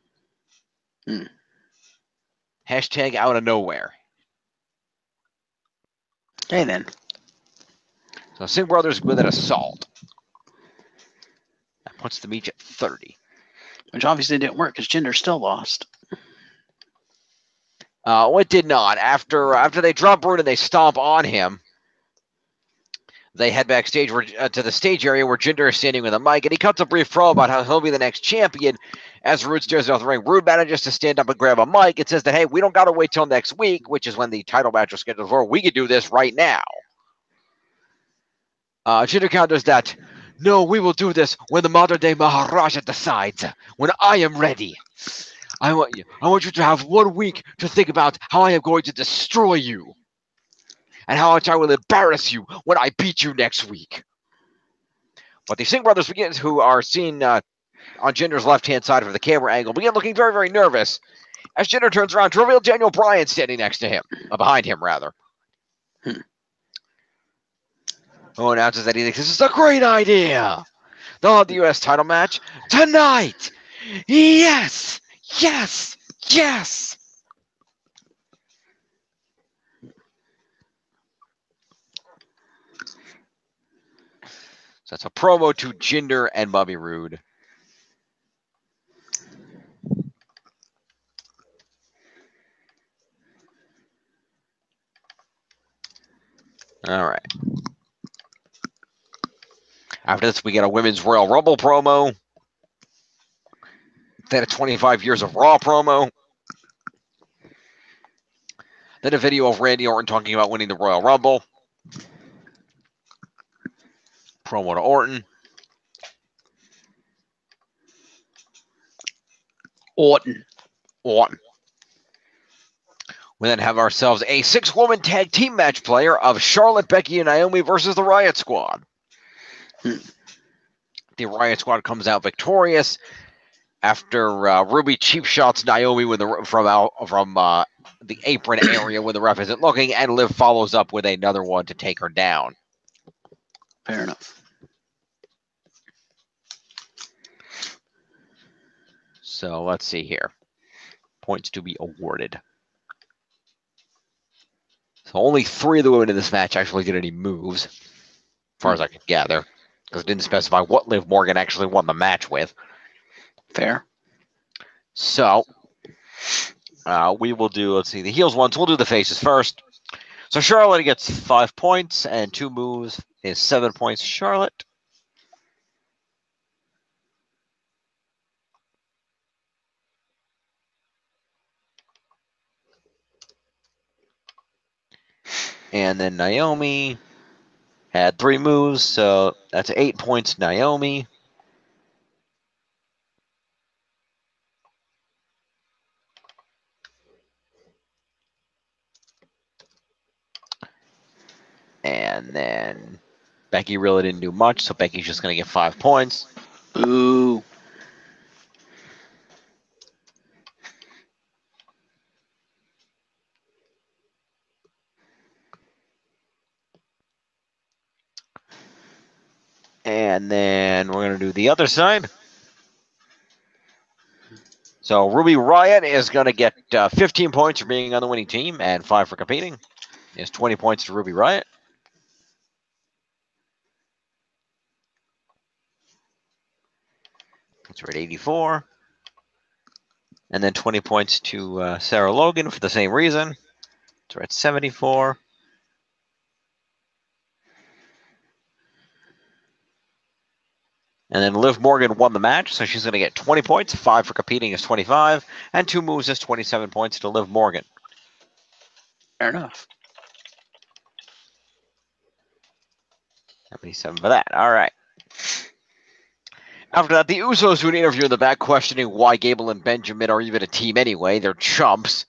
Hashtag out of nowhere. Okay, then. So Singh brothers with an assault. That puts them each at 30. Which obviously didn't work because Jinder still lost. It did not. After they drop Roode and they stomp on him, they head backstage to the stage area where Jinder is standing with a mic, and he cuts a brief promo about how he'll be the next champion. As Roode stares out the ring, Roode manages to stand up and grab a mic. It says that, hey, we don't got to wait till next week, which is when the title match was scheduled for. We could do this right now. Jinder counters that, no, we will do this when the modern-day Maharaja decides, when I am ready. I want you to have 1 week to think about how I am going to destroy you. And how much I will embarrass you when I beat you next week. But the Singh brothers begins, who are seen on Jinder's left-hand side of the camera angle, begin looking very, very nervous as Jinder turns around to reveal Daniel Bryan standing next to him, behind him, rather. who announces that he thinks this is a great idea. They'll have the U.S. title match tonight. Yes! Yes! Yes! So that's a promo to Jinder and Bobby Roode. All right. After this, we get a Women's Royal Rumble promo. Then a 25 years of Raw promo. Then a video of Randy Orton talking about winning the Royal Rumble. Promo to Orton. Orton. We then have ourselves a 6-woman tag team match player of Charlotte, Becky, and Naomi versus the Riot Squad. The Riot Squad comes out victorious after Ruby cheap shots Naomi from the apron area when the ref isn't looking, and Liv follows up with another one to take her down. Fair enough. So let's see here. Points to be awarded. So only 3 of the women in this match actually did any moves, as far as I could gather, because it didn't specify what Liv Morgan actually won the match with. Fair. So we will do, let's see, the heels ones. We'll do the faces first. So Charlotte gets 5 points, and 2 moves is 7 points. Charlotte. And then Naomi had 3 moves, so that's 8 points, Naomi. And then Becky really didn't do much, so Becky's just going to get 5 points. Ooh. And then we're going to do the other side. So Ruby Riott is going to get 15 points for being on the winning team and 5 for competing. It's 20 points to Ruby Riott. That's right, 84. And then 20 points to Sarah Logan for the same reason. So we're at 74. And then Liv Morgan won the match, so she's going to get 20 points. 5 for competing is 25. And 2 moves is 27 points to Liv Morgan. Fair enough. 77 for that. All right. After that, the Usos do an interview in the back questioning why Gable and Benjamin are even a team anyway. They're chumps.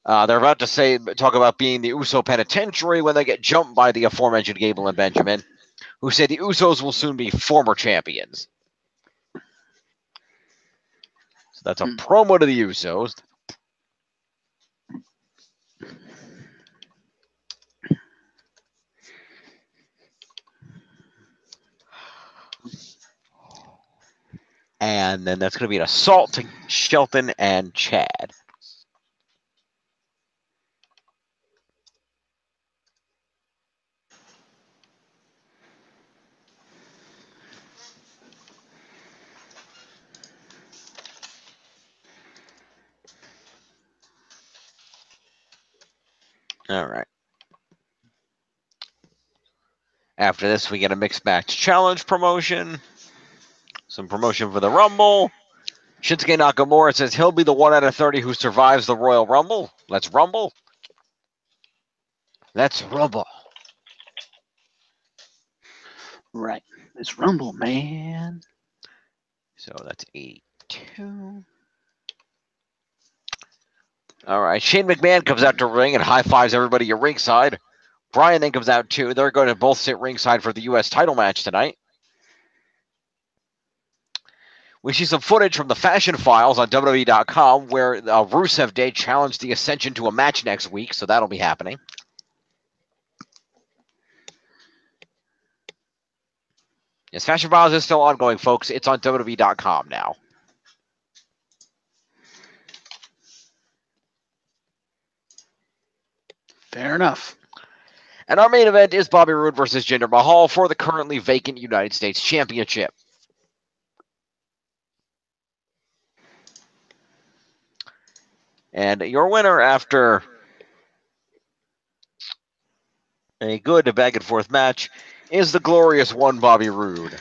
They're about to talk about being the Uso penitentiary when they get jumped by the aforementioned Gable and Benjamin, who say the Usos will soon be former champions. So that's a promo to the Usos. And then that's going to be an assault to Shelton and Chad. All right. After this, we get a mixed match challenge promotion. Some promotion for the Rumble. Shinsuke Nakamura says he'll be the 1 out of 30 who survives the Royal Rumble. Let's rumble. Let's rumble. Right. Let's rumble, man. So that's 82. All right. Shane McMahon comes out to ring and high fives everybody at ringside. Brian then comes out too. They're going to both sit ringside for the U.S. title match tonight. We see some footage from the Fashion Files on WWE.com where Rusev Day challenged the Ascension to a match next week, so that'll be happening. Yes, Fashion Files is still ongoing, folks. It's on WWE.com now. Fair enough. And our main event is Bobby Roode versus Jinder Mahal for the currently vacant United States Championship. And your winner after a good back-and-forth match is the glorious one, Bobby Roode.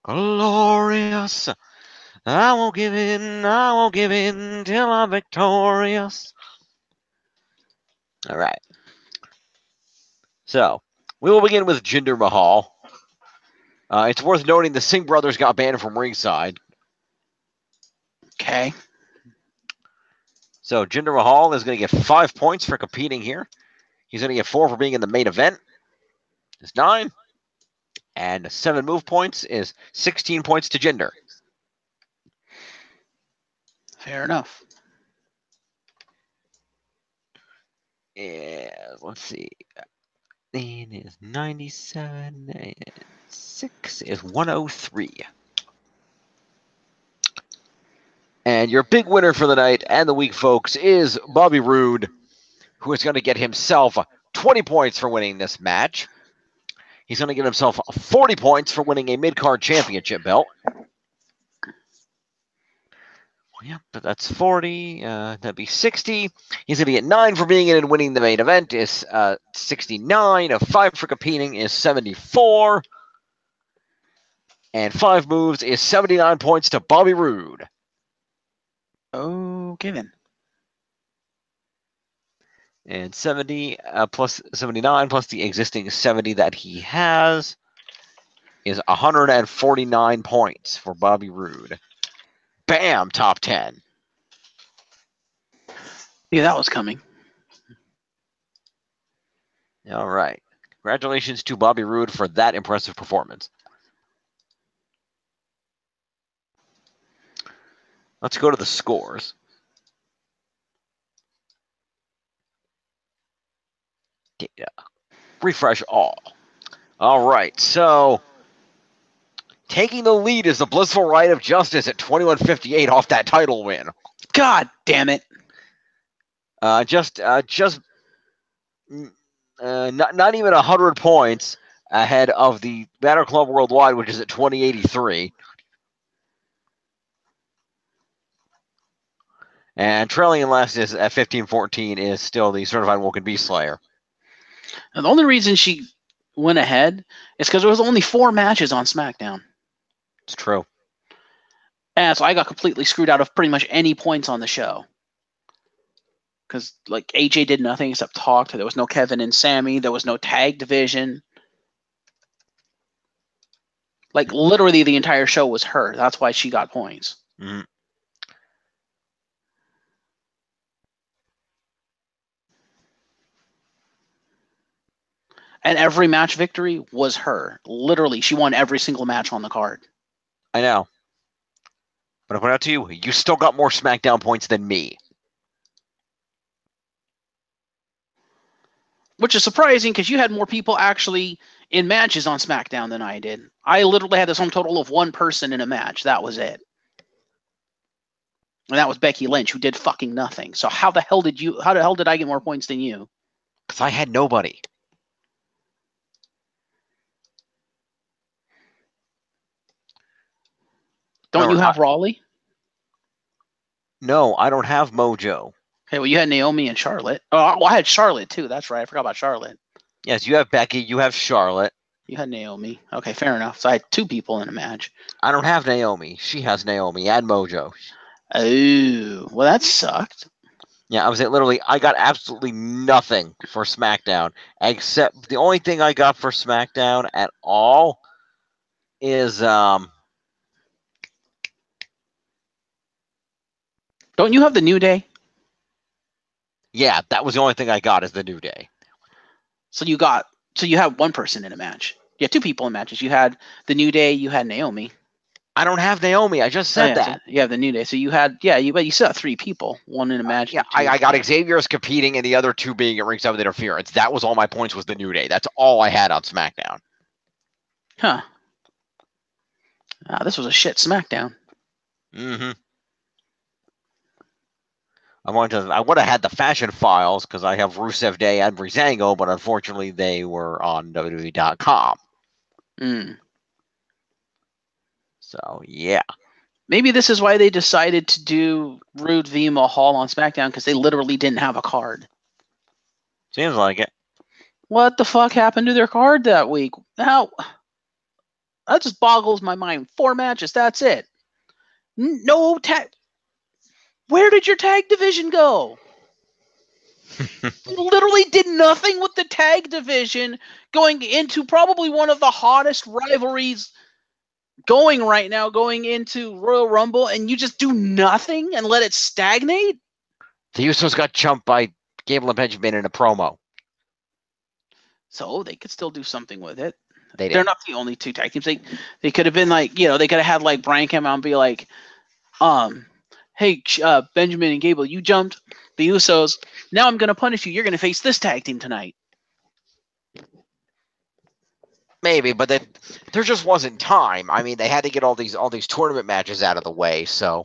Glorious. I won't give in till I'm victorious. All right. So, we will begin with Jinder Mahal. It's worth noting the Singh brothers got banned from ringside. Okay. So, Jinder Mahal is going to get 5 points for competing here. He's going to get 4 for being in the main event. It's 9. And 7 move points is 16 points to Jinder. Fair enough. Yeah, let's see. Then is 97 and 6 is 103. And your big winner for the night and the week, folks, is Bobby Roode, who is going to get himself 20 points for winning this match. He's going to get himself 40 points for winning a mid-card championship belt. Yep, but that's 40. That'd be 60. He's going to get 9 for being in and winning the main event is 69. 5 for competing is 74. And 5 moves is 79 points to Bobby Roode. Okay, then. And 70 plus 79 plus the existing 70 that he has is 149 points for Bobby Roode. Bam, top 10. Yeah, that was coming. All right. Congratulations to Bobby Roode for that impressive performance. Let's go to the scores. Data. Refresh all. All right, so taking the lead is the Blissful Ride of Justice at 21:58 off that title win. God damn it! Not even 100 points ahead of the Banner Club Worldwide, which is at 2083. And trailing in last is at 15-14 is still the Certified Woken Beast Slayer. And the only reason she went ahead is because there was only 4 matches on SmackDown. It's true. And so I got completely screwed out of pretty much any points on the show. Because like AJ did nothing except talk. There was no Kevin and Sammy. There was no tag division. Like literally the entire show was her. That's why she got points. Mm-hmm. And every match victory was her. Literally, she won every single match on the card. I know. But I point out to you, you still got more SmackDown points than me. Which is surprising because you had more people actually in matches on SmackDown than I did. I literally had the sum total of 1 person in a match. That was it. And that was Becky Lynch, who did fucking nothing. So how the hell did I get more points than you? Because I had nobody. Don't you have Raleigh? No, I don't have Mojo. Okay, well, you had Naomi and Charlotte. Oh, well, I had Charlotte, too. That's right. I forgot about Charlotte. Yes, you have Becky. You have Charlotte. You had Naomi. Okay, fair enough. So I had 2 people in a match. I don't have Naomi. She has Naomi and Mojo. Oh, well, that sucked. Yeah, I got absolutely nothing for SmackDown, except the only thing I got for SmackDown at all is, Don't you have the New Day? Yeah, that was the only thing I got is the New Day. So you had 1 person in a match. You had 2 people in matches. You had the New Day, you had Naomi. I don't have Naomi. I just said that. So you have the New Day. So you had, but you still have 3 people. One in a match. Yeah, I got Xavier's competing and the other 2 being at ringside with interference. That was all my points was the New Day. That's all I had on SmackDown. Huh. This was a shit SmackDown. Mm-hmm. I would have had the Fashion Files because I have Rusev Day and Breezango, but unfortunately they were on WWE.com. So, yeah. Maybe this is why they decided to do Rude v. Mahal on SmackDown, because they literally didn't have a card. Seems like it. What the fuck happened to their card that week? How? That just boggles my mind. 4 matches, that's it. No tag. Where did your tag division go? You literally did nothing with the tag division going into probably one of the hottest rivalries going right now, going into Royal Rumble, and you just do nothing and let it stagnate? The Usos got jumped by Gable and Benjamin in a promo. So they could still do something with it. They're not the only 2 tag teams. They could have been like, they could have had like Brian come out and be like, hey, Benjamin and Gable, you jumped the Usos. Now I'm going to punish you. You're going to face this tag team tonight. Maybe, but there just wasn't time. I mean, they had to get all these tournament matches out of the way, so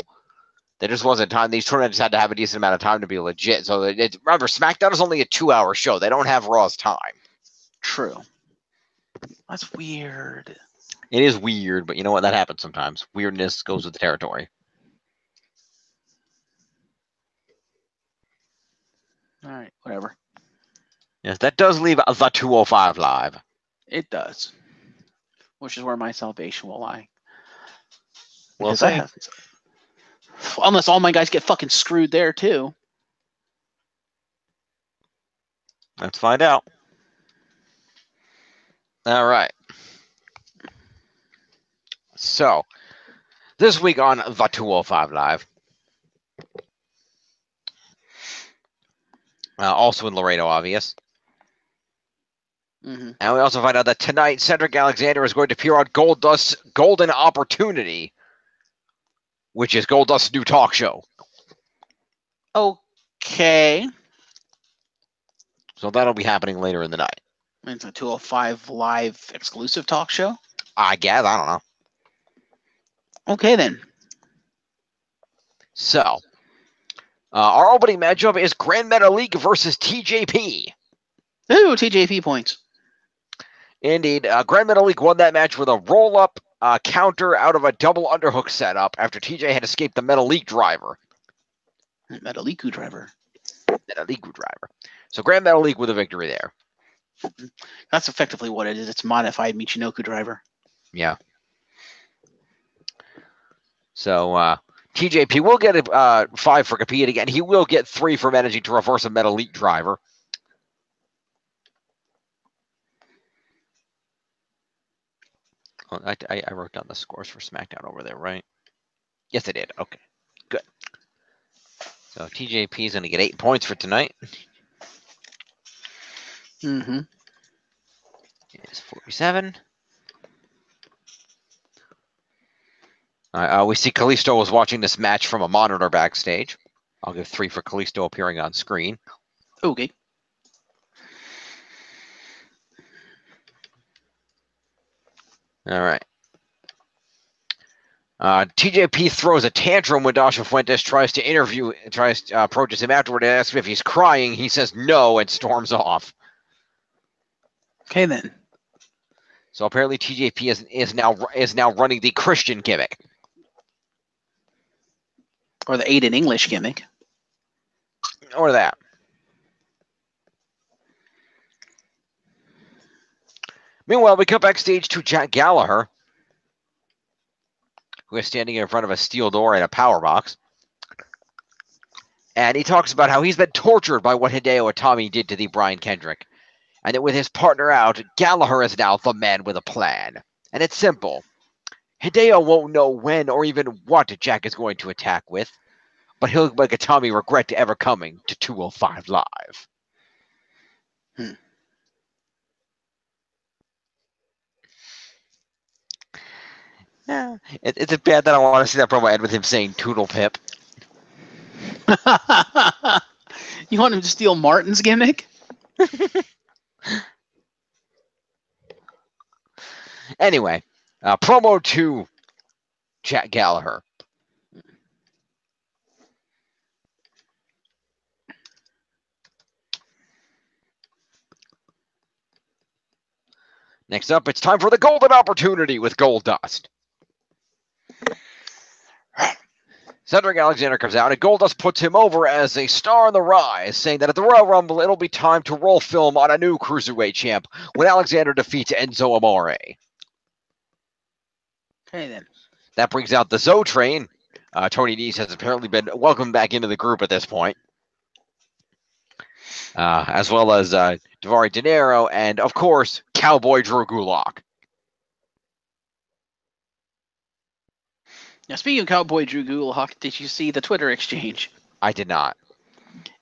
there just wasn't time. These tournaments had to have a decent amount of time to be legit. So remember, SmackDown is only a 2-hour show. They don't have Raw's time. True. That's weird. It is weird, but you know what? That happens sometimes. Weirdness goes with the territory. All right, whatever. Yes, that does leave the 205 live. It does. Which is where my salvation will lie. We'll see. Unless all my guys get fucking screwed there, too. Let's find out. All right. So, this week on the 205 Live, also in Laredo, obvious. Mm-hmm. And we also find out that tonight, Cedric Alexander is going to appear on Goldust's Golden Opportunity, which is Goldust's new talk show. Okay. So that'll be happening later in the night. It's a 205 Live exclusive talk show? I guess. I don't know. Okay, then. So, our opening matchup is Grand Metalik versus TJP. Ooh, TJP points. Indeed. Grand Metalik won that match with a roll-up counter out of a double underhook setup after TJ had escaped the Metalik driver. Metaliku driver. Metaliku driver. So Grand Metalik with a victory there. That's effectively what it is. It's modified Michinoku driver. Yeah. So TJP will get 5 for competing, and he will get 3 for managing to reverse a Metalik driver. Oh, I wrote down the scores for SmackDown over there, right? Yes, I did. Okay, good. So TJP is going to get 8 points for tonight. Mm-hmm. It's 47. We see Kalisto was watching this match from a monitor backstage. I'll give 3 for Kalisto appearing on screen. Okay. All right. TJP throws a tantrum when Dasha Fuentes tries to approaches him afterward and asks him if he's crying. He says no and storms off. Okay, then. So apparently TJP is now running the Christian gimmick. Or the Aiden English gimmick. Or that. Meanwhile, we come backstage to Jack Gallagher, who is standing in front of a steel door and a power box. And he talks about how he's been tortured by what Hideo Itami did to the Brian Kendrick. And that with his partner out, Gallagher is now the man with a plan. And it's simple. Hideo won't know when or even what Jack is going to attack with, but he'll make Itami regret ever coming to 205 Live. Yeah. It's bad that I want to see that promo end with him saying Toodle Pip. You want him to steal Martin's gimmick? Anyway, promo 2, Jack Gallagher. Next up, it's time for the Golden Opportunity with Goldust. Cedric Alexander comes out, and Goldust puts him over as a star on the rise, saying that at the Royal Rumble, it'll be time to roll film on a new Cruiserweight champ when Alexander defeats Enzo Amore. Okay, then. That brings out the Zoe train. Tony Nese has apparently been welcomed back into the group at this point. As well as Daivari De Niro and, of course, Cowboy Drew Gulak. Now, speaking of Cowboy Drew Gulak, did you see the Twitter exchange? I did not.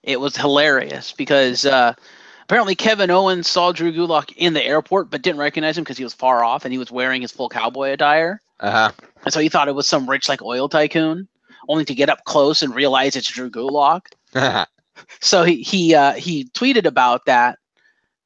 It was hilarious because apparently Kevin Owens saw Drew Gulak in the airport but didn't recognize him because he was far off and he was wearing his full cowboy attire. Uh-huh. And so he thought it was some rich oil tycoon, only to get up close and realize it's Drew Gulak. So he tweeted about that,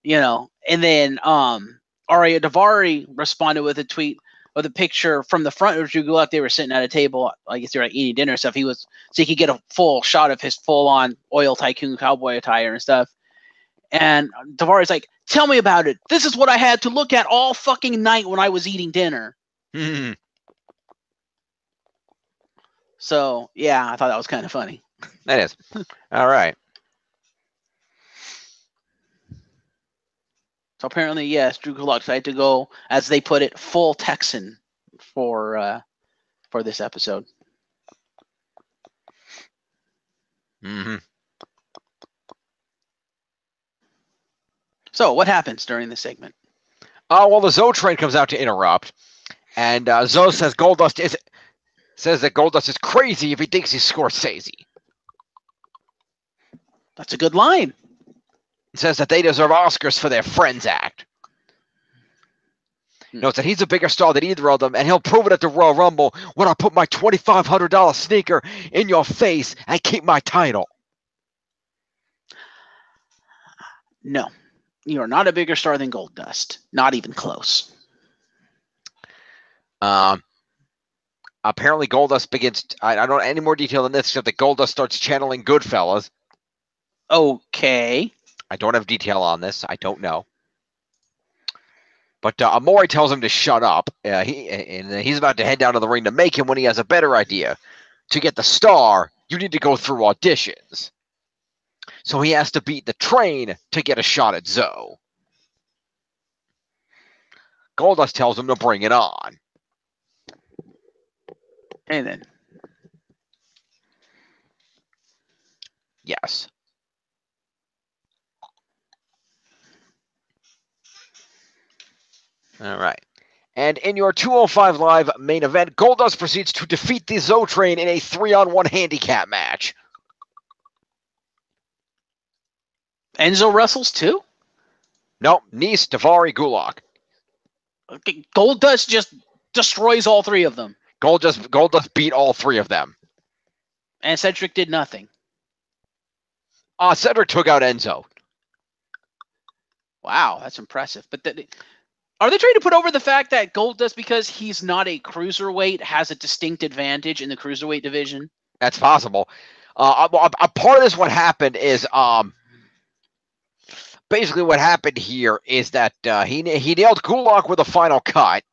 and then Arya Daivari responded with a tweet with a picture from the front of Drew Gulak. They were sitting at a table. I guess they were eating dinner and stuff. So he could get a full shot of his full-on oil tycoon cowboy attire and stuff. And Daivari's like, "Tell me about it. This is what I had to look at all fucking night when I was eating dinner." So yeah, I thought that was kind of funny. That is. All right. So apparently, yes, Drew Gulak decided to go, as they put it, full Texan for this episode. Mm-hmm. So what happens during this segment? Well, the Zoe train comes out to interrupt, and Zoe says says that Goldust is crazy if he thinks he's Scorsese. That's a good line. Says that they deserve Oscars for their Friends act. Notes that he's a bigger star than either of them, and he'll prove it at the Royal Rumble when I put my $2,500 sneaker in your face and keep my title. No, you are not a bigger star than Goldust. Not even close. Apparently Goldust begins. I don't know any more detail than this, except that Goldust starts channeling Goodfellas. Okay. I don't have detail on this. I don't know. But Amore tells him to shut up. He's about to head down to the ring to make him when he has a better idea. To get the star, you need to go through auditions. So he has to beat the train to get a shot at Zoe. Goldust tells him to bring it on. Okay, then. Yes. All right. And in your 205 Live main event, Goldust proceeds to defeat the Zoe train in a 3-on-1 handicap match. Enzo wrestles too? No, Nese, Daivari, Gulak. Okay, Goldust just destroys all three of them. Goldust beat all three of them. And Cedric did nothing. Cedric took out Enzo. Wow, that's impressive. But are they trying to put over the fact that Goldust, because he's not a cruiserweight, has a distinct advantage in the cruiserweight division? That's possible. A part of this, what happened is, basically what happened here is that he nailed Gulak with a final cut.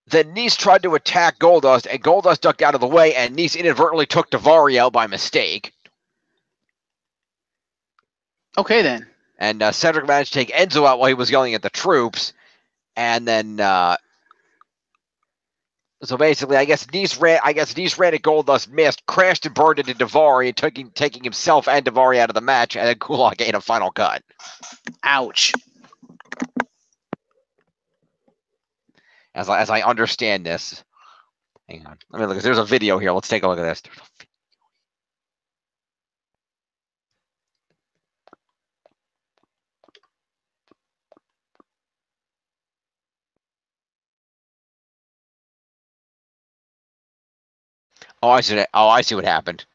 Then Nese tried to attack Goldust, and Goldust ducked out of the way, and Nese inadvertently took Daivari out by mistake. Okay, then. And Cedric managed to take Enzo out while he was yelling at the troops. And then, so basically, I guess Nese ran at Goldust, missed, crashed and burned into Daivari, and taking himself and Daivari out of the match, and then Gulak ate a final cut. Ouch. As I understand this. Hang on. Let me look. There's a video here. Let's take a look at this. Oh, I see. Oh, I see what happened.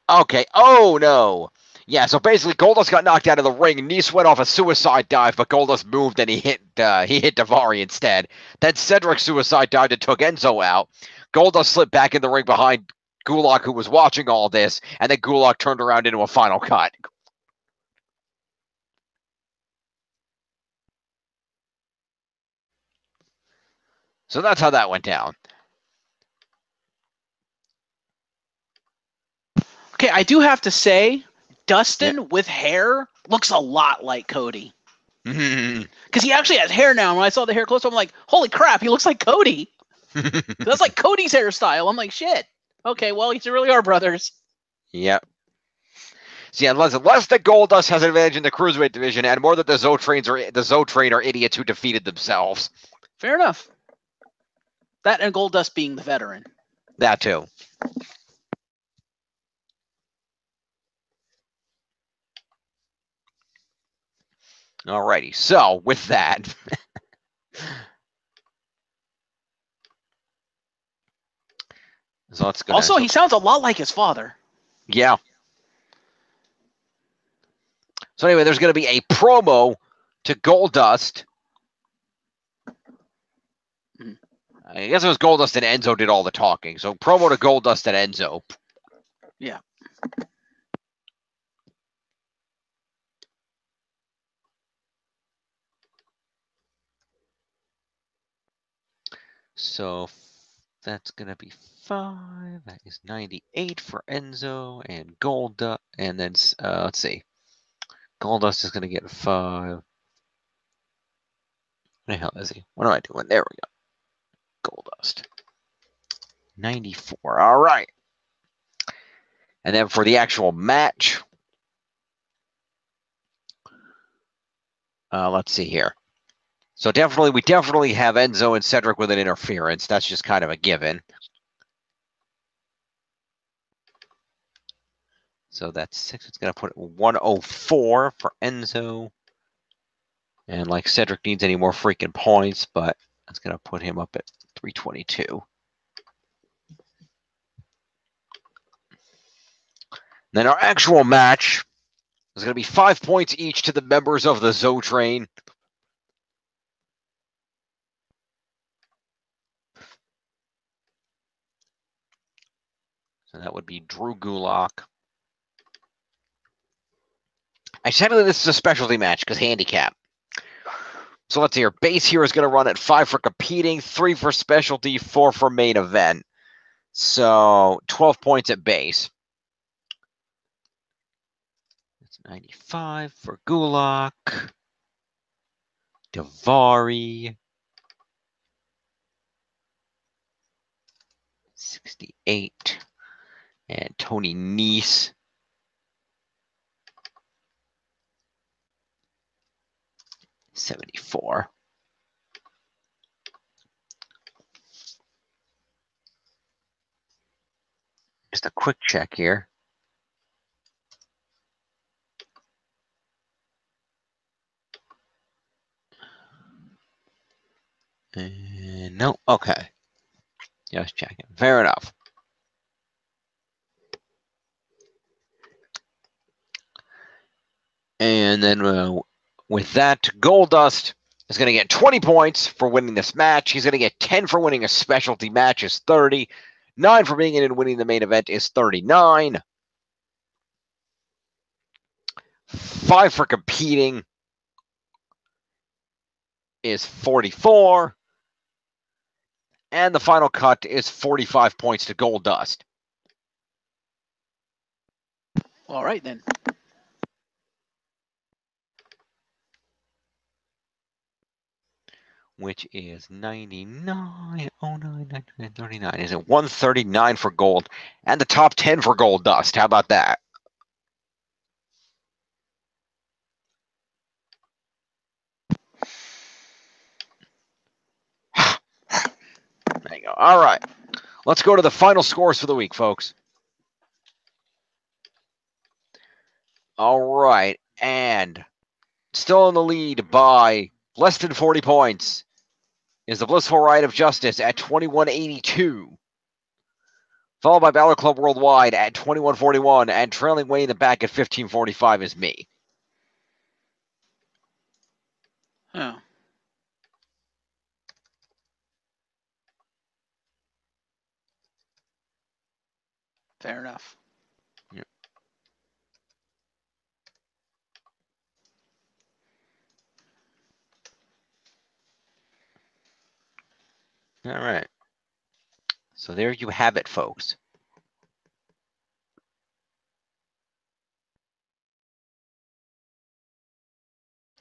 Okay. Oh no. Yeah. So basically, Goldust got knocked out of the ring. Nice went off a suicide dive, but Goldust moved and he hit Davari instead. Then Cedric suicide dived and took Enzo out. Goldust slipped back in the ring behind Gulak, who was watching all this, and then Gulak turned around into a final cut. So that's how that went down. Okay, I do have to say, Dustin with hair looks a lot like Cody. Because he actually has hair now. When I saw the hair close up, I'm like, holy crap, he looks like Cody. That's like Cody's hairstyle. I'm like, shit. Okay, well, you really are brothers. Yep. So yeah, less that Goldust has an advantage in the Cruiserweight division, and more that the Zo Train are idiots who defeated themselves. Fair enough. That and Goldust being the veteran. That too. Alrighty, so with that. So let's go. Also, he sounds a lot like his father. Yeah. So anyway, there's going to be a promo to Goldust. I guess it was Goldust and Enzo did all the talking. So promo to Goldust and Enzo. Yeah. So that's going to be 5. That is 98 for Enzo and Goldust. And then, let's see. Goldust is going to get 5. What the hell is he? What am I doing? There we go. Goldust. 94. All right. And then for the actual match, let's see here. So we definitely have Enzo and Cedric with an interference. That's just kind of a given. So that's 6. It's going to put it 104 for Enzo. And like Cedric needs any more freaking points, but that's going to put him up at 322. Then our actual match is going to be 5 points each to the members of the Zo Train. So that would be Drew Gulak. Technically, this is a specialty match because handicap. So let's see here. Base here is going to run at 5 for competing, 3 for specialty, 4 for main event. So 12 points at base. That's 95 for Gulak. Davari. 68. And Tony Nese. 74. Just a quick check here. And no, okay. Just checking. Fair enough. And then with that, Goldust is going to get 20 points for winning this match. He's going to get 10 for winning a specialty match is 30. 9 for being in and winning the main event is 39. 5 for competing is 44. And the final cut is 45 points to Goldust. All right, then. Which is 99, 09, 99, 39. Is it 139 for gold? And the top 10 for Goldust. How about that? There you go. All right. Let's go to the final scores for the week, folks. All right. And still in the lead by less than 40 points is the Blissful Ride of Justice at 2182. Followed by Balor Club Worldwide at 21:41, and trailing way in the back at 15:45 is me. Oh. Fair enough. Yep. All right. So there you have it, folks.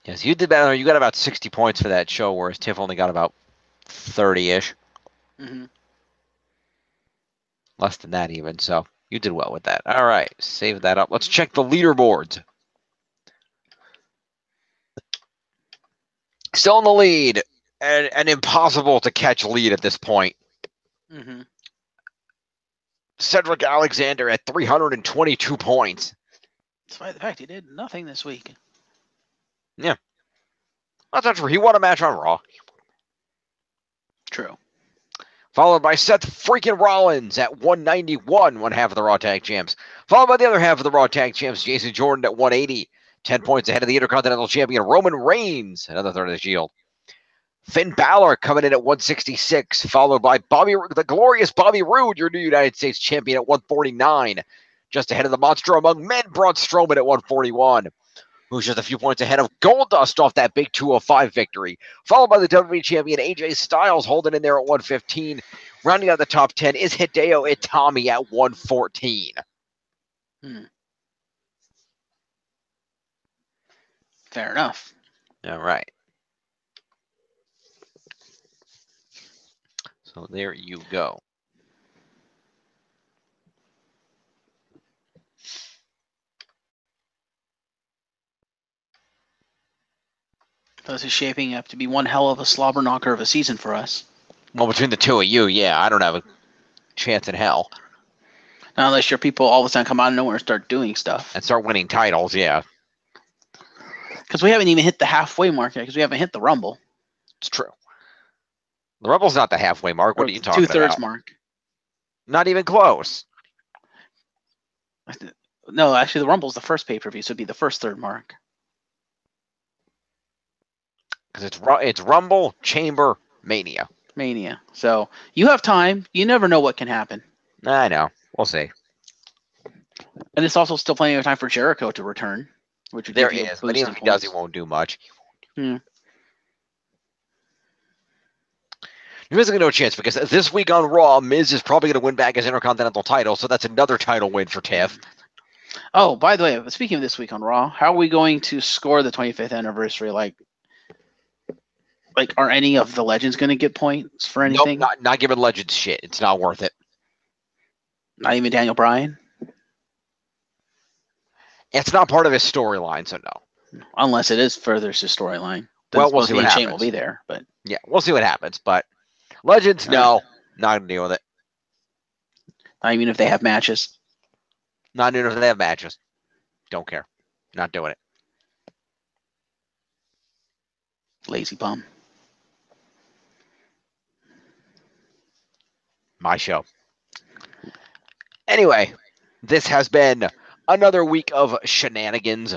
Yes, you did better. You got about 60 points for that show, whereas Tiff only got about 30-ish. Mm-hmm. Less than that even, so you did well with that. All right, save that up. Let's check the leaderboards. Still in the lead, and an impossible to catch lead at this point. Mm-hmm. Cedric Alexander at 322 points. Despite the fact he did nothing this week. Yeah. That's not true. He won a match on Raw. True. Followed by Seth freaking Rollins at 191, one half of the Raw Tag Champs. Followed by the other half of the Raw Tag Champs, Jason Jordan at 180, 10 points ahead of the Intercontinental Champion Roman Reigns, another third of the Shield. Finn Balor coming in at 166, followed by the glorious Bobby Roode, your new United States Champion at 149. Just ahead of the monster among men, Braun Strowman at 141. Who's just a few points ahead of Goldust off that big 205 victory, followed by the WWE Champion AJ Styles holding in there at 115. Rounding out the top 10 is Hideo Itami at 114. Fair enough. All right. So there you go. This is shaping up to be one hell of a slobber knocker of a season for us. Well, between the two of you, yeah, I don't have a chance in hell. Not unless your people all of a sudden come out of nowhere and start doing stuff. And start winning titles, yeah. Because we haven't even hit the halfway mark yet, because we haven't hit the Rumble. It's true. The Rumble's not the halfway mark. What are you talking about? 2/3 mark. Not even close. No, actually, the Rumble's the first pay-per-view, so it'd be the first third mark. Because it's Rumble, Chamber, Mania. Mania. So you have time. You never know what can happen. I know. We'll see. And it's also still plenty of time for Jericho to return. Which would there give you a is, but even if he does, he won't do much. Hmm. Miz has no chance because this week on Raw, Miz is probably going to win back his Intercontinental title, so that's another title win for Tiff. Oh, by the way, speaking of this week on Raw, how are we going to score the 25th anniversary? Like, are any of the legends going to get points for anything? Nope, not giving legends shit. It's not worth it. Not even Daniel Bryan? It's not part of his storyline, so no. Unless it is furthers his storyline. Well, we'll see what happens. Shane will be there, but yeah, we'll see what happens. But legends, no, not gonna deal with it. Not even if they have matches. Not even if they have matches. Don't care. Not doing it. Lazy bum. My show. Anyway, this has been another week of shenanigans.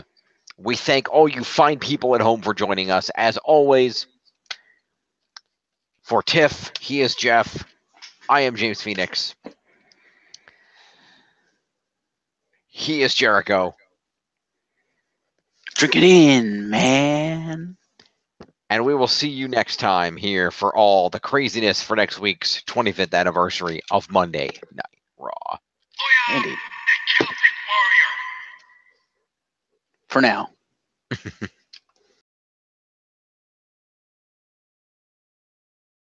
We thank all you fine people at home for joining us. As always, for Tiff, he is Jeff. I am James Phoenix. He is Jericho. Drink it in, man. And we will see you next time here for all the craziness for next week's 25th anniversary of Monday Night Raw. Indeed. For now.